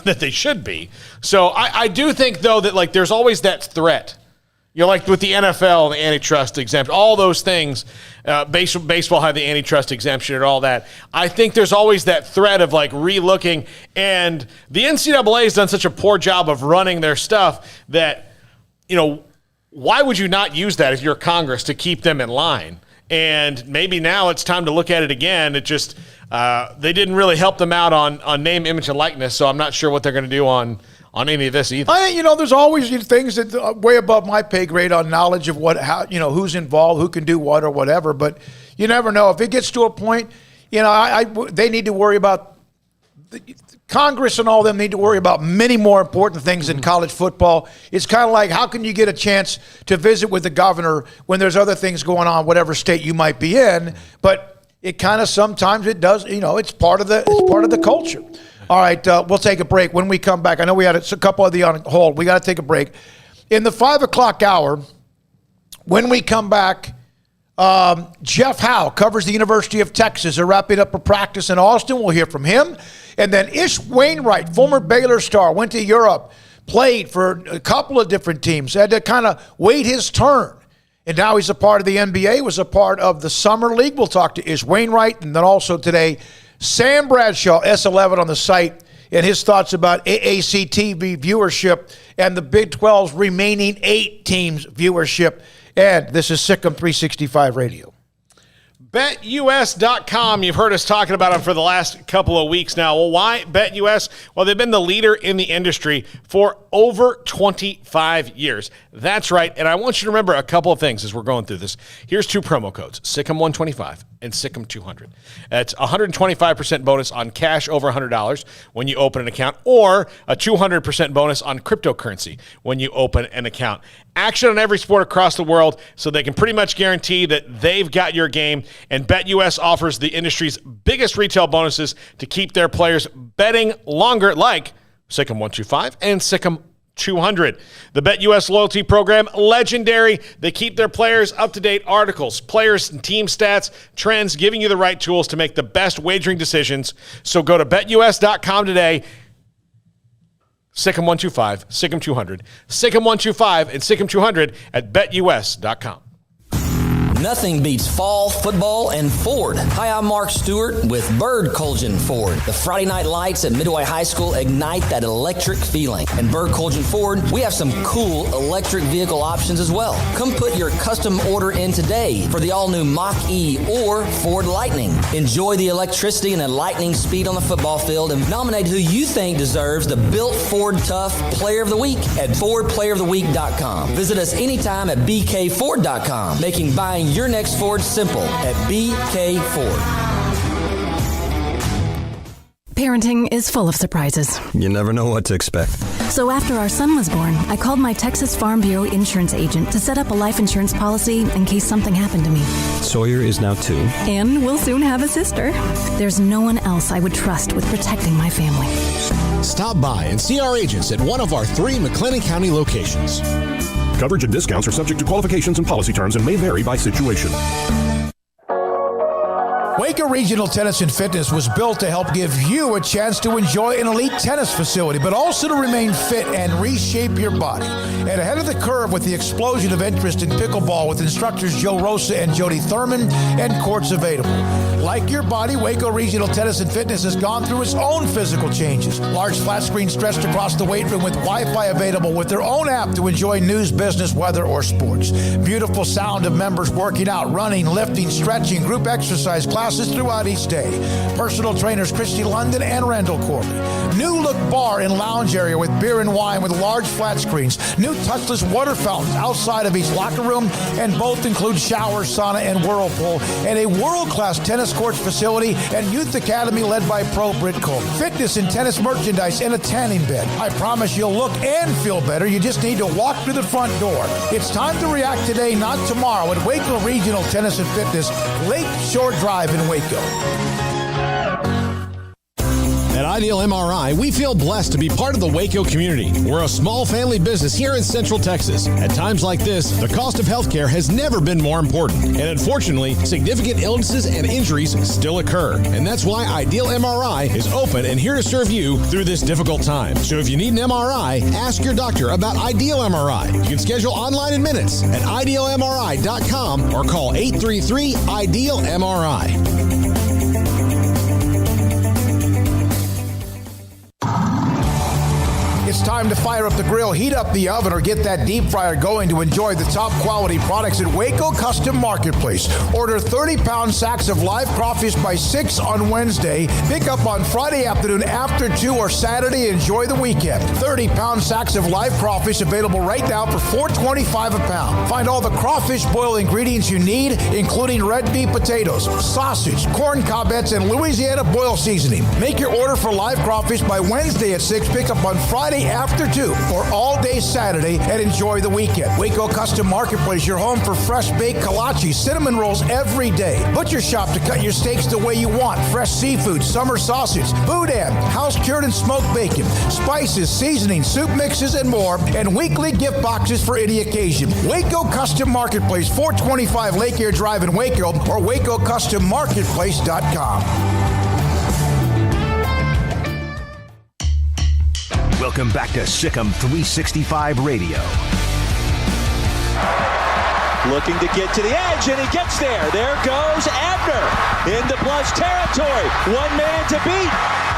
that they should be. So I do think, though, that like there's always that threat. Like with the NFL, the antitrust exemption, all those things, baseball had the antitrust exemption and all that. I think there's always that threat of like relooking, and the NCAA has done such a poor job of running their stuff that, why would you not use that if you're Congress to keep them in line? And maybe now it's time to look at it again. It just, they didn't really help them out on name, image, and likeness, so I'm not sure what they're going to do on any of this either. I think, there's always things that are way above my pay grade on knowledge of who's involved, who can do what or whatever. But you never know. If it gets to a point, they need to worry about Congress and all of them need to worry about many more important things than college football. It's kind of like, how can you get a chance to visit with the governor when there's other things going on, whatever state you might be in? But it kind of sometimes it does. It's part of the culture. All right, we'll take a break. When we come back, I know we had a couple of you on hold. We got to take a break. In the 5 o'clock hour, when we come back, Jeff Howe covers the University of Texas. They're wrapping up a practice in Austin. We'll hear from him. And then Ish Wainwright, former Baylor star, went to Europe, played for a couple of different teams, had to kind of wait his turn. And now he's a part of the NBA, was a part of the Summer League. We'll talk to Ish Wainwright. And then also today, Sam Bradshaw, S11 on the site, and his thoughts about AAC TV viewership and the Big 12's remaining 8 teams' viewership. And this is Sikkim 365 Radio. BetUS.com, you've heard us talking about them for the last couple of weeks now. Well, why BetUS? Well, they've been the leader in the industry for over 25 years. That's right, and I want you to remember a couple of things as we're going through this. Here's 2 promo codes, Sikkim125 and Sikkim200. That's a 125% bonus on cash over $100 when you open an account, or a 200% bonus on cryptocurrency when you open an account. Action on every sport across the world, so they can pretty much guarantee that they've got your game. And BetUS offers the industry's biggest retail bonuses to keep their players betting longer, like Sikkim125 and Sikkim200. The BetUS loyalty program, legendary. They keep their players up-to-date articles, players and team stats, trends, giving you the right tools to make the best wagering decisions. So go to BetUS.com today. Sikkim125, Sikkim200, Sikkim125, and Sikkim200 at BetUS.com. Nothing beats fall, football, and Ford. Hi, I'm Mark Stewart with Bird Colgin Ford. The Friday night lights at Midway High School ignite that electric feeling. And Bird Colgin Ford, we have some cool electric vehicle options as well. Come put your custom order in today for the all-new Mach-E or Ford Lightning. Enjoy the electricity and the lightning speed on the football field, and nominate who you think deserves the Built Ford Tough Player of the Week at FordPlayerOfTheWeek.com. Visit us anytime at BKFord.com, making buying your next Ford simple at BK Ford. Parenting is full of surprises. You never know what to expect. So after our son was born, I called my Texas Farm Bureau insurance agent to set up a life insurance policy in case something happened to me. Sawyer is now 2. And we'll soon have a sister. There's no one else I would trust with protecting my family. Stop by and see our agents at one of our 3 McLennan County locations. Coverage and discounts are subject to qualifications and policy terms and may vary by situation. Waco Regional Tennis and Fitness was built to help give you a chance to enjoy an elite tennis facility, but also to remain fit and reshape your body. And ahead of the curve with the explosion of interest in pickleball with instructors Joe Rosa and Jody Thurman and courts available. Like your body, Waco Regional Tennis and Fitness has gone through its own physical changes. Large flat screen stretched across the weight room with Wi-Fi available with their own app to enjoy news, business, weather, or sports. Beautiful sound of members working out, running, lifting, stretching, group exercise, class classes throughout each day. Personal trainers Christy London and Randall Corley. New look bar and lounge area with beer and wine with large flat screens. New touchless water fountains outside of each locker room, and both include showers, sauna, and whirlpool, and a world-class tennis court facility and youth academy led by Pro Britt Coleman. Fitness and tennis merchandise and a tanning bed. I promise you'll look and feel better. You just need to walk through the front door. It's time to react today, not tomorrow, at Waco Regional Tennis and Fitness, Lake Shore Drive in Waco. At Ideal MRI, we feel blessed to be part of the Waco community. We're a small family business here in Central Texas. At times like this, the cost of healthcare has never been more important. And unfortunately, significant illnesses and injuries still occur. And that's why Ideal MRI is open and here to serve you through this difficult time. So if you need an MRI, ask your doctor about Ideal MRI. You can schedule online in minutes at idealmri.com or call 833-IDEAL-MRI. It's time to fire up the grill, heat up the oven, or get that deep fryer going to enjoy the top quality products at Waco Custom Marketplace. Order 30-pound sacks of live crawfish by 6 on Wednesday. Pick up on Friday afternoon after 2 or Saturday. Enjoy the weekend. 30-pound sacks of live crawfish available right now for $4.25 a pound. Find all the crawfish boil ingredients you need, including red beef potatoes, sausage, corn cobbettes, and Louisiana boil seasoning. Make your order for live crawfish by Wednesday at 6. Pick up on Friday after 2 or all day Saturday, and enjoy the weekend. Waco Custom Marketplace, your home for fresh baked kolache, cinnamon rolls every day. Butcher shop to cut your steaks the way you want. Fresh seafood, summer sausage, boudin, house cured and smoked bacon, spices, seasoning, soup mixes, and more, and weekly gift boxes for any occasion. Waco Custom Marketplace, 425 Lake Air Drive in Waco, or WacoCustomMarketplace.com. Welcome back to Sikkim 365 Radio. Looking to get to the edge, and he gets there. There goes Abner into plus territory. One man to beat.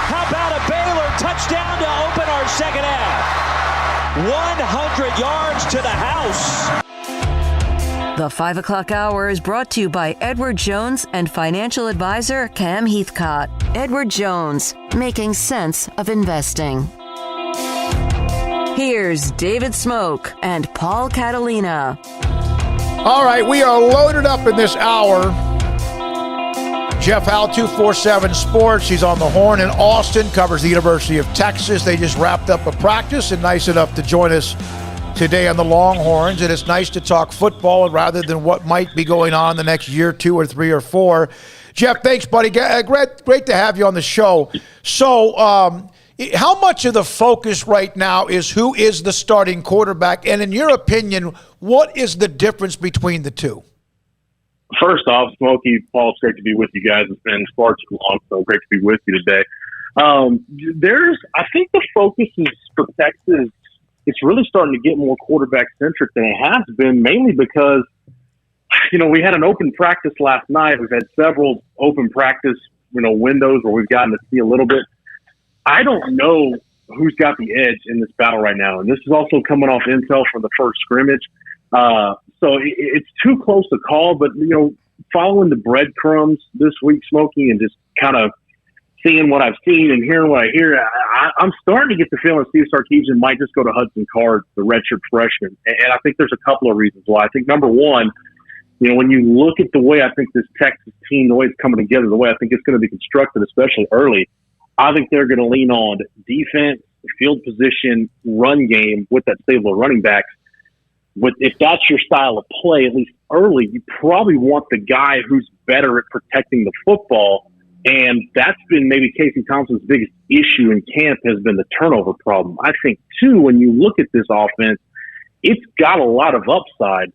How about a Baylor touchdown to open our second half? 100 yards to the house. The 5 o'clock hour is brought to you by Edward Jones and financial advisor Cam Heathcott. Edward Jones, making sense of investing. Here's David Smoak and Paul Catalina. All right, we are loaded up in this hour. Jeff Howe, 247 Sports. He's on the horn in Austin, covers the University of Texas. They just wrapped up a practice and nice enough to join us today on the Longhorns. And it's nice to talk football rather than what might be going on the next year, 2 or 3 or 4. Jeff, thanks, buddy. Great to have you on the show. So, how much of the focus right now is who is the starting quarterback? And in your opinion, what is the difference between the two? First off, Smokey, Paul, it's great to be with you guys. It's been far too long, so great to be with you today. I think the focus is for Texas, it's really starting to get more quarterback-centric than it has been, mainly because, we had an open practice last night. We've had several open practice, windows where we've gotten to see a little bit. I don't know who's got the edge in this battle right now. And this is also coming off intel from the first scrimmage. So it's too close to call, but, following the breadcrumbs this week, Smokey, and just kind of seeing what I've seen and hearing what I hear, I'm starting to get the feeling Steve Sarkisian might just go to Hudson Card, the redshirt freshman. And I think there's a couple of reasons why. I think number one, when you look at the way I think this Texas team, the way it's coming together, the way I think it's going to be constructed, especially early, I think they're going to lean on defense, field position, run game with that stable of running backs. But if that's your style of play, at least early, you probably want the guy who's better at protecting the football. And that's been maybe Casey Thompson's biggest issue in camp has been the turnover problem. I think, too, when you look at this offense, it's got a lot of upside.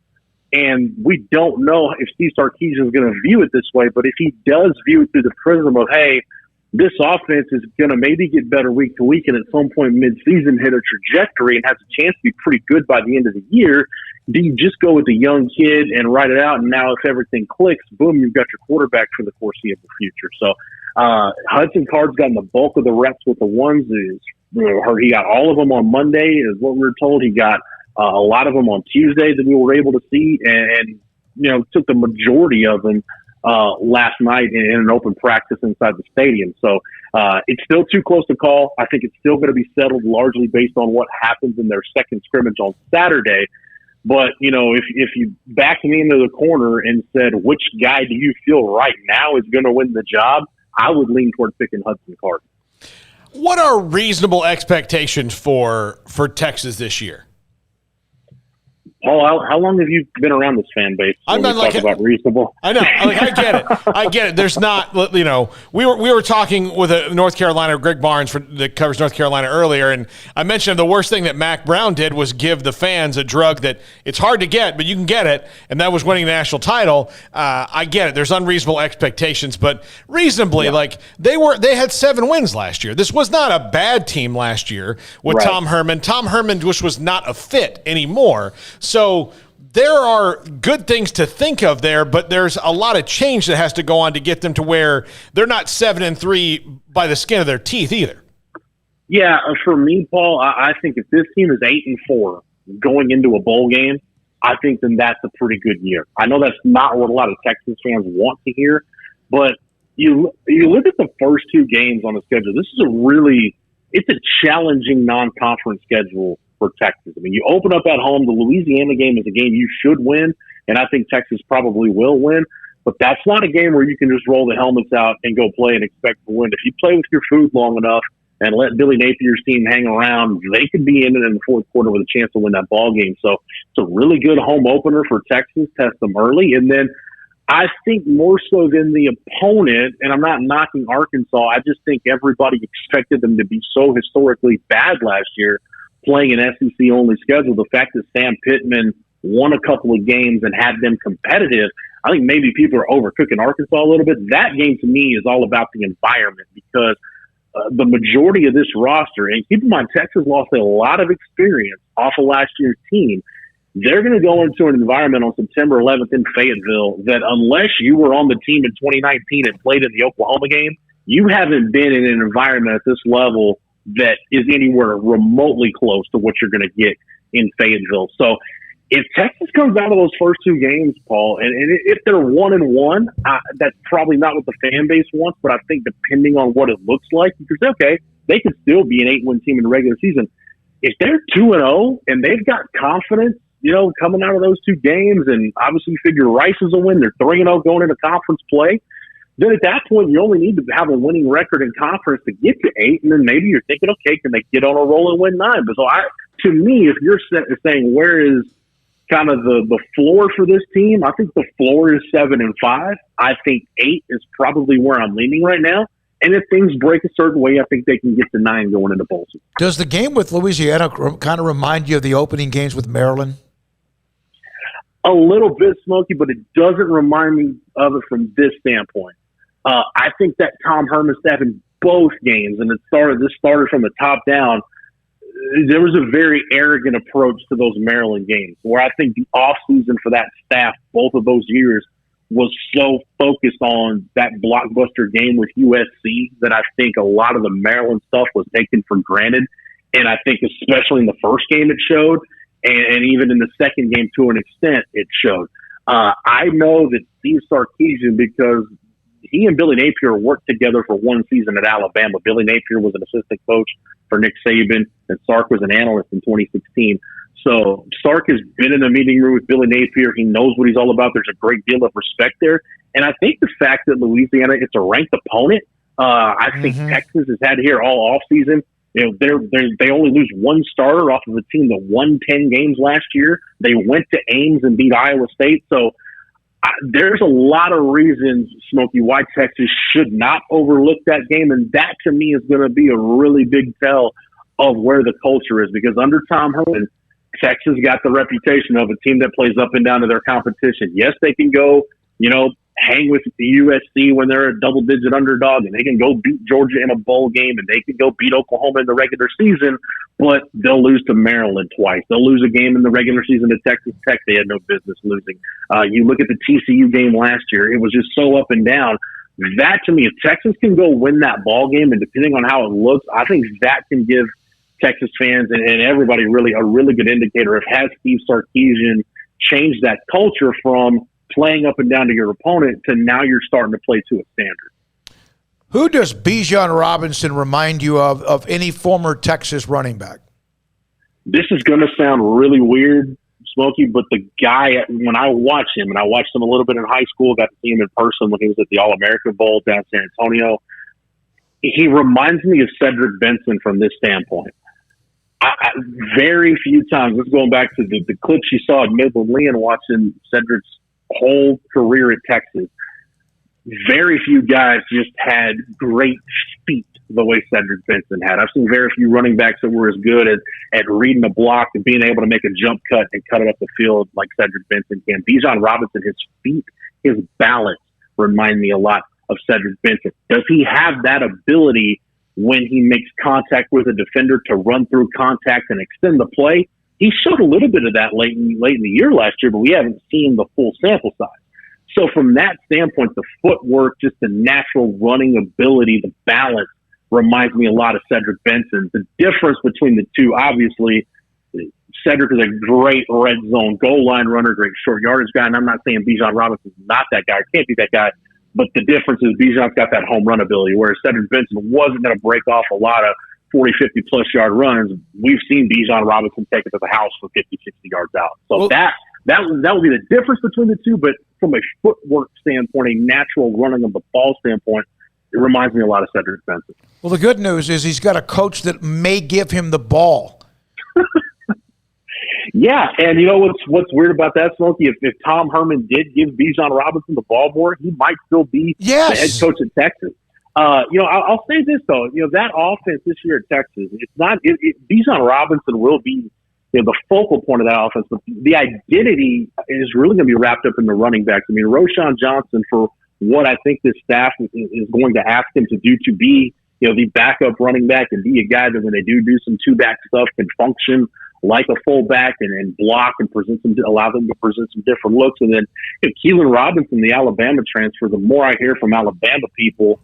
And we don't know if Steve Sarkisian is going to view it this way. But if he does view it through the prism of, hey, this offense is going to maybe get better week to week and at some point mid-season hit a trajectory and has a chance to be pretty good by the end of the year, do you just go with the young kid and write it out? And now if everything clicks, boom, you've got your quarterback for the foreseeable future. So Hudson Card's gotten the bulk of the reps with the ones. He got all of them on Monday is what we were told. He got a lot of them on Tuesday that we were able to see and took the majority of them last night in an open practice inside the stadium. So it's still too close to call. I think it's still going to be settled largely based on what happens in their second scrimmage on Saturday. But, if you backed me into the corner and said, which guy do you feel right now is going to win the job, I would lean toward picking Hudson Card. What are reasonable expectations for Texas this year? Paul, how long have you been around this fan base? I'm not talk about reasonable. I know. I get it. I get it. There's not, we were talking with a North Carolina, Greg Barnes, that covers North Carolina earlier, and I mentioned the worst thing that Mac Brown did was give the fans a drug that it's hard to get, but you can get it, and that was winning the national title. I get it. There's unreasonable expectations, but reasonably, they had 7 wins last year. This was not a bad team last year with Right. Tom Herman. Tom Herman was not a fit anymore. So there are good things to think of there, but there's a lot of change that has to go on to get them to where they're not 7-3 by the skin of their teeth either. Yeah, for me, Paul, I think if this team is 8-4 going into a bowl game, I think then that's a pretty good year. I know that's not what a lot of Texas fans want to hear, but you look at the first 2 games on the schedule. This is it's a challenging non-conference schedule for Texas. I mean, you open up at home. The Louisiana game is a game you should win, and I think Texas probably will win. But that's not a game where you can just roll the helmets out and go play and expect to win. If you play with your food long enough and let Billy Napier's team hang around, they could be in it in the fourth quarter with a chance to win that ball game. So it's a really good home opener for Texas. Test them early. And then I think more so than the opponent, and I'm not knocking Arkansas, I just think everybody expected them to be so historically bad last year, playing an SEC-only schedule. The fact that Sam Pittman won a couple of games and had them competitive, I think maybe people are overcooking Arkansas a little bit. That game to me is all about the environment because the majority of this roster, and keep in mind, Texas lost a lot of experience off of last year's team. They're going to go into an environment on September 11th in Fayetteville that unless you were on the team in 2019 and played in the Oklahoma game, you haven't been in an environment at this level that is anywhere remotely close to what you're going to get in Fayetteville. So if Texas comes out of those first 2 games, Paul, and if they're 1-1, that's probably not what the fan base wants, but I think depending on what it looks like, you could say, okay, they could still be an 8-win team in the regular season. If they're 2-0 and they've got confidence, coming out of those 2 games, and obviously you figure Rice is a win, they're 3-0 going into conference play, then at that point, you only need to have a winning record in conference to get to 8, and then maybe you're thinking, okay, can they get on a roll and win 9? But to me, if you're saying where is kind of the floor for this team, I think the floor is 7-5. I think 8 is probably where I'm leaning right now. And if things break a certain way, I think they can get to 9 going into bowl season. Does the game with Louisiana kind of remind you of the opening games with Maryland? A little bit, Smokey, but it doesn't remind me of it from this standpoint. I think that Tom Herman staff in both games, and this started from the top down, there was a very arrogant approach to those Maryland games where I think the offseason for that staff, both of those years, was so focused on that blockbuster game with USC that I think a lot of the Maryland stuff was taken for granted. And I think especially in the first game it showed, and even in the second game to an extent it showed. I know that Steve Sarkisian, because he and Billy Napier worked together for one season at Alabama. Billy Napier was an assistant coach for Nick Saban, and Sark was an analyst in 2016. So Sark has been in a meeting room with Billy Napier. He knows what he's all about. There's a great deal of respect there. And I think the fact that Louisiana, it's a ranked opponent, I think Texas has had here all offseason. They only lose one starter off of a team that won 10 games last year. They went to Ames and beat Iowa State. So there's a lot of reasons, Smokey, why Texas should not overlook that game. And that, to me, is going to be a really big tell of where the culture is. Because under Tom Herman, Texas got the reputation of a team that plays up and down to their competition. Yes, they can go, hang with the USC when they're a double-digit underdog, and they can go beat Georgia in a bowl game, and they can go beat Oklahoma in the regular season, but they'll lose to Maryland twice. They'll lose a game in the regular season to Texas Tech they had no business losing. You look at the TCU game last year, it was just so up and down. That, to me, if Texas can go win that ball game, and depending on how it looks, I think that can give Texas fans and everybody really a really good indicator of has Steve Sarkisian changed that culture from playing up and down to your opponent to now you're starting to play to a standard. Who does Bijan Robinson remind you of any former Texas running back? This is going to sound really weird, Smokey, but the guy, when I watch him, and I watched him a little bit in high school, got to see him in person when he was at the All-American Bowl down in San Antonio, he reminds me of Cedric Benson from this standpoint. Very few times, this is going back to the clips you saw at Midland Lee and watching Cedric's whole career at Texas, very few guys just had great feet the way Cedric Benson had. I've seen very few running backs that were as good at reading a block and being able to make a jump cut and cut it up the field like Cedric Benson can. Bijan Robinson, his feet, his balance remind me a lot of Cedric Benson. Does he have that ability when he makes contact with a defender to run through contact and extend the play? He showed a little bit of that late in the year last year, but we haven't seen the full sample size. So from that standpoint, the footwork, just the natural running ability, the balance reminds me a lot of Cedric Benson. The difference between the two, obviously, Cedric is a great red zone goal line runner, great short yardage guy, and I'm not saying Bijan Robinson's not that guy, can't be that guy, but the difference is Bijan's got that home run ability, whereas Cedric Benson wasn't going to break off a lot of 40, 50-plus yard runs. We've seen Bijan Robinson take it to the house for 50, 60 yards out. So that would be the difference between the two, but from a footwork standpoint, a natural running of the ball standpoint, it reminds me a lot of Cedric Benson. Well, the good news is he's got a coach that may give him the ball. Yeah, and you know what's weird about that, Smokey? If Tom Herman did give Bijan Robinson the ball more, he might still be the head coach at Texas. I'll say this though, that offense this year at Texas, it's not. Bijan Robinson will be the focal point of that offense, but the identity is really going to be wrapped up in the running backs. I mean, Roschon Johnson, for what I think this staff is going to ask him to do to be, the backup running back and be a guy that when they do some two-back stuff can function like a fullback and block and allow them to present some different looks. And then Keelan Robinson, the Alabama transfer, the more I hear from Alabama people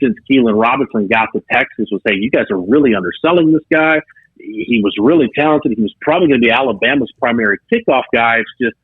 since Keelan Robinson got to Texas was, hey, you guys are really underselling this guy. He was really talented. He was probably going to be Alabama's primary kickoff guy. It's just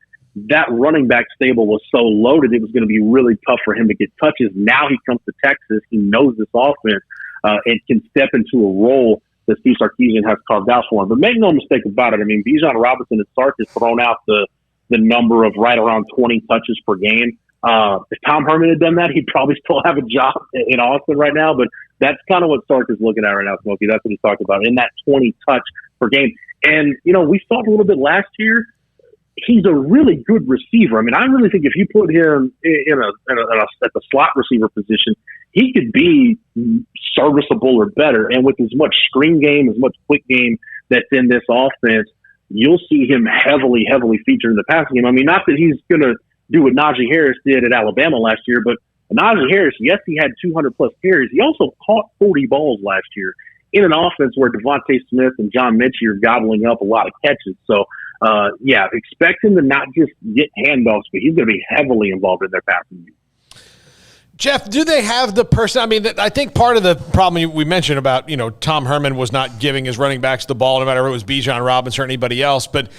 that running back stable was so loaded, it was going to be really tough for him to get touches. Now he comes to Texas. He knows this offense and can step into a role that Steve Sarkisian has carved out for him. But make no mistake about it. I mean, Bijan Robinson and Sark has thrown out the number of right around 20 touches per game. If Tom Herman had done that, he'd probably still have a job in Austin right now. But that's kind of what Sark is looking at right now, Smokey. That's what he's talking about, in that 20 touch per game. And, we saw it a little bit last year. He's a really good receiver. I mean, I really think if you put him at the slot receiver position, he could be serviceable or better. And with as much screen game, as much quick game that's in this offense, you'll see him heavily featured in the passing game. I mean, not that he's going to do what Najee Harris did at Alabama last year, but Najee Harris, yes, he had 200-plus carries. He also caught 40 balls last year in an offense where Devontae Smith and John Mechie are gobbling up a lot of catches. So, expect him to not just get handoffs, but he's going to be heavily involved in their passing game. Jeff, do they have the person? I mean, I think part of the problem we mentioned about, Tom Herman was not giving his running backs the ball, no matter if it was Bijan Robinson or anybody else. But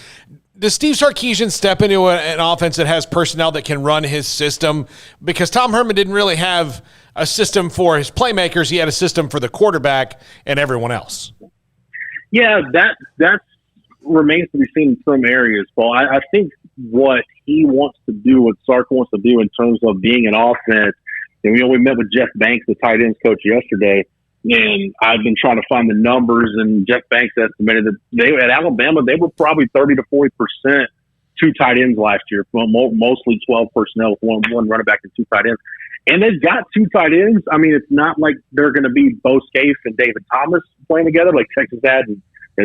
does Steve Sarkisian step into an offense that has personnel that can run his system? Because Tom Herman didn't really have a system for his playmakers. He had a system for the quarterback and everyone else. Yeah, that remains to be seen in some areas, Paul. I think what he wants to do, what Sark wants to do in terms of being an offense, and we met with Jeff Banks, the tight ends coach, yesterday, and I've been trying to find the numbers, and Jeff Banks estimated that at Alabama, they were probably 30 to 40% two tight ends last year, mostly 12 personnel with one running back and two tight ends. And they've got two tight ends. I mean, it's not like they're going to be Bo Scaife and David Thomas playing together like Texas had in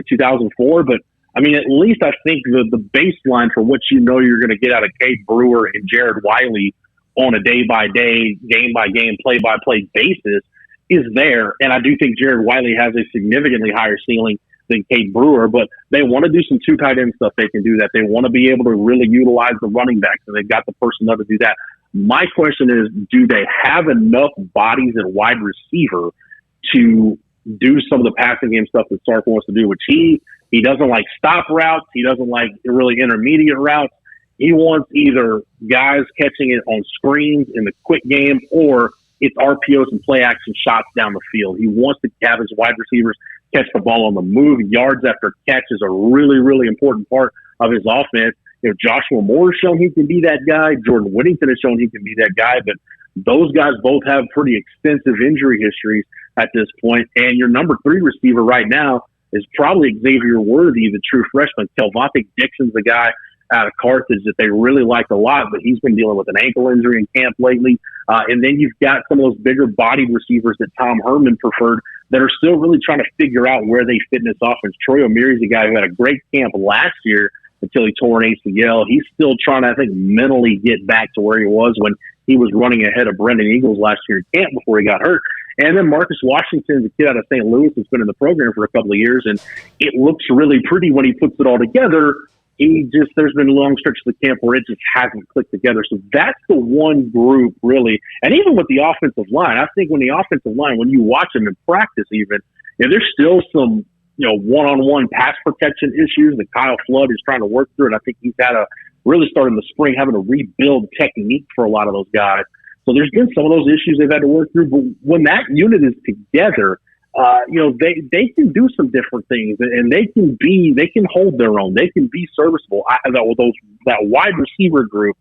2004, but I mean, at least I think the baseline for what you're going to get out of Cade Brewer and Jared Wiley on a day-by-day, game-by-game, play-by-play basis is there. And I do think Jared Wiley has a significantly higher ceiling than Cade Brewer, but they want to do some two tight end stuff. They can do that. They want to be able to really utilize the running backs, and they've got the personnel to do that. My question is, do they have enough bodies at wide receiver to do some of the passing game stuff that Sark wants to do, which he doesn't like stop routes. He doesn't like really intermediate routes. He wants either guys catching it on screens in the quick game, or it's RPOs and play action shots down the field. He wants to have his wide receivers catch the ball on the move. Yards after catch is a really, really important part of his offense. Joshua Moore has shown he can be that guy. Jordan Whittington has shown he can be that guy. But those guys both have pretty extensive injury histories at this point. And your number 3 receiver right now is probably Xavier Worthy, the true freshman. Kelvonte Dixon's the guy out of Carthage that they really like a lot, but he's been dealing with an ankle injury in camp lately. And then you've got some of those bigger bodied receivers that Tom Herman preferred that are still really trying to figure out where they fit in this offense. Troy O'Meary's a guy who had a great camp last year until he tore an ACL. He's still trying to, I think, mentally get back to where he was when he was running ahead of Brendan Eagles last year in camp before he got hurt. And then Marcus Washington's a kid out of St. Louis that's been in the program for a couple of years, and it looks really pretty when he puts it all together. There's been long stretches of the camp where it just hasn't clicked together. So that's the one group, really. And even with the offensive line, I think when you watch them in practice even, there's still some, one-on-one pass protection issues that Kyle Flood is trying to work through. And I think he's had really started in the spring having to rebuild technique for a lot of those guys. So there's been some of those issues they've had to work through. But when that unit is together, they can do some different things, and they can hold their own. They can be serviceable. That wide receiver group,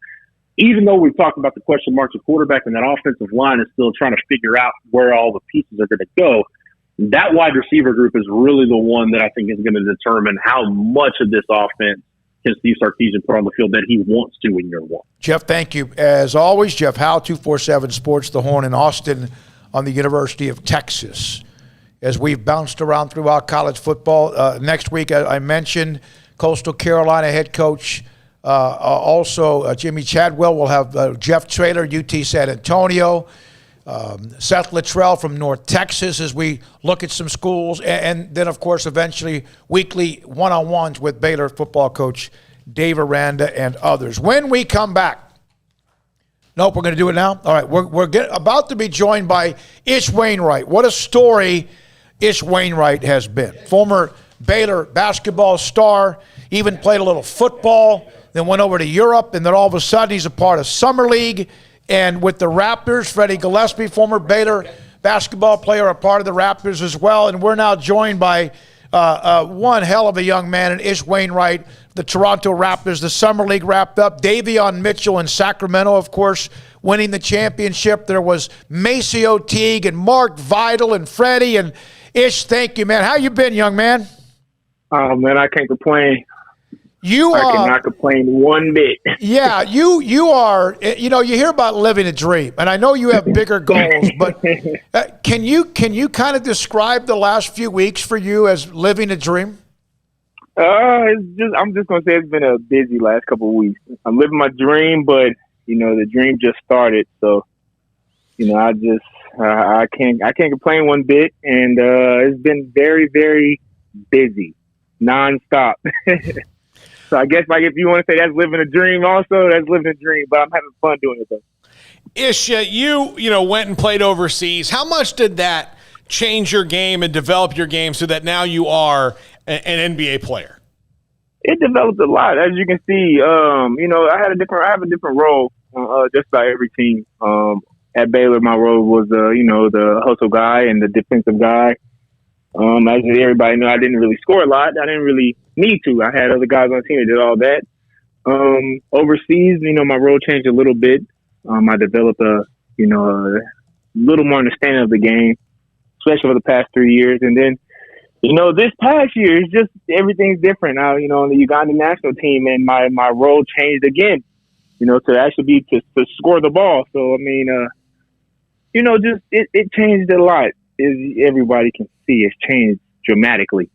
even though we've talked about the question marks of quarterback and that offensive line is still trying to figure out where all the pieces are going to go, that wide receiver group is really the one that I think is going to determine how much of this offense can Steve Sarkisian put on the field that he wants to in year one. Jeff, thank you. As always, Jeff Howe, 247 Sports, The Horn in Austin on the University of Texas. As we've bounced around throughout college football, next week, I mentioned Coastal Carolina head coach, also Jimmy Chadwell. We'll have Jeff Traylor, UT San Antonio, Seth Luttrell from North Texas as we look at some schools, and then, of course, eventually weekly one-on-ones with Baylor football coach Dave Aranda and others. When we come back, nope, we're going to do it now? All right, we're about to be joined by Ish Wainwright. What a story Ish Wainwright has been. Former Baylor basketball star, even played a little football, then went over to Europe, and then all of a sudden he's a part of Summer League. And with the Raptors, Freddie Gillespie, former Baylor basketball player, a part of the Raptors as well. And we're now joined by one hell of a young man, and Ish Wainwright, the Toronto Raptors. The Summer League wrapped up. Davion Mitchell in Sacramento, of course, winning the championship. There was Maceo Teague and Mark Vidal and Freddie. And Ish, thank you, man. How you been, young man? Oh, man, I can't complain. I cannot complain one bit. Yeah, you are, you hear about living a dream, and I know you have bigger goals, but can you kind of describe the last few weeks for you as living a dream? I'm just going to say it's been a busy last couple of weeks. I'm living my dream, but, the dream just started. So, I can't complain one bit. And it's been very, very busy, nonstop. So I guess, if you want to say that's living a dream also, that's living a dream. But I'm having fun doing it, though. Ish, you went and played overseas. How much did that change your game and develop your game so that now you are an NBA player? It developed a lot, as you can see. I have a different role just about every team. At Baylor, my role was the hustle guy and the defensive guy. As everybody know, I didn't really score a lot. I didn't really need to. I had other guys on the team that did all that. Overseas, my role changed a little bit. I developed a little more understanding of the game, especially for the past 3 years. And then, this past year, it's just everything's different now. On the Uganda national team, and my role changed again. To actually be to score the ball. So it changed a lot. As everybody can see, it's changed dramatically.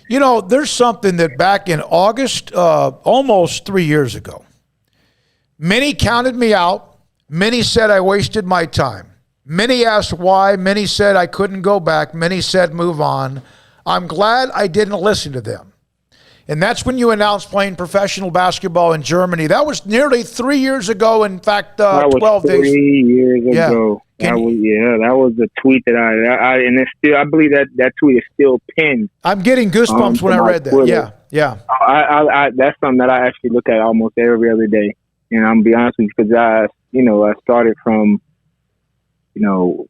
There's something that back in August, almost 3 years ago, many counted me out. Many said I wasted my time. Many asked why. Many said I couldn't go back. Many said move on. I'm glad I didn't listen to them. And that's when you announced playing professional basketball in Germany. That was nearly 3 years ago. In fact, 12 days. 3 years ago. That was the tweet that I believe that tweet is still pinned. I'm getting goosebumps when I read that. Twitter. Yeah. Yeah. I that's something that I actually look at almost every other day. And I'm gonna be honest with you, because I started from, I'm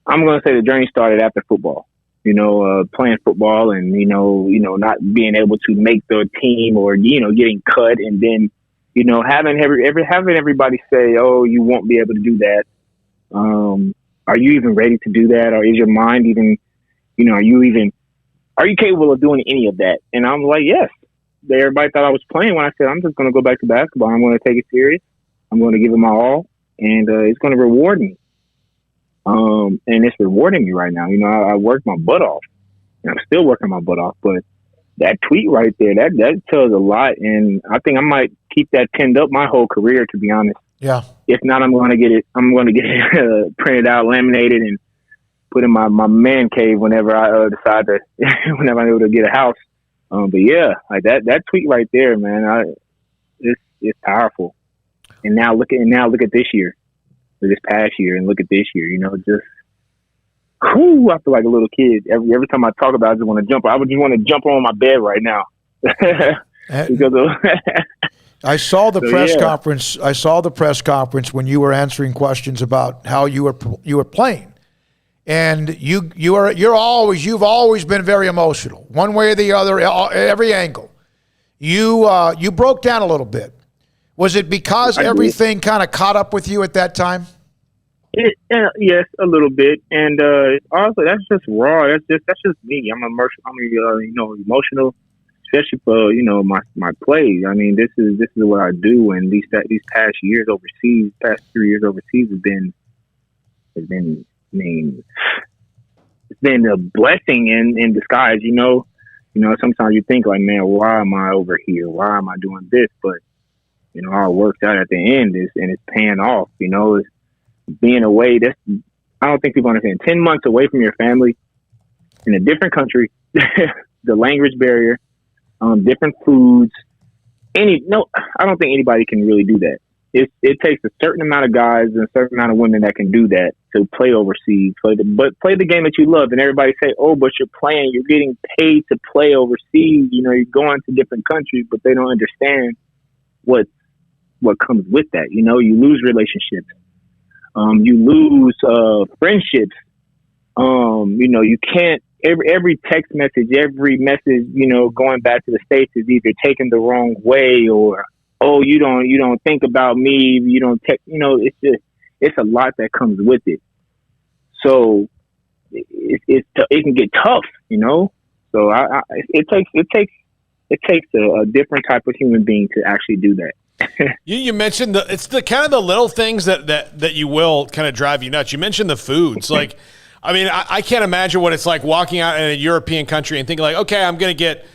gonna say the journey started after football. Playing football and not being able to make the team or getting cut, and then having everybody say, "Oh, you won't be able to do that." Are you even ready to do that, or is your mind even? Are you capable of doing any of that? And I'm like, yes. Everybody thought I was playing when I said I'm just going to go back to basketball. I'm going to take it serious. I'm going to give it my all, and it's going to reward me. And it's rewarding me right now. I worked my butt off, and I'm still working my butt off. But that tweet right there, that tells a lot. And I think I might keep that pinned up my whole career, to be honest. Yeah. If not, I'm going to get it printed out, laminated, and put in my man cave whenever I decide to, whenever I'm able to get a house. But yeah, like that tweet right there, man, it's powerful. And now look at this year, or this past year, and look at this year. I feel like a little kid. Every time I talk about it, I just want to jump. I would just want to jump on my bed right now. Because I saw the press conference. I saw the press conference when you were answering questions about how you were playing. And you've always been very emotional, one way or the other, every angle. You broke down a little bit. Was it because everything kind of caught up with you at that time? Yes, a little bit, and also that's just raw. That's just me. I'm emotional, especially for my plays. I mean, this is what I do, and these past years overseas, past 3 years overseas has been. It's been a blessing in disguise, sometimes you think like, man, why am I over here? Why am I doing this? But, all it works out at the end it's paying off, it's being away. I don't think people understand 10 months away from your family in a different country, the language barrier, different foods. I don't think anybody can really do that. It takes a certain amount of guys and a certain amount of women that can do that to play overseas, play the game that you love. And everybody say, "Oh, but you're getting paid to play overseas. You're going to different countries," but they don't understand what comes with that. You lose relationships, you lose friendships. You can't. Every text message, every message, going back to the States is either taken the wrong way or, oh, you don't think about me. You don't it's a lot that comes with it. So it can get tough, So it takes a different type of human being to actually do that. You mentioned it's the kind of the little things that you will kind of drive you nuts. You mentioned the foods, like. I mean, I can't imagine what it's like walking out in a European country and thinking like, okay, I'm going to get,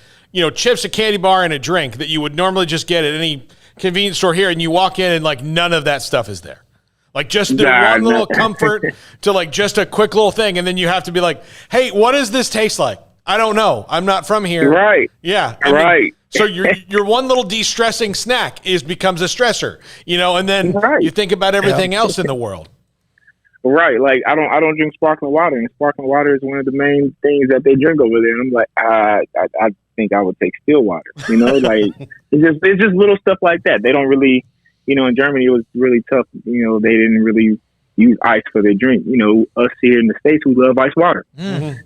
chips, a candy bar, and a drink that you would normally just get at any convenience store here. And you walk in and like none of that stuff is there. Like just the one little comfort to like just a quick little thing. And then you have to be like, hey, what does this taste like? I don't know. I'm not from here. Right. Yeah. Right. So your one little de-stressing snack becomes a stressor, and then you think about everything else in the world. Right, like I don't drink sparkling water, and sparkling water is one of the main things that they drink over there. And I'm like, I think I would take still water. Like it's just little stuff like that. They don't really, in Germany it was really tough. They didn't really use ice for their drink. Us here in the States, we love ice water. Mm-hmm.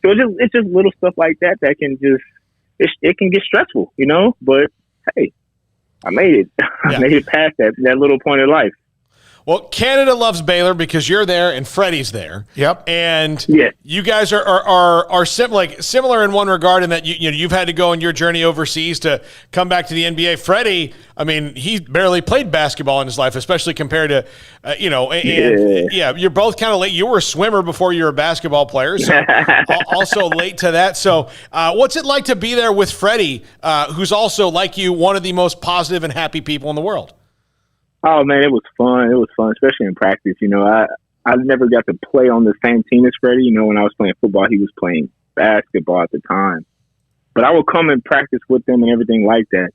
So it's just little stuff like that can just it can get stressful. But hey, I made it. I made it past that little point of life. Well, Canada loves Baylor because you're there and Freddie's there. Yep. And you guys are similar in one regard in that you've had to go on your journey overseas to come back to the NBA. Freddie, I mean, he barely played basketball in his life, especially compared to you're both kind of late. You were a swimmer before you were a basketball player, so also late to that. So, what's it like to be there with Freddie, who's also like you, one of the most positive and happy people in the world? Oh man, it was fun. It was fun, especially in practice. I never got to play on the same team as Freddie. When I was playing football, he was playing basketball at the time. But I would come and practice with him and everything like that.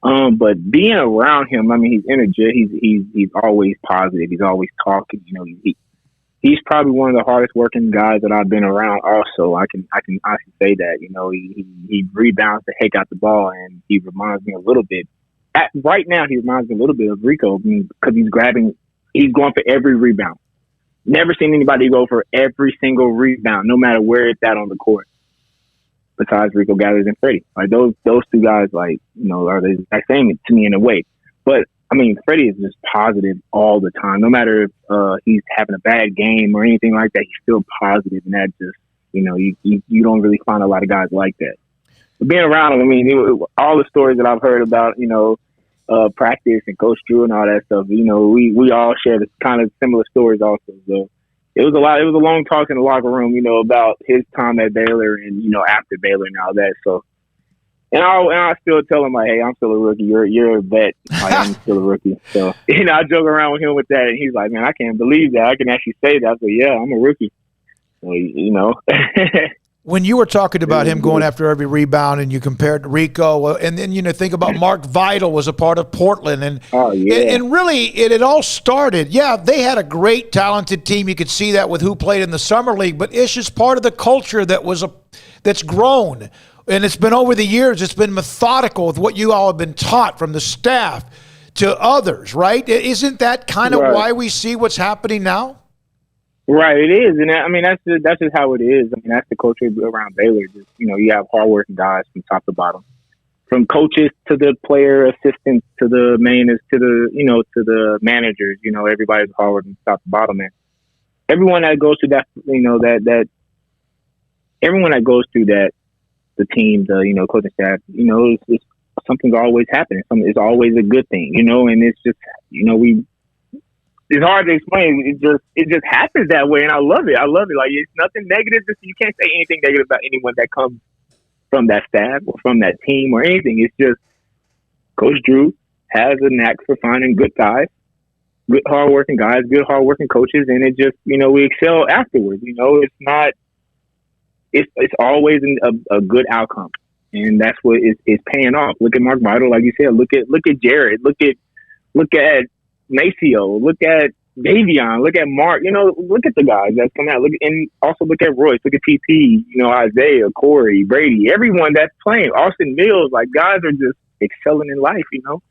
But being around him, I mean, he's energetic. He's always positive. He's always talking. he's probably one of the hardest working guys that I've been around. Also, I can honestly say that. You know, he rebounds the heck out the ball, and he reminds me a little bit. Right now, he reminds me a little bit of Rico because he's going for every rebound. Never seen anybody go for every single rebound, no matter where it's at on the court. Besides Rico Gathers and Freddie, like those two guys, like, you know, are the exact same to me in a way. But I mean, Freddie is just positive all the time. No matter if he's having a bad game or anything like that, he's still positive, and that just, you know, you don't really find a lot of guys like that. But being around him, I mean, all the stories that I've heard about, you know, practice and Coach Drew and all that stuff, you know, we all share the kind of similar stories also. So it was a long talk in the locker room, you know, about his time at Baylor and, you know, after Baylor and all that. So, and I still tell him, like, hey, I'm still a rookie. You're a vet. Like, I'm still a rookie. So, you know, I joke around with him with that, and he's like, man, I can't believe that. I can actually say that. I said, yeah, I'm a rookie. So, you know. When you were talking about him going after every rebound and you compared to Rico, and then, you know, think about Mark Vidal was a part of Portland. And, and really, it all started. Yeah, they had a great, talented team. You could see that with who played in the Summer League. But it's just part of the culture that's grown. And it's been over the years. It's been methodical with what you all have been taught from the staff to others, right? Isn't that kind of why we see what's happening now? Right, it is, and I mean that's just how it is. I mean, that's the culture around Baylor. Just, you know, you have hardworking guys from top to bottom, from coaches to the player assistants to the mainers to the, you know, to the managers. You know, everybody's hardworking top to bottom, and everyone that goes through that, you know, that everyone that goes through that, the team, the, you know, coaching staff, you know, it's something's always happening. It's always a good thing, you know, and it's just, you know, it's hard to explain. It just happens that way, and I love it. Like, it's nothing negative. You can't say anything negative about anyone that comes from that staff or from that team or anything. It's just Coach Drew has a knack for finding good guys, good hardworking guys, good hardworking coaches, and it just, you know, we excel afterwards. You know, it's not. It's always a good outcome, and that's what it's paying off. Look at Mark Vidal, like you said. Look at Jared. Look at Maceo, look at Davion, look at Mark, you know, look at the guys that's coming out. And also look at Royce, look at TP, you know, Isaiah, Corey, Brady, everyone that's playing. Austin Mills, like, guys are just excelling in life, you know.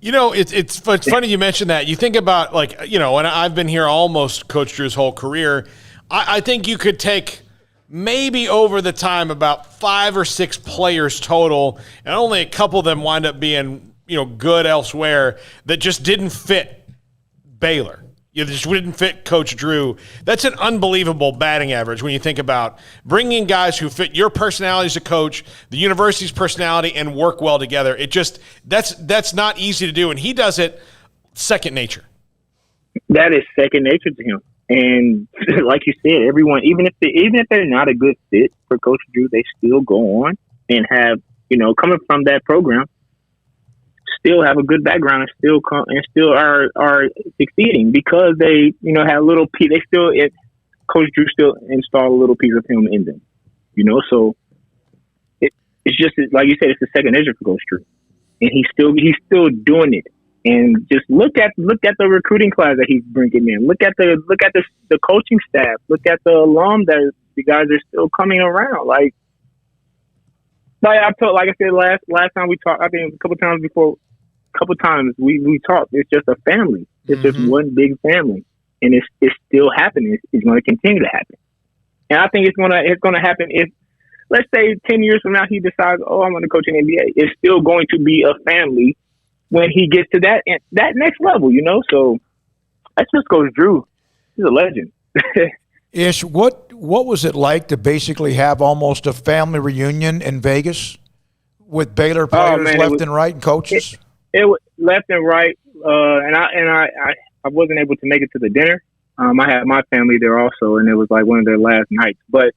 You know, it's funny you mentioned that. You think about, like, you know, and I've been here almost Coach Drew's whole career. I think you could take maybe over the time about 5 or 6 players total, and only a couple of them wind up being, you know, good elsewhere, that just didn't fit Baylor. You just didn't fit Coach Drew. That's an unbelievable batting average when you think about bringing guys who fit your personality as a coach, the university's personality, and work well together. It just, that's not easy to do, and he does it second nature. That is second nature to him. And like you said, everyone, even if they're not a good fit for Coach Drew, they still go on and have, you know, coming from that program, still have a good background and still are succeeding because they, you know, have a little piece. Coach Drew still installed a little piece of him in them, you know. So it's just like you said, it's the second nature for Coach Drew, and he's still doing it. And just look at the recruiting class that he's bringing in. Look at the coaching staff. Look at the alum that the guys are still coming around. Like I said last time we talked, I think a couple times we talked. It's just a family. It's just one big family, and it's still happening. It's going to continue to happen, and I think it's going to happen if, let's say, 10 years from now he decides, oh, I'm going to coach in the NBA. It's still going to be a family when he gets to that next level, you know. So that's just Coach Drew. He's a legend. Ish, what was it like to basically have almost a family reunion in Vegas with Baylor players left and right and coaches? It was left and right, and I wasn't able to make it to the dinner. I had my family there also, and it was like one of their last nights. But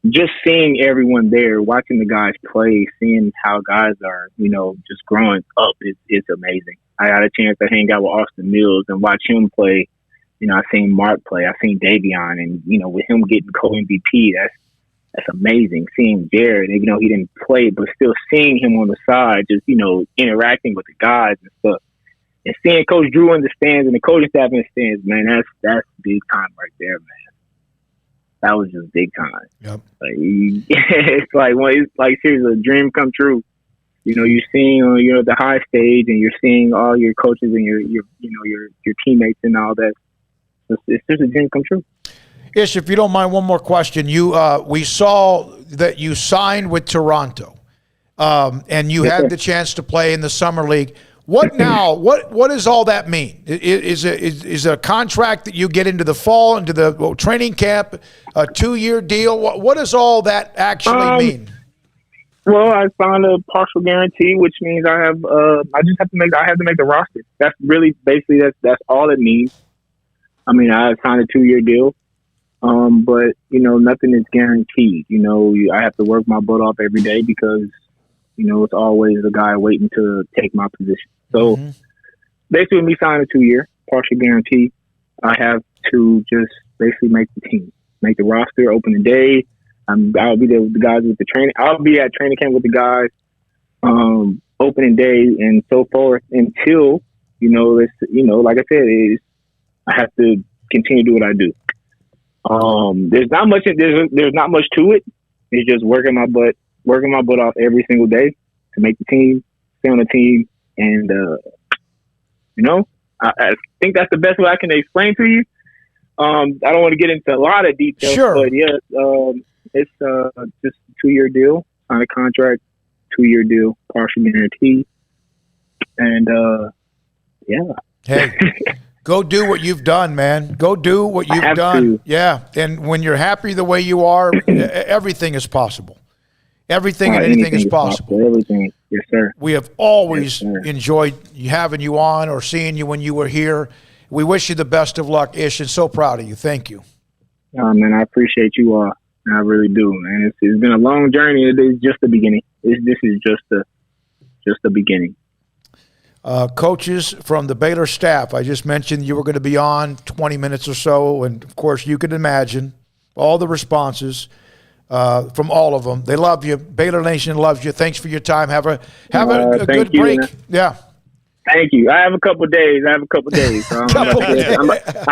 just seeing everyone there, watching the guys play, seeing how guys are, you know, just growing up is amazing. I got a chance to hang out with Austin Mills and watch him play. You know, I seen Mark play. I seen Davion, and, you know, with him getting co-MVP, that's amazing. Seeing Jared, you know, he didn't play, but still seeing him on the side, just, you know, interacting with the guys and stuff. And seeing Coach Drew in the stands and the coaching staff in the stands, man, that's big time right there, man. That was just big time. Yep. Like, it's like seriously, a dream come true. You know, you're seeing the high stage, and you're seeing all your coaches and your teammates and all that. It's just a dream come true. Ish, if you don't mind, one more question. We saw that you signed with Toronto, and you had the chance to play in the summer league. What now? What does all that mean? Is it a contract that you get into the fall, into the training camp, a 2-year deal? What does all that actually mean? Well, I signed a partial guarantee, which means I have to make the roster. That's really basically that's all it means. I mean, I signed a 2-year deal, but nothing is guaranteed. I have to work my butt off every day because it's always a guy waiting to take my position. So basically, with me signing a 2-year partial guarantee, I have to just basically make the team, make the roster, open the day. I'll be there with the guys with the training. I'll be at training camp with the guys, opening day and so forth until like I said, I have to continue to do what I do. There's not much to it. It's just working my butt off every single day to make the team, stay on the team, and I think that's the best way I can explain to you. I don't want to get into a lot of details, but yeah, it's just a 2-year deal, sign a contract, 2-year deal, partial guarantee, and yeah. Hey. Go do what you've done, man. Go do what you've done. Yeah. And when you're happy the way you are, everything is possible. Everything and anything is possible. Everything. Yes, sir. We have always enjoyed having you on or seeing you when you were here. We wish you the best of luck, Ish, and so proud of you. Thank you. Man, I appreciate you all. I really do, man. It's been a long journey. It is just the beginning. This is just the beginning. Coaches from the Baylor staff, I just mentioned you were going to be on 20 minutes or so, and of course you can imagine all the responses from all of them. They love you. Baylor Nation loves you. Thanks for your time. Have a good break. Man. Yeah. Thank you. I have a couple of days. I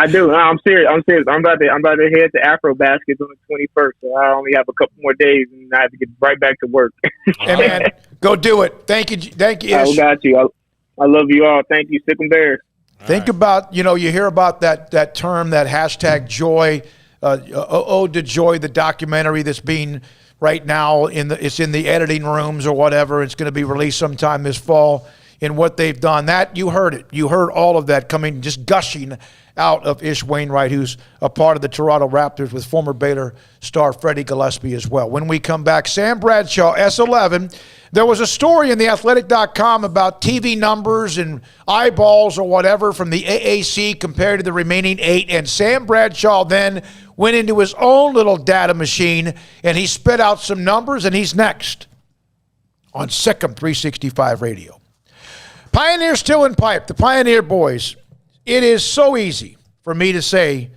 do. No, I'm serious. I'm about to head to Afro Baskets on the 21st, so I only have a couple more days, and I have to get right back to work. Hey, man, go do it. Thank you. Thank you, Ish. I got you. I love you all. Thank you, Sick and Bears. Think about, you hear about that term, that hashtag joy, Ode to Joy, the documentary that's being right now it's in the editing rooms or whatever. It's going to be released sometime this fall. In what they've done, that you heard it. You heard all of that coming, just gushing out of Ish Wainwright, who's a part of the Toronto Raptors with former Baylor star Freddie Gillespie as well. When we come back, Sam Bradshaw, S11. There was a story in theathletic.com about TV numbers and eyeballs or whatever from the AAC compared to the remaining 8, and Sam Bradshaw then went into his own little data machine, and he spit out some numbers, and he's next on Sikkim 365 Radio. Pioneer Still in Pipe, the Pioneer boys. It is so easy for me to say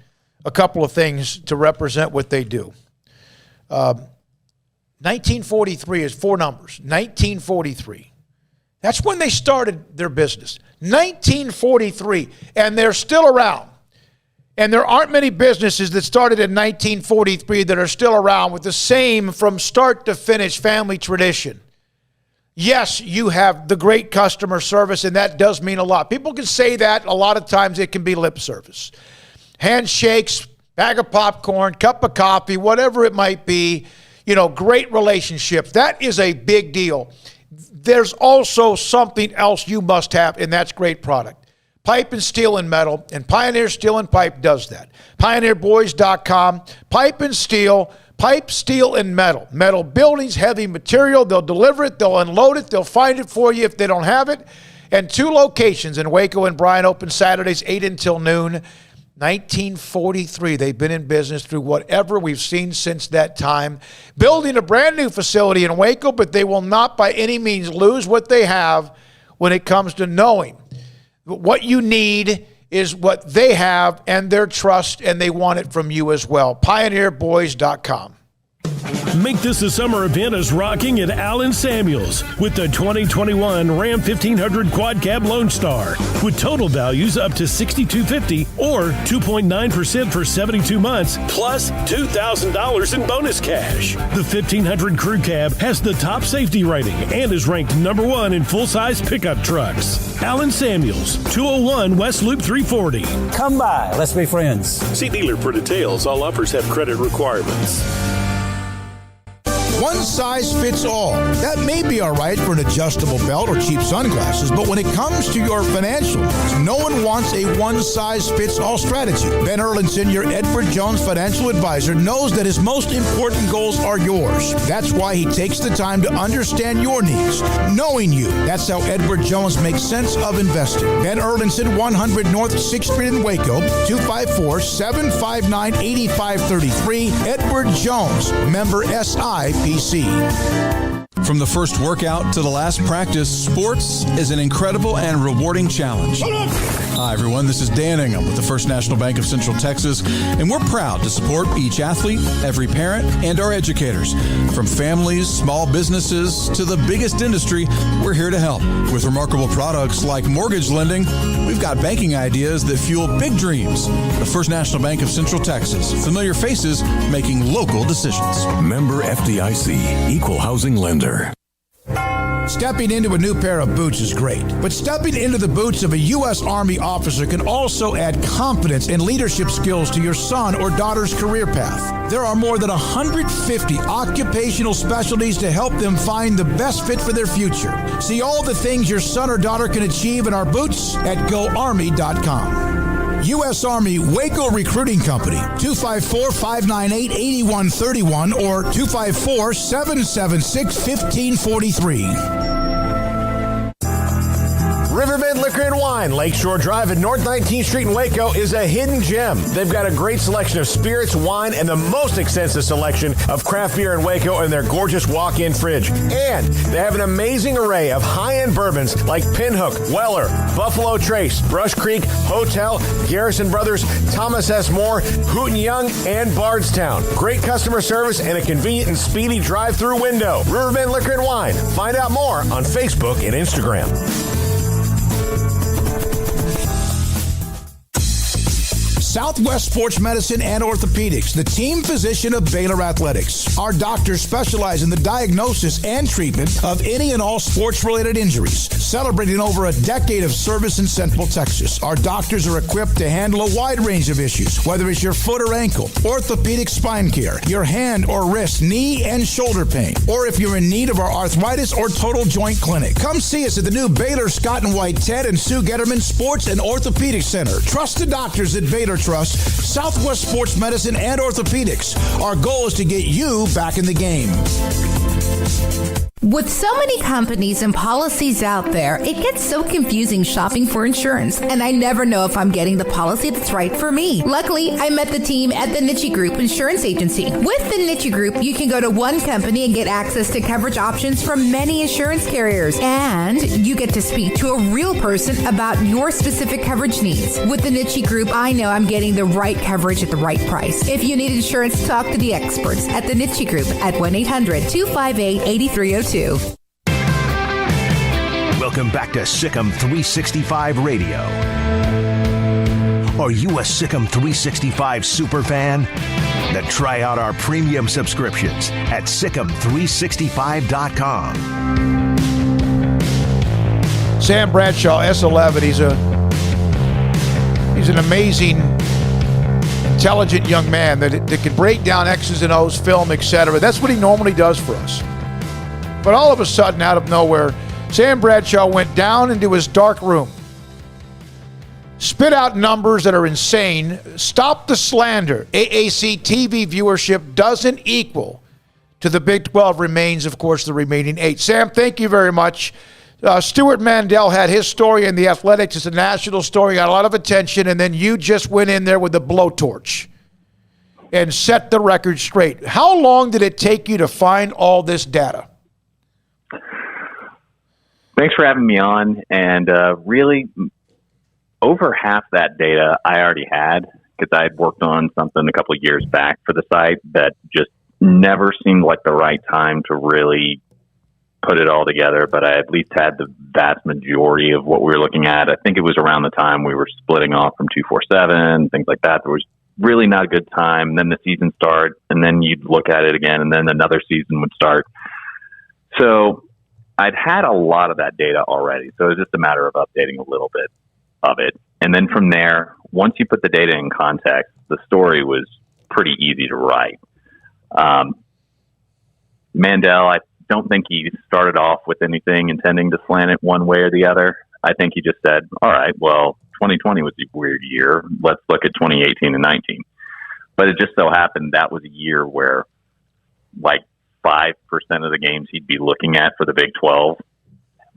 a couple of things to represent what they do. 1943 is 4 numbers. 1943. That's when they started their business. 1943, and they're still around. And there aren't many businesses that started in 1943 that are still around with the same from start to finish family tradition. Yes, you have the great customer service, and that does mean a lot. People can say that. A lot of times it can be lip service. Handshakes, bag of popcorn, cup of coffee, whatever it might be, great relationships. That is a big deal. There's also something else you must have, and that's great product. Pipe and steel and metal, and Pioneer Steel and Pipe does that. PioneerBoys.com, pipe and steel, pipe, steel, and metal. Metal buildings, heavy material. They'll deliver it. They'll unload it. They'll find it for you if they don't have it. And 2 locations in Waco and Bryan, open Saturdays, 8 until noon. 1943. They've been in business through whatever we've seen since that time. Building a brand new facility in Waco, but they will not by any means lose what they have when it comes to knowing what you need is what they have and their trust, and they want it from you as well. PioneerBoys.com. Make this a summer event as rocking at Allen Samuels with the 2021 Ram 1500 Quad Cab Lone Star with total values up to $6,250 or 2.9% for 72 months plus $2,000 in bonus cash. The 1500 Crew Cab has the top safety rating and is ranked #1 in full-size pickup trucks. Allen Samuels, 201 West Loop 340. Come by. Let's be friends. See dealer for details. All offers have credit requirements. One size fits all. That may be all right for an adjustable belt or cheap sunglasses, but when it comes to your financial needs, no one wants a one-size-fits-all strategy. Ben Erlinson, your Edward Jones financial advisor, knows that his most important goals are yours. That's why he takes the time to understand your needs, knowing you. That's how Edward Jones makes sense of investing. Ben Erlinson, 100 North 6th Street in Waco, 254-759-8533. Edward Jones, member SIPC. From the first workout to the last practice, sports is an incredible and rewarding challenge. Hi, everyone. This is Dan Ingham with the First National Bank of Central Texas, and we're proud to support each athlete, every parent, and our educators. From families, small businesses, to the biggest industry, we're here to help. With remarkable products like mortgage lending, we've got banking ideas that fuel big dreams. The First National Bank of Central Texas. Familiar faces making local decisions. Member FDIC, Equal Housing Lender. Stepping into a new pair of boots is great, but stepping into the boots of a U.S. Army officer can also add confidence and leadership skills to your son or daughter's career path. There are more than 150 occupational specialties to help them find the best fit for their future. See all the things your son or daughter can achieve in our boots at GoArmy.com. U.S. Army Waco Recruiting Company, 254-598-8131 or 254-776-1543. Riverbend Liquor and Wine, Lakeshore Drive at North 19th Street in Waco is a hidden gem. They've got a great selection of spirits, wine, and the most extensive selection of craft beer in Waco in their gorgeous walk-in fridge. And they have an amazing array of high-end bourbons like Pinhook, Weller, Buffalo Trace, Brush Creek, Hotel, Garrison Brothers, Thomas S. Moore, Hooten Young, and Bardstown. Great customer service and a convenient and speedy drive-through window. Riverbend Liquor and Wine. Find out more on Facebook and Instagram. Southwest Sports Medicine and Orthopedics, the team physician of Baylor Athletics. Our doctors specialize in the diagnosis and treatment of any and all sports-related injuries. Celebrating over a decade of service in Central Texas, our doctors are equipped to handle a wide range of issues, whether it's your foot or ankle, orthopedic spine care, your hand or wrist, knee and shoulder pain, or if you're in need of our arthritis or total joint clinic. Come see us at the new Baylor Scott and White Ted and Sue Getterman Sports and Orthopedic Center. Trust the doctors at Baylor Trust, Southwest Sports Medicine and Orthopedics. Our goal is to get you back in the game. With so many companies and policies out there, it gets so confusing shopping for insurance, and I never know if I'm getting the policy that's right for me. Luckily, I met the team at the Nitchie Group Insurance Agency. With the Nitchie Group, you can go to one company and get access to coverage options from many insurance carriers, and you get to speak to a real person about your specific coverage needs. With the Nitchie Group, I know I'm getting the right coverage at the right price. If you need insurance, talk to the experts at the Nitchie Group at 1-800-258-8302. Welcome back to Sikkim 365 Radio. Are you a Sikkim 365 super fan? Then try out our premium subscriptions at Sikkim365.com. Sam Bradshaw, S11, he's an amazing, intelligent young man that can break down X's and O's, film, etc. That's what he normally does for us. But all of a sudden, out of nowhere, Sam Bradshaw went down into his dark room, spit out numbers that are insane, stopped the slander. AAC TV viewership doesn't equal to the Big 12 remains, of course, the remaining 8. Sam, thank you very much. Stuart Mandel had his story in The Athletics. It's a national story, got a lot of attention, and then you just went in there with a blowtorch and set the record straight. How long did it take you to find all this data? Thanks for having me on. And really, over half that data I already had because I had worked on something a couple of years back for the site that just never seemed like the right time to really put it all together, but I at least had the vast majority of what we were looking at. I think it was around the time we were splitting off from 247, things like that. There was really not a good time. Then the season started, and then you'd look at it again, and then another season would start. So I'd had a lot of that data already, so it was just a matter of updating a little bit of it. And then from there, once you put the data in context, the story was pretty easy to write. Mandel, I don't think he started off with anything intending to slant it one way or the other. I think he just said, all right, well, 2020 was a weird year. Let's look at 2018 and 19. But it just so happened that was a year where like 5% of the games he'd be looking at for the Big 12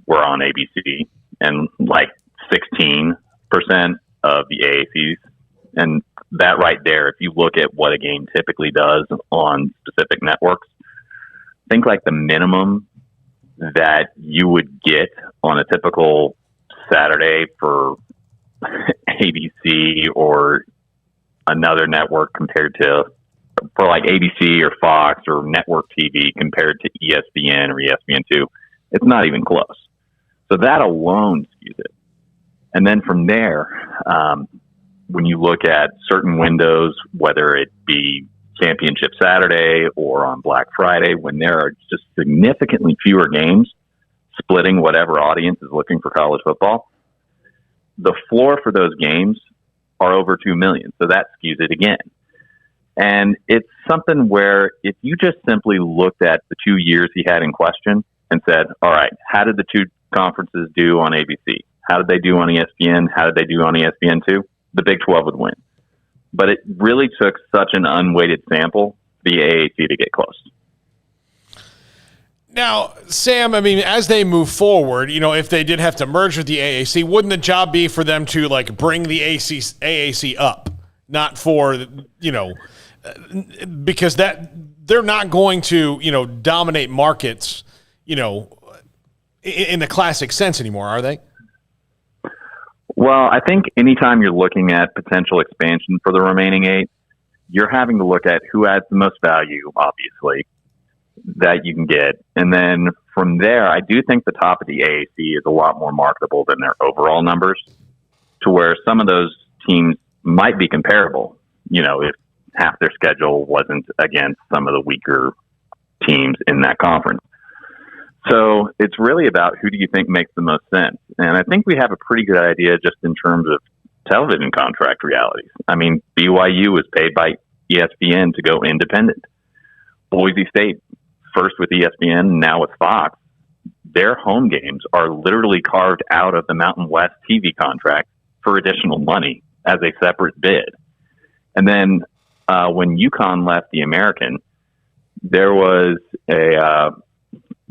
were on ABC, and like 16% of the AACs. And that right there, if you look at what a game typically does on specific networks, think like the minimum that you would get on a typical Saturday for ABC or another network compared to for like ABC or Fox or network TV compared to ESPN or ESPN2, it's not even close. So that alone skews it. And then from there, when you look at certain windows, whether it be Championship Saturday or on Black Friday, when there are just significantly fewer games splitting whatever audience is looking for college football, the floor for those games are over 2 million. So that skews it again. And it's something where if you just simply looked at the 2 years he had in question and said, all right, how did the two conferences do on ABC? How did they do on ESPN? How did they do on ESPN2? The Big 12 would win. But it really took such an unweighted sample, the AAC, to get close. Now, Sam, I mean, as they move forward, you know, if they did have to merge with the AAC, wouldn't the job be for them to, like, bring the AAC up? Not for, you know, because that they're not going to, you know, dominate markets, you know, in the classic sense anymore, are they? Well, I think anytime you're looking at potential expansion for the remaining 8, you're having to look at who adds the most value, obviously, that you can get. And then from there, I do think the top of the AAC is a lot more marketable than their overall numbers, to where some of those teams might be comparable, you know, if half their schedule wasn't against some of the weaker teams in that conference. So it's really about who do you think makes the most sense. And I think we have a pretty good idea just in terms of television contract realities. I mean, BYU was paid by ESPN to go independent. Boise State, first with ESPN, now with Fox, their home games are literally carved out of the Mountain West TV contract for additional money as a separate bid. And then when UConn left the American, there was a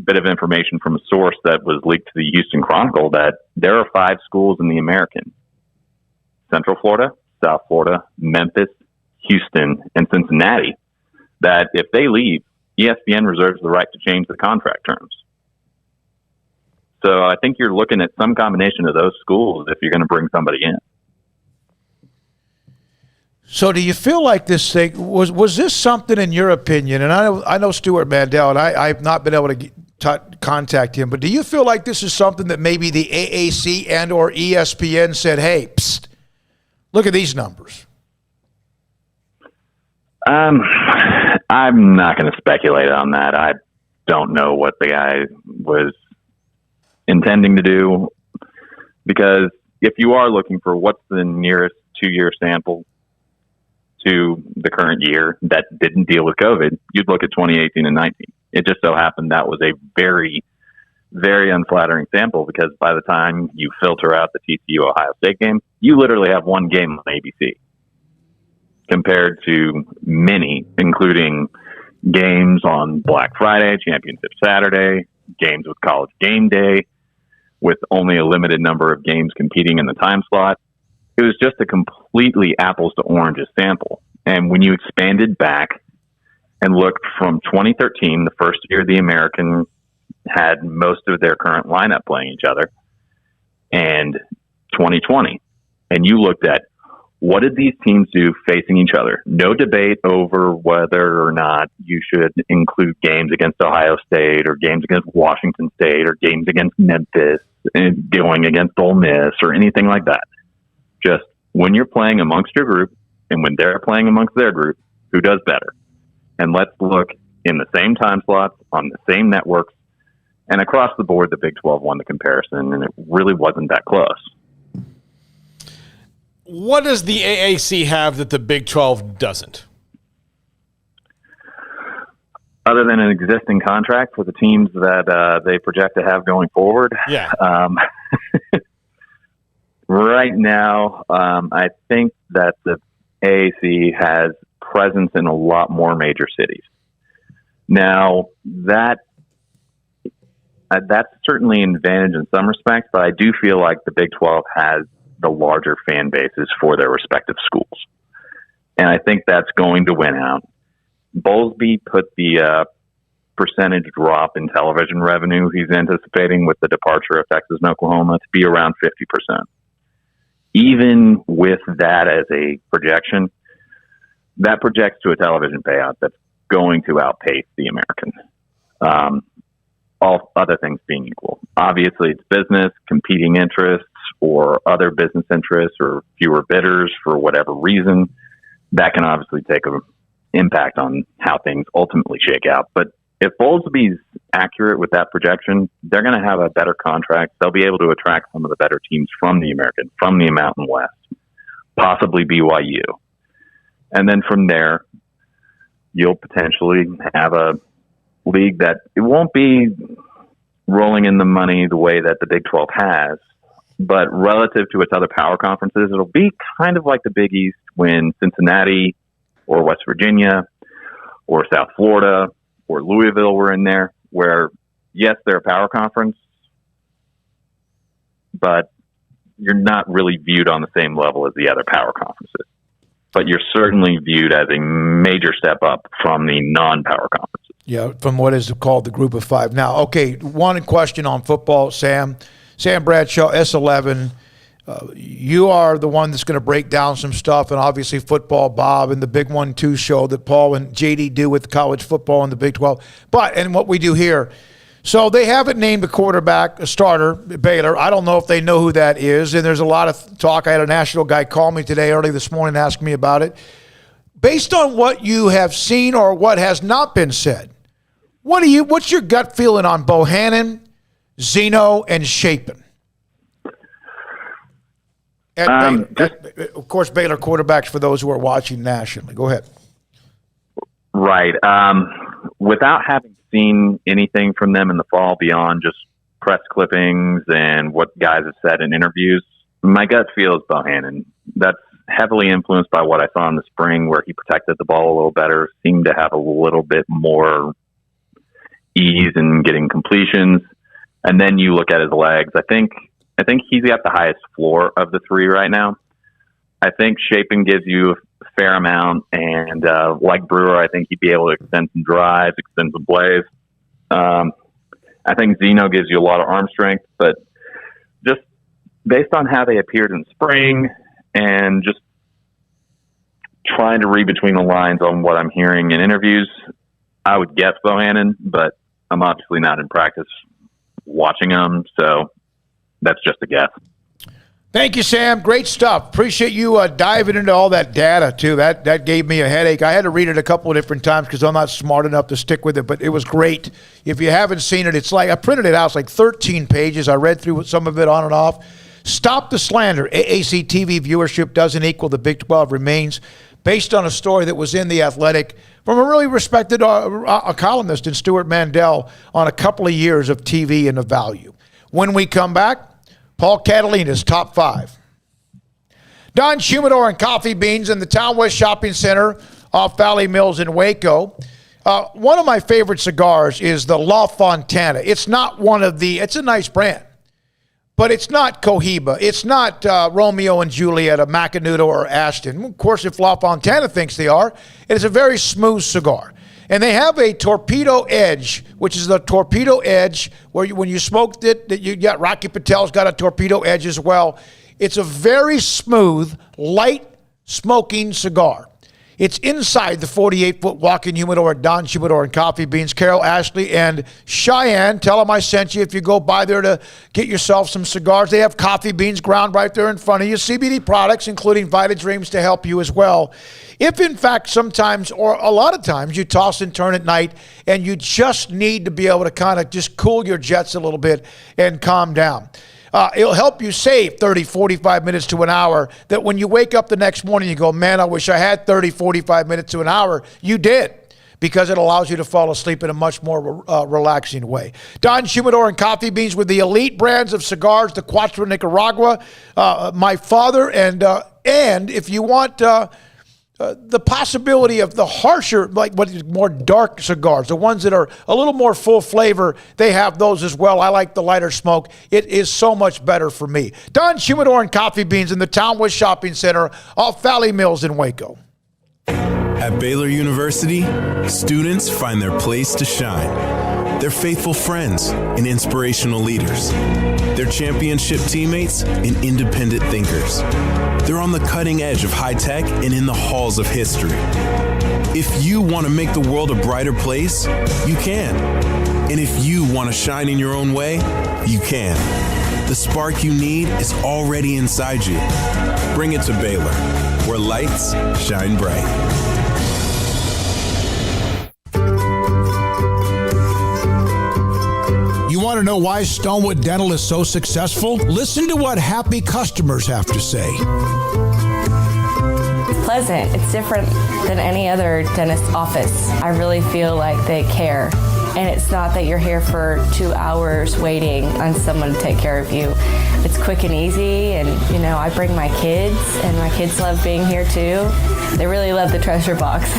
bit of information from a source that was leaked to the Houston Chronicle that there are 5 schools in the American: Central Florida, South Florida, Memphis, Houston, and Cincinnati, that if they leave, ESPN reserves the right to change the contract terms. So I think you're looking at some combination of those schools if you're going to bring somebody in. So do you feel like this thing, was this something in your opinion, and I know Stuart Mandel, and I've not been able to contact him, but do you feel like this is something that maybe the AAC and or ESPN said, hey, psst, look at these numbers? I'm not going to speculate on that. I don't know what the guy was intending to do, because if you are looking for what's the nearest 2-year sample to the current year that didn't deal with COVID, you'd look at 2018 and 19. It just so happened that was a very, very unflattering sample, because by the time you filter out the TCU Ohio State game, you literally have one game on ABC compared to many, including games on Black Friday, Championship Saturday, games with College Game Day, with only a limited number of games competing in the time slot. It was just a completely apples to oranges sample. And when you expanded back and looked from 2013, the first year the American had most of their current lineup playing each other, and 2020, and you looked at what did these teams do facing each other? No debate over whether or not you should include games against Ohio State or games against Washington State or games against Memphis and going against Ole Miss or anything like that. Just when you're playing amongst your group and when they're playing amongst their group, who does better? And let's look in the same time slots on the same networks. And across the board, the Big 12 won the comparison, and it really wasn't that close. What does the AAC have that the Big 12 doesn't? Other than an existing contract for the teams that they project to have going forward. Yeah. Right now, I think that the AAC has presence in a lot more major cities. Now, that's certainly an advantage in some respects, but I do feel like the Big 12 has the larger fan bases for their respective schools. And I think that's going to win out. Bowlesby put the percentage drop in television revenue he's anticipating with the departure of Texas and Oklahoma to be around 50%. Even with that as a projection, that projects to a television payout that's going to outpace the American. All other things being equal. Obviously, it's business, competing interests, or other business interests, or fewer bidders for whatever reason. That can obviously take an impact on how things ultimately shake out. But if Bowlesby's accurate with that projection, they're going to have a better contract. They'll be able to attract some of the better teams from the American, from the Mountain West, possibly BYU. And then from there, you'll potentially have a league that it won't be rolling in the money the way that the Big 12 has, but relative to its other power conferences, it'll be kind of like the Big East when Cincinnati or West Virginia or South Florida or Louisville were in there, where, yes, they're a power conference, but you're not really viewed on the same level as the other power conferences. But you're certainly viewed as a major step up from the non-power conferences. Yeah, from what is called the Group of Five. Now, okay, one question on football, Sam. Sam Bradshaw, S11. You are the one that's going to break down some stuff, and obviously football, Bob, and the Big 1-2 show that Paul and JD do with college football and the Big 12. And what we do here. So they haven't named a quarterback, a starter, Baylor. I don't know if they know who that is, and there's a lot of talk. I had a national guy call me today, early this morning, asking me about it. Based on what you have seen or what has not been said, what's your gut feeling on Bohannon, Zeno, and Shapen? Of course, Baylor quarterbacks for those who are watching nationally. Go ahead. Right. Without having seen anything from them in the fall beyond just press clippings and what guys have said in interviews, my gut feels Bohannon. That's heavily influenced by what I saw in the spring, where he protected the ball a little better, seemed to have a little bit more ease in getting completions. And then you look at his legs. I think he's got the highest floor of the three right now. I think Shapen gives you a fair amount, and like Brewer, I think he'd be able to extend some drives, extend some plays. I think Zeno gives you a lot of arm strength, but just based on how they appeared in spring and just trying to read between the lines on what I'm hearing in interviews, I would guess Bohannon, but I'm obviously not in practice watching him, so that's just a guess. Thank you, Sam. Great stuff. Appreciate you diving into all that data, too. That gave me a headache. I had to read it a couple of different times because I'm not smart enough to stick with it, but it was great. If you haven't seen it, it's like I printed it out. It's like 13 pages. I read through some of it on and off. Stop the slander. AAC TV viewership doesn't equal the Big 12 remains, based on a story that was in The Athletic from a really respected a columnist in Stuart Mandel on a couple of years of TV and of value. When we come back, Paul Catalina's top 5. Don Humidor and Coffee Beans in the Town West Shopping Center off Valley Mills in Waco. One of my favorite cigars is the La Fontana. It's not it's a nice brand, but it's not Cohiba. It's not Romeo and Juliet, a Macanudo or Ashton. Of course, if La Fontana thinks they are, it is a very smooth cigar. And they have a Torpedo Edge, which is the Torpedo Edge, where when you smoked it, you got Rocky Patel's got a Torpedo Edge as well. It's a very smooth, light smoking cigar. It's inside the 48-foot walk-in humidor at Don's Humidor and Coffee Beans. Carol, Ashley, and Cheyenne, tell them I sent you if you go by there to get yourself some cigars. They have coffee beans ground right there in front of you. CBD products, including Vita Dreams, to help you as well. If, in fact, sometimes or a lot of times you toss and turn at night and you just need to be able to kind of just cool your jets a little bit and calm down. It'll help you save 30, 45 minutes to an hour, that when you wake up the next morning, you go, man, I wish I had 30, 45 minutes to an hour. You did, because it allows you to fall asleep in a much more relaxing way. Don's Humidor and Coffee Beans with the elite brands of cigars, the Cuatro Nicaragua, my father, and if you want the possibility of the harsher, like what more dark cigars, the ones that are a little more full flavor, they have those as well. I like the lighter smoke. It is so much better for me. Don's Humidor and Coffee Beans in the Townwest Shopping Center off Valley Mills in Waco. At Baylor University, students find their place to shine. They're faithful friends and inspirational leaders. They're championship teammates and independent thinkers. They're on the cutting edge of high tech and in the halls of history. If you want to make the world a brighter place, you can. And if you want to shine in your own way, you can. The spark you need is already inside you. Bring it to Baylor, where lights shine bright. You want to know why Stonewood Dental is so successful? Listen to what happy customers have to say. It's pleasant. It's different than any other dentist's office. I really feel like they care. And it's not that you're here for 2 hours waiting on someone to take care of you. It's quick and easy, and I bring my kids, and my kids love being here too. They really love the treasure box.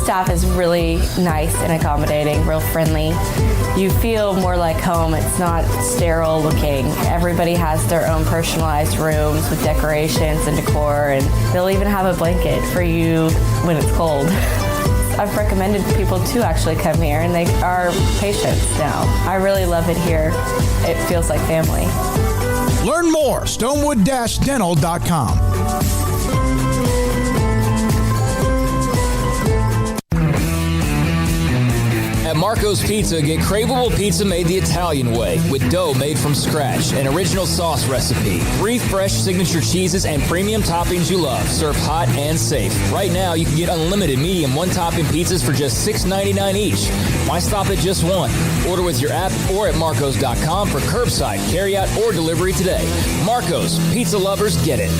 Staff is really nice and accommodating, real friendly. You feel more like home. It's not sterile looking. Everybody has their own personalized rooms with decorations and decor, and they'll even have a blanket for you when it's cold. I've recommended people to actually come here, and they are patients now. I really love it here. It feels like family. Learn more, stonewood-dental.com. At Marco's Pizza, get craveable pizza made the Italian way with dough made from scratch, an original sauce recipe, 3 fresh signature cheeses, and premium toppings you love, served hot and safe. Right now, you can get unlimited medium one-topping pizzas for just $6.99 each. Why stop at just one? Order with your app or at marcos.com for curbside, carryout, or delivery today. Marco's, pizza lovers get it.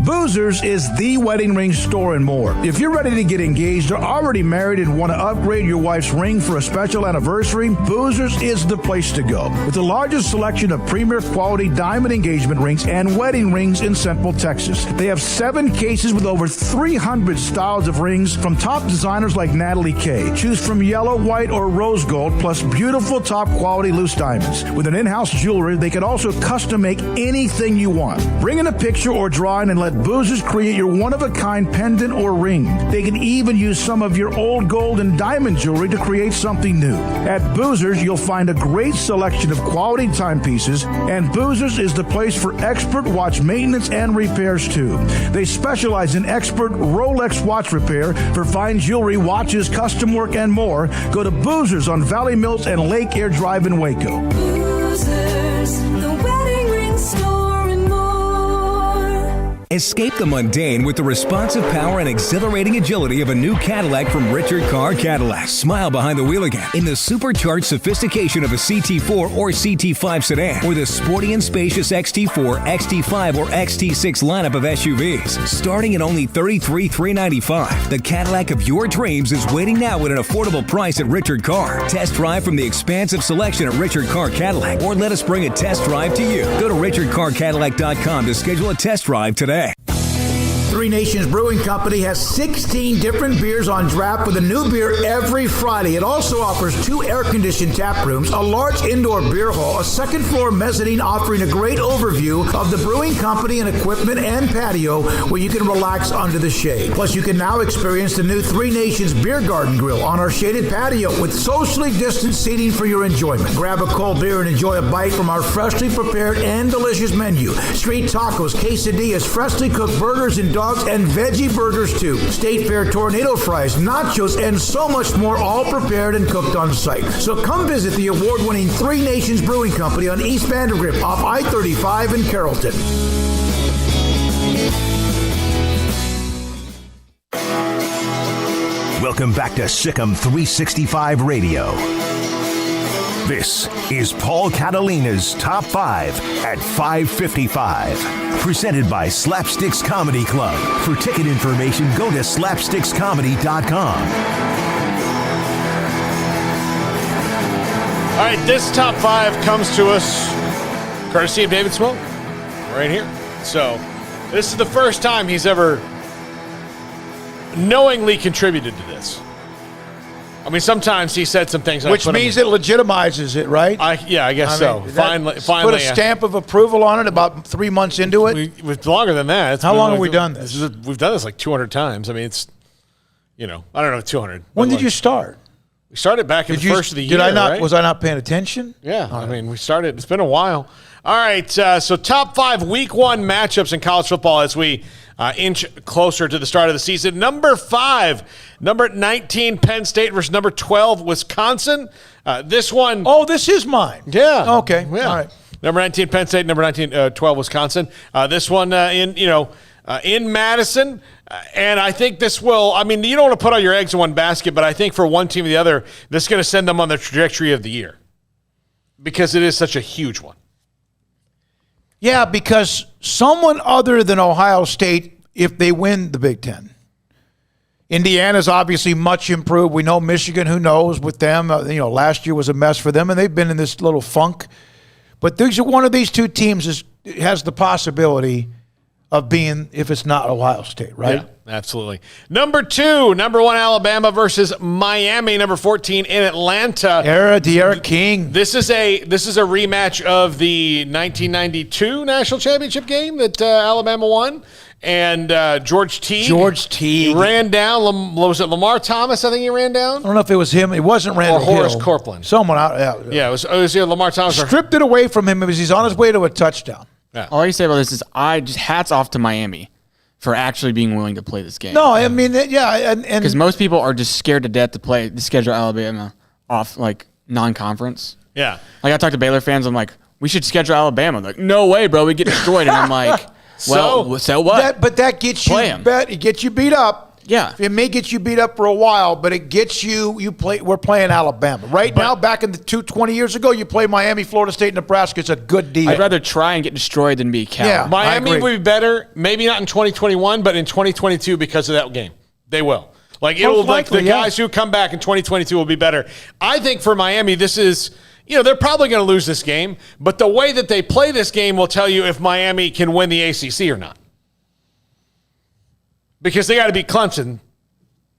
Boozers is the wedding ring store and more. If you're ready to get engaged or already married and want to upgrade your wife's ring for a special anniversary, Boozers is the place to go. With the largest selection of premier quality diamond engagement rings and wedding rings in Central Texas. They have 7 cases with over 300 styles of rings from top designers like Natalie Kay. Choose from yellow, white, or rose gold, plus beautiful top quality loose diamonds. With an in-house jewelry, they can also custom make anything you want. Bring in a picture or drawing and let Boozers create your one-of-a-kind pendant or ring. They can even use some of your old gold and diamond jewelry to create something new. At Boozers, you'll find a great selection of quality timepieces, and Boozers is the place for expert watch maintenance and repairs too. They specialize in expert Rolex watch repair for fine jewelry, watches, custom work, and more. Go to Boozers on Valley Mills and Lake Air Drive in Waco. Boozers, the wedding ring store and more. Escape the mundane with the responsive power and exhilarating agility of a new Cadillac from Richard Carr Cadillac. Smile behind the wheel again in the supercharged sophistication of a CT4 or CT5 sedan, or the sporty and spacious XT4, XT5, or XT6 lineup of SUVs. Starting at only $33,395, the Cadillac of your dreams is waiting now at an affordable price at Richard Carr. Test drive from the expansive selection at Richard Carr Cadillac, or let us bring a test drive to you. Go to richardcarcadillac.com to schedule a test drive today. Three Nations Brewing Company has 16 different beers on draft with a new beer every Friday. It also offers 2 air-conditioned tap rooms, a large indoor beer hall, a second-floor mezzanine offering a great overview of the brewing company and equipment and patio where you can relax under the shade. Plus, you can now experience the new Three Nations Beer Garden Grill on our shaded patio with socially distanced seating for your enjoyment. Grab a cold beer and enjoy a bite from our freshly prepared and delicious menu. Street tacos, quesadillas, freshly cooked burgers and dogs, and veggie burgers too. State Fair tornado fries, nachos, and so much more, all prepared and cooked on site. So come visit the award-winning Three Nations Brewing Company on East Vandergrift off I-35 in Carrollton. Welcome back to Sikkim 365 Radio. This is Paul Catalina's Top 5 at 5:55. Presented by Slapsticks Comedy Club. For ticket information, go to slapstickscomedy.com. All right, this top 5 comes to us courtesy of David Smoak, right here. So this is the first time he's ever knowingly contributed to this. I mean, sometimes he said some things. Which means it legitimizes it, right? I guess so. Finally. Put a stamp of approval on it about 3 months into it. It's longer than that. How long have we done this? We've done this like 200 times. I mean, it's, I don't know, 200. When did you start? We started back in the first of the year, right? Was I not paying attention? Yeah. I mean, we started. It's been a while. All right. So top 5 week 1 matchups in college football as we inch closer to the start of the season. Number 5, number 19, Penn State versus number 12, Wisconsin. This one. Oh, this is mine. Yeah. Okay. Yeah. All right. Number 19, Penn State. Number 19, 12, Wisconsin. This one in Madison. And I think this will, I mean, you don't want to put all your eggs in one basket, but I think for one team or the other, this is going to send them on the trajectory of the year because it is such a huge one. Yeah, because someone other than Ohio State, if they win the Big Ten. Indiana's obviously much improved. We know Michigan, who knows with them. Last year was a mess for them, and they've been in this little funk. But one of these two teams has the possibility of being, if it's not Ohio State, right? Yeah, absolutely. Number 2, number 1, Alabama versus Miami. Number 14 in Atlanta. De'Ara King. This is a rematch of the 1992 national championship game that Alabama won. And George Teague ran down. Was it Lamar Thomas? I think he ran down. I don't know if it was him. It wasn't Randall or Horace Hill. Copeland. Someone out. Yeah, it was either Lamar Thomas. Stripped it away from him as he's on his way to a touchdown. Yeah. All I can say about this is hats off to Miami for actually being willing to play this game. No, I mean, yeah. Because most people are just scared to death to schedule Alabama off, like, non-conference. Yeah. Like, I talk to Baylor fans, I'm like, we should schedule Alabama. They're like, no way, bro, we get destroyed. And I'm like, well, so what? But that gets you it gets you beat up. Yeah. It may get you beat up for a while, but it gets we're playing Alabama. Now, back in the 20 years ago, you play Miami, Florida State, Nebraska. It's a good deal. I'd rather try and get destroyed than be a coward. Yeah, Miami will be better, maybe not in 2021, but in 2022 because of that game. They will. The guys who come back in 2022 will be better. I think for Miami, this is, they're probably going to lose this game, but the way that they play this game will tell you if Miami can win the ACC or not. Because they got to beat Clemson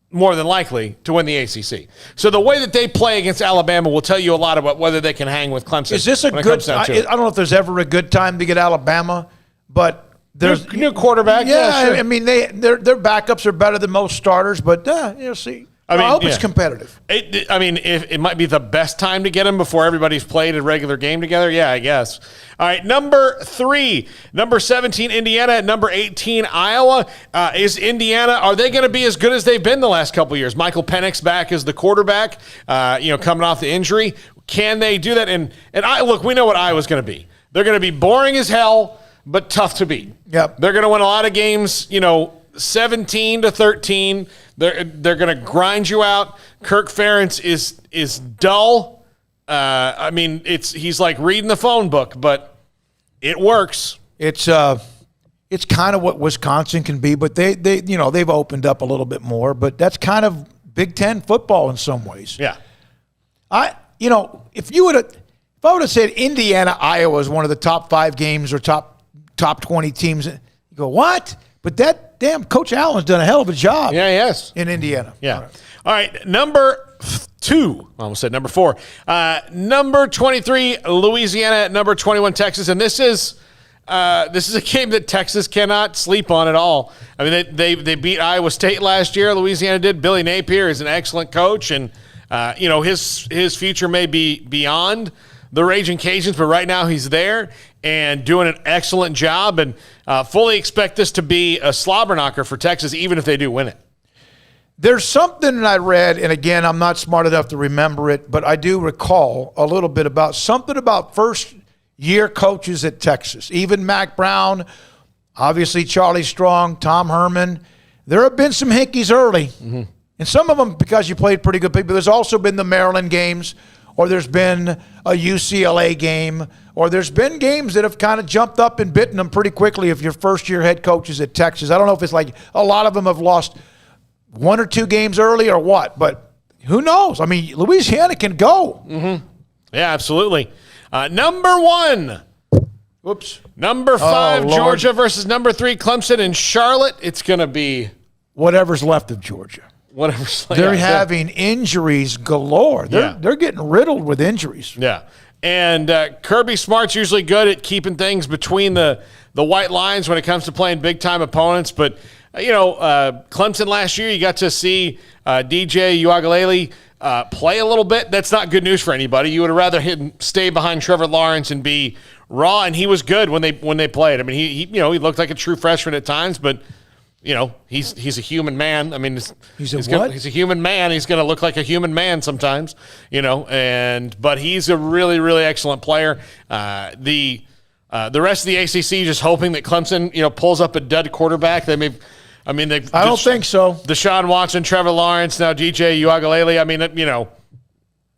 more than likely to win the ACC. So the way that they play against Alabama will tell you a lot about whether they can hang with Clemson. Is this a good? I don't know if there's ever a good time to get Alabama, but there's new quarterback. Yeah, sure. I mean their backups are better than most starters, but you'll see. I hope it's competitive. If it might be the best time to get them before everybody's played a regular game together. Yeah, I guess. All right, number 3, number 17, Indiana. Number 18, Iowa. Is Indiana, are they going to be as good as they've been the last couple of years? Michael Penix back as the quarterback, coming off the injury. Can they do that? And look, we know what Iowa's going to be. They're going to be boring as hell, but tough to beat. Yep. They're going to win a lot of games, 17-13. They're going to grind you out. Kirk Ferentz is dull. He's like reading the phone book, but it works. It's kind of what Wisconsin can be, but they've opened up a little bit more. But that's kind of Big Ten football in some ways. Yeah. If I would have said Indiana, Iowa is one of the top 5 games or top 20 teams, you go, what? But damn, Coach Allen's done a hell of a job. Yeah, he has. In Indiana. Yeah. All right, number 2. I almost said number 4. Number 23, Louisiana at number 21, Texas. And this is a game that Texas cannot sleep on at all. I mean, they beat Iowa State last year. Louisiana did. Billy Napier is an excellent coach, and his future may be beyond the Raging Cajuns, but right now he's there and doing an excellent job, and fully expect this to be a slobber knocker for Texas, even if they do win it. There's something that I read, and again, I'm not smart enough to remember it, but I do recall a little bit about something about first-year coaches at Texas. Even Mac Brown, obviously Charlie Strong, Tom Herman. There have been some hickeys early, Mm-hmm. and some of them because you played pretty good people. There's also been the Maryland games, or there's been a UCLA game, or there's been games that have kind of jumped up and bitten them pretty quickly if your first-year head coach is at Texas. I don't know if it's like a lot of them have lost 1 or 2 games early or what, but who knows? I mean, Louisiana can go. Mm-hmm. Yeah, absolutely. Number 1. Whoops. Number 5, Georgia versus number 3, Clemson in Charlotte. It's going to be whatever's left of Georgia. Whatever's left. They're having injuries galore. They're getting riddled with injuries. Yeah. And Kirby Smart's usually good at keeping things between the white lines when it comes to playing big-time opponents, but Clemson last year, you got to see DJ Uiagalelei play a little bit. That's not good news for anybody. You would have rather him stay behind Trevor Lawrence and be raw, and he was good when they played. I mean, he looked like a true freshman at times, but he's a human man. I mean, he's a human man. He's going to look like a human man sometimes, but he's a really, really excellent player. The rest of the ACC just hoping that Clemson, pulls up a dud quarterback. I don't think so. Deshaun Watson, Trevor Lawrence, now DJ Uiagalelei. I mean,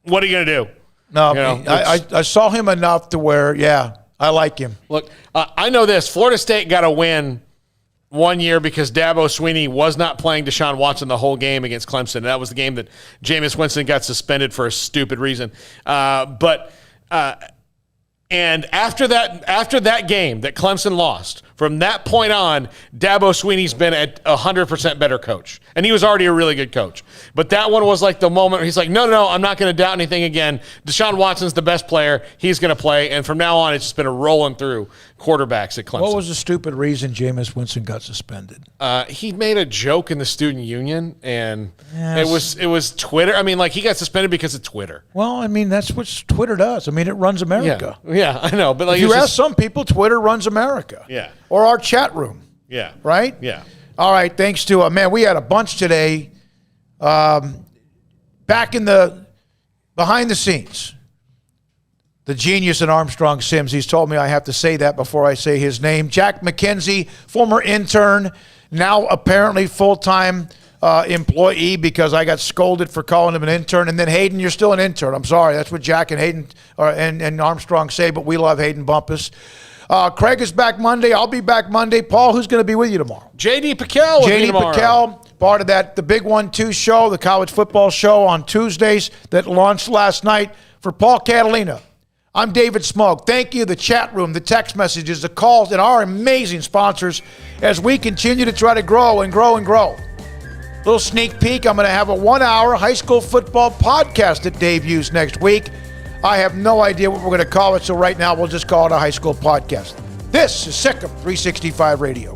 what are you going to do? No, I saw him enough to where, I like him. Look, I know this. Florida State got a win one year because Dabo Swinney was not playing Deshaun Watson the whole game against Clemson. That was the game that Jameis Winston got suspended for a stupid reason. And after that game that Clemson lost, from that point on, Dabo Swinney's been a 100% better coach. And he was already a really good coach. But that one was like the moment where he's like, no, I'm not going to doubt anything again. Deshaun Watson's the best player. He's going to play. And from now on, it's just been a rolling through quarterbacks at Clemson. What was the stupid reason Jameis Winston got suspended? He made a joke in the student union, and it was Twitter. I mean, like, he got suspended because of Twitter. Well, I mean, that's what Twitter does. I mean, it runs America. Yeah, I know. But like, if you ask some people, Twitter runs America. Yeah. Or our chat room. Yeah. Right? Yeah. All right, thanks to, we had a bunch today. Back in the behind the scenes, the genius in Armstrong Sims, he's told me I have to say that before I say his name. Jack McKenzie, former intern, now apparently full-time employee because I got scolded for calling him an intern. And then Hayden, you're still an intern. I'm sorry. That's what Jack and Hayden and Armstrong say, but we love Hayden Bumpus. Craig is back Monday. I'll be back Monday. Paul, who's going to be with you tomorrow? J.D. Piquel. J.D. Piquel, part of that, the Big 1-2 show, the college football show on Tuesdays that launched last night. For Paul Catalina, I'm David Smoak. Thank you, the chat room, the text messages, the calls, and our amazing sponsors as we continue to try to grow and grow and grow. Little sneak peek, I'm going to have a 1-hour high school football podcast that debuts next week. I have no idea what we're going to call it, so right now we'll just call it a high school podcast. This is Sikkim 365 Radio.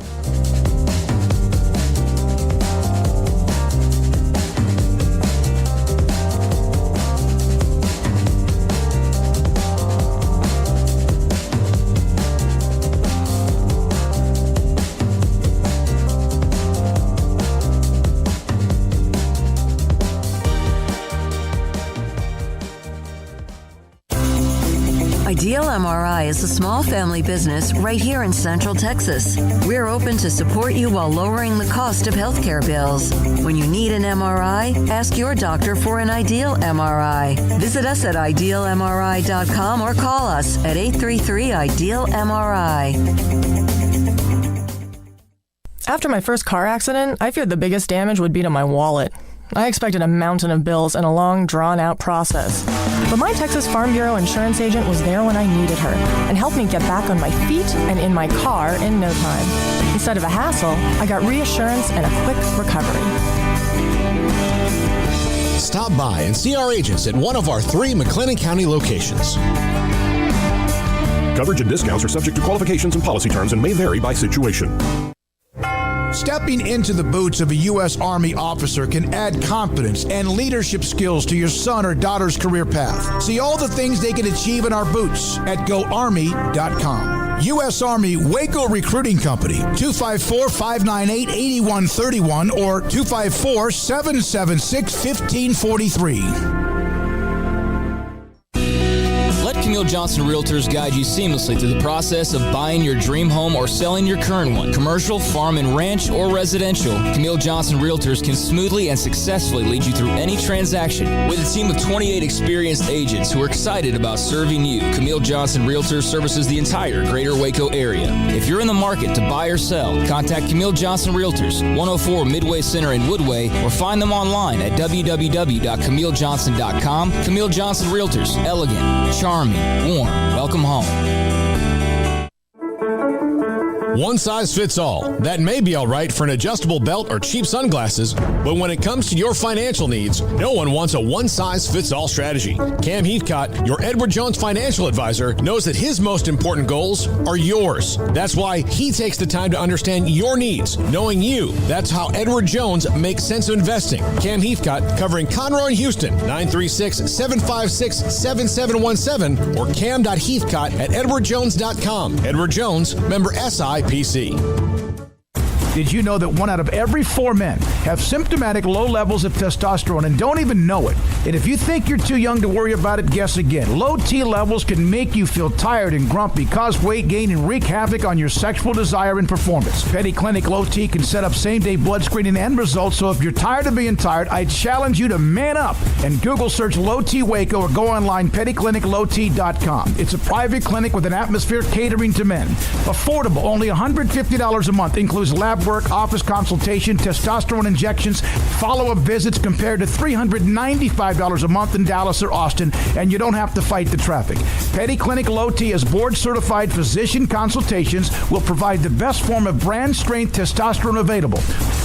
Ideal MRI is a small family business right here in Central Texas. We're open to support you while lowering the cost of healthcare bills. When you need an MRI, ask your doctor for an Ideal MRI. Visit us at idealmri.com or call us at 833-IDEAL-MRI. After my first car accident, I feared the biggest damage would be to my wallet. I expected a mountain of bills and a long, drawn-out process. But my Texas Farm Bureau insurance agent was there when I needed her and helped me get back on my feet and in my car in no time. Instead of a hassle, I got reassurance and a quick recovery. Stop by and see our agents at one of our 3 McLennan County locations. Coverage and discounts are subject to qualifications and policy terms and may vary by situation. Stepping into the boots of a U.S. Army officer can add confidence and leadership skills to your son or daughter's career path. See all the things they can achieve in our boots at GoArmy.com. U.S. Army Waco Recruiting Company, 254-598-8131 or 254-776-1543. Let Camille Johnson Realtors guide you seamlessly through the process of buying your dream home or selling your current one. Commercial, farm and ranch, or residential, Camille Johnson Realtors can smoothly and successfully lead you through any transaction. With a team of 28 experienced agents who are excited about serving you, Camille Johnson Realtors services the entire greater Waco area. If you're in the market to buy or sell, contact Camille Johnson Realtors, 104 Midway Center in Woodway, or find them online at www.camillejohnson.com. Camille Johnson Realtors, elegant, charming, warm. Welcome home. One size fits all. That may be all right for an adjustable belt or cheap sunglasses, but when it comes to your financial needs, no one wants a one-size-fits-all strategy. Cam Heathcott, your Edward Jones financial advisor, knows that his most important goals are yours. That's why he takes the time to understand your needs, knowing you. That's how Edward Jones makes sense of investing. Cam Heathcott, covering Conroe and Houston, 936-756-7717 or cam.heathcott@edwardjones.com. Edward Jones, member SIPC. Did you know that 1 out of every 4 men have symptomatic low levels of testosterone and don't even know it? And if you think you're too young to worry about it, guess again. Low T levels can make you feel tired and grumpy, cause weight gain, and wreak havoc on your sexual desire and performance. Petty Clinic Low T can set up same-day blood screening and results, so if you're tired of being tired, I challenge you to man up and Google search Low T Waco or go online pettycliniclowt.com. It's a private clinic with an atmosphere catering to men. Affordable, only $150 a month, includes lab work, office consultation, testosterone injections, follow-up visits compared to $395 a month in Dallas or Austin, and you don't have to fight the traffic. Petty Clinic Low T is board-certified physician consultations, will provide the best form of brand-strength testosterone available.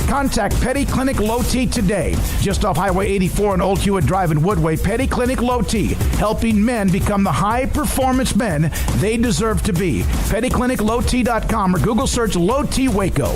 Contact Petty Clinic Low T today, just off Highway 84 and Old Hewitt Drive in Woodway. Petty Clinic Low T, helping men become the high-performance men they deserve to be. PettyClinicLowT.com or Google search Low T Waco.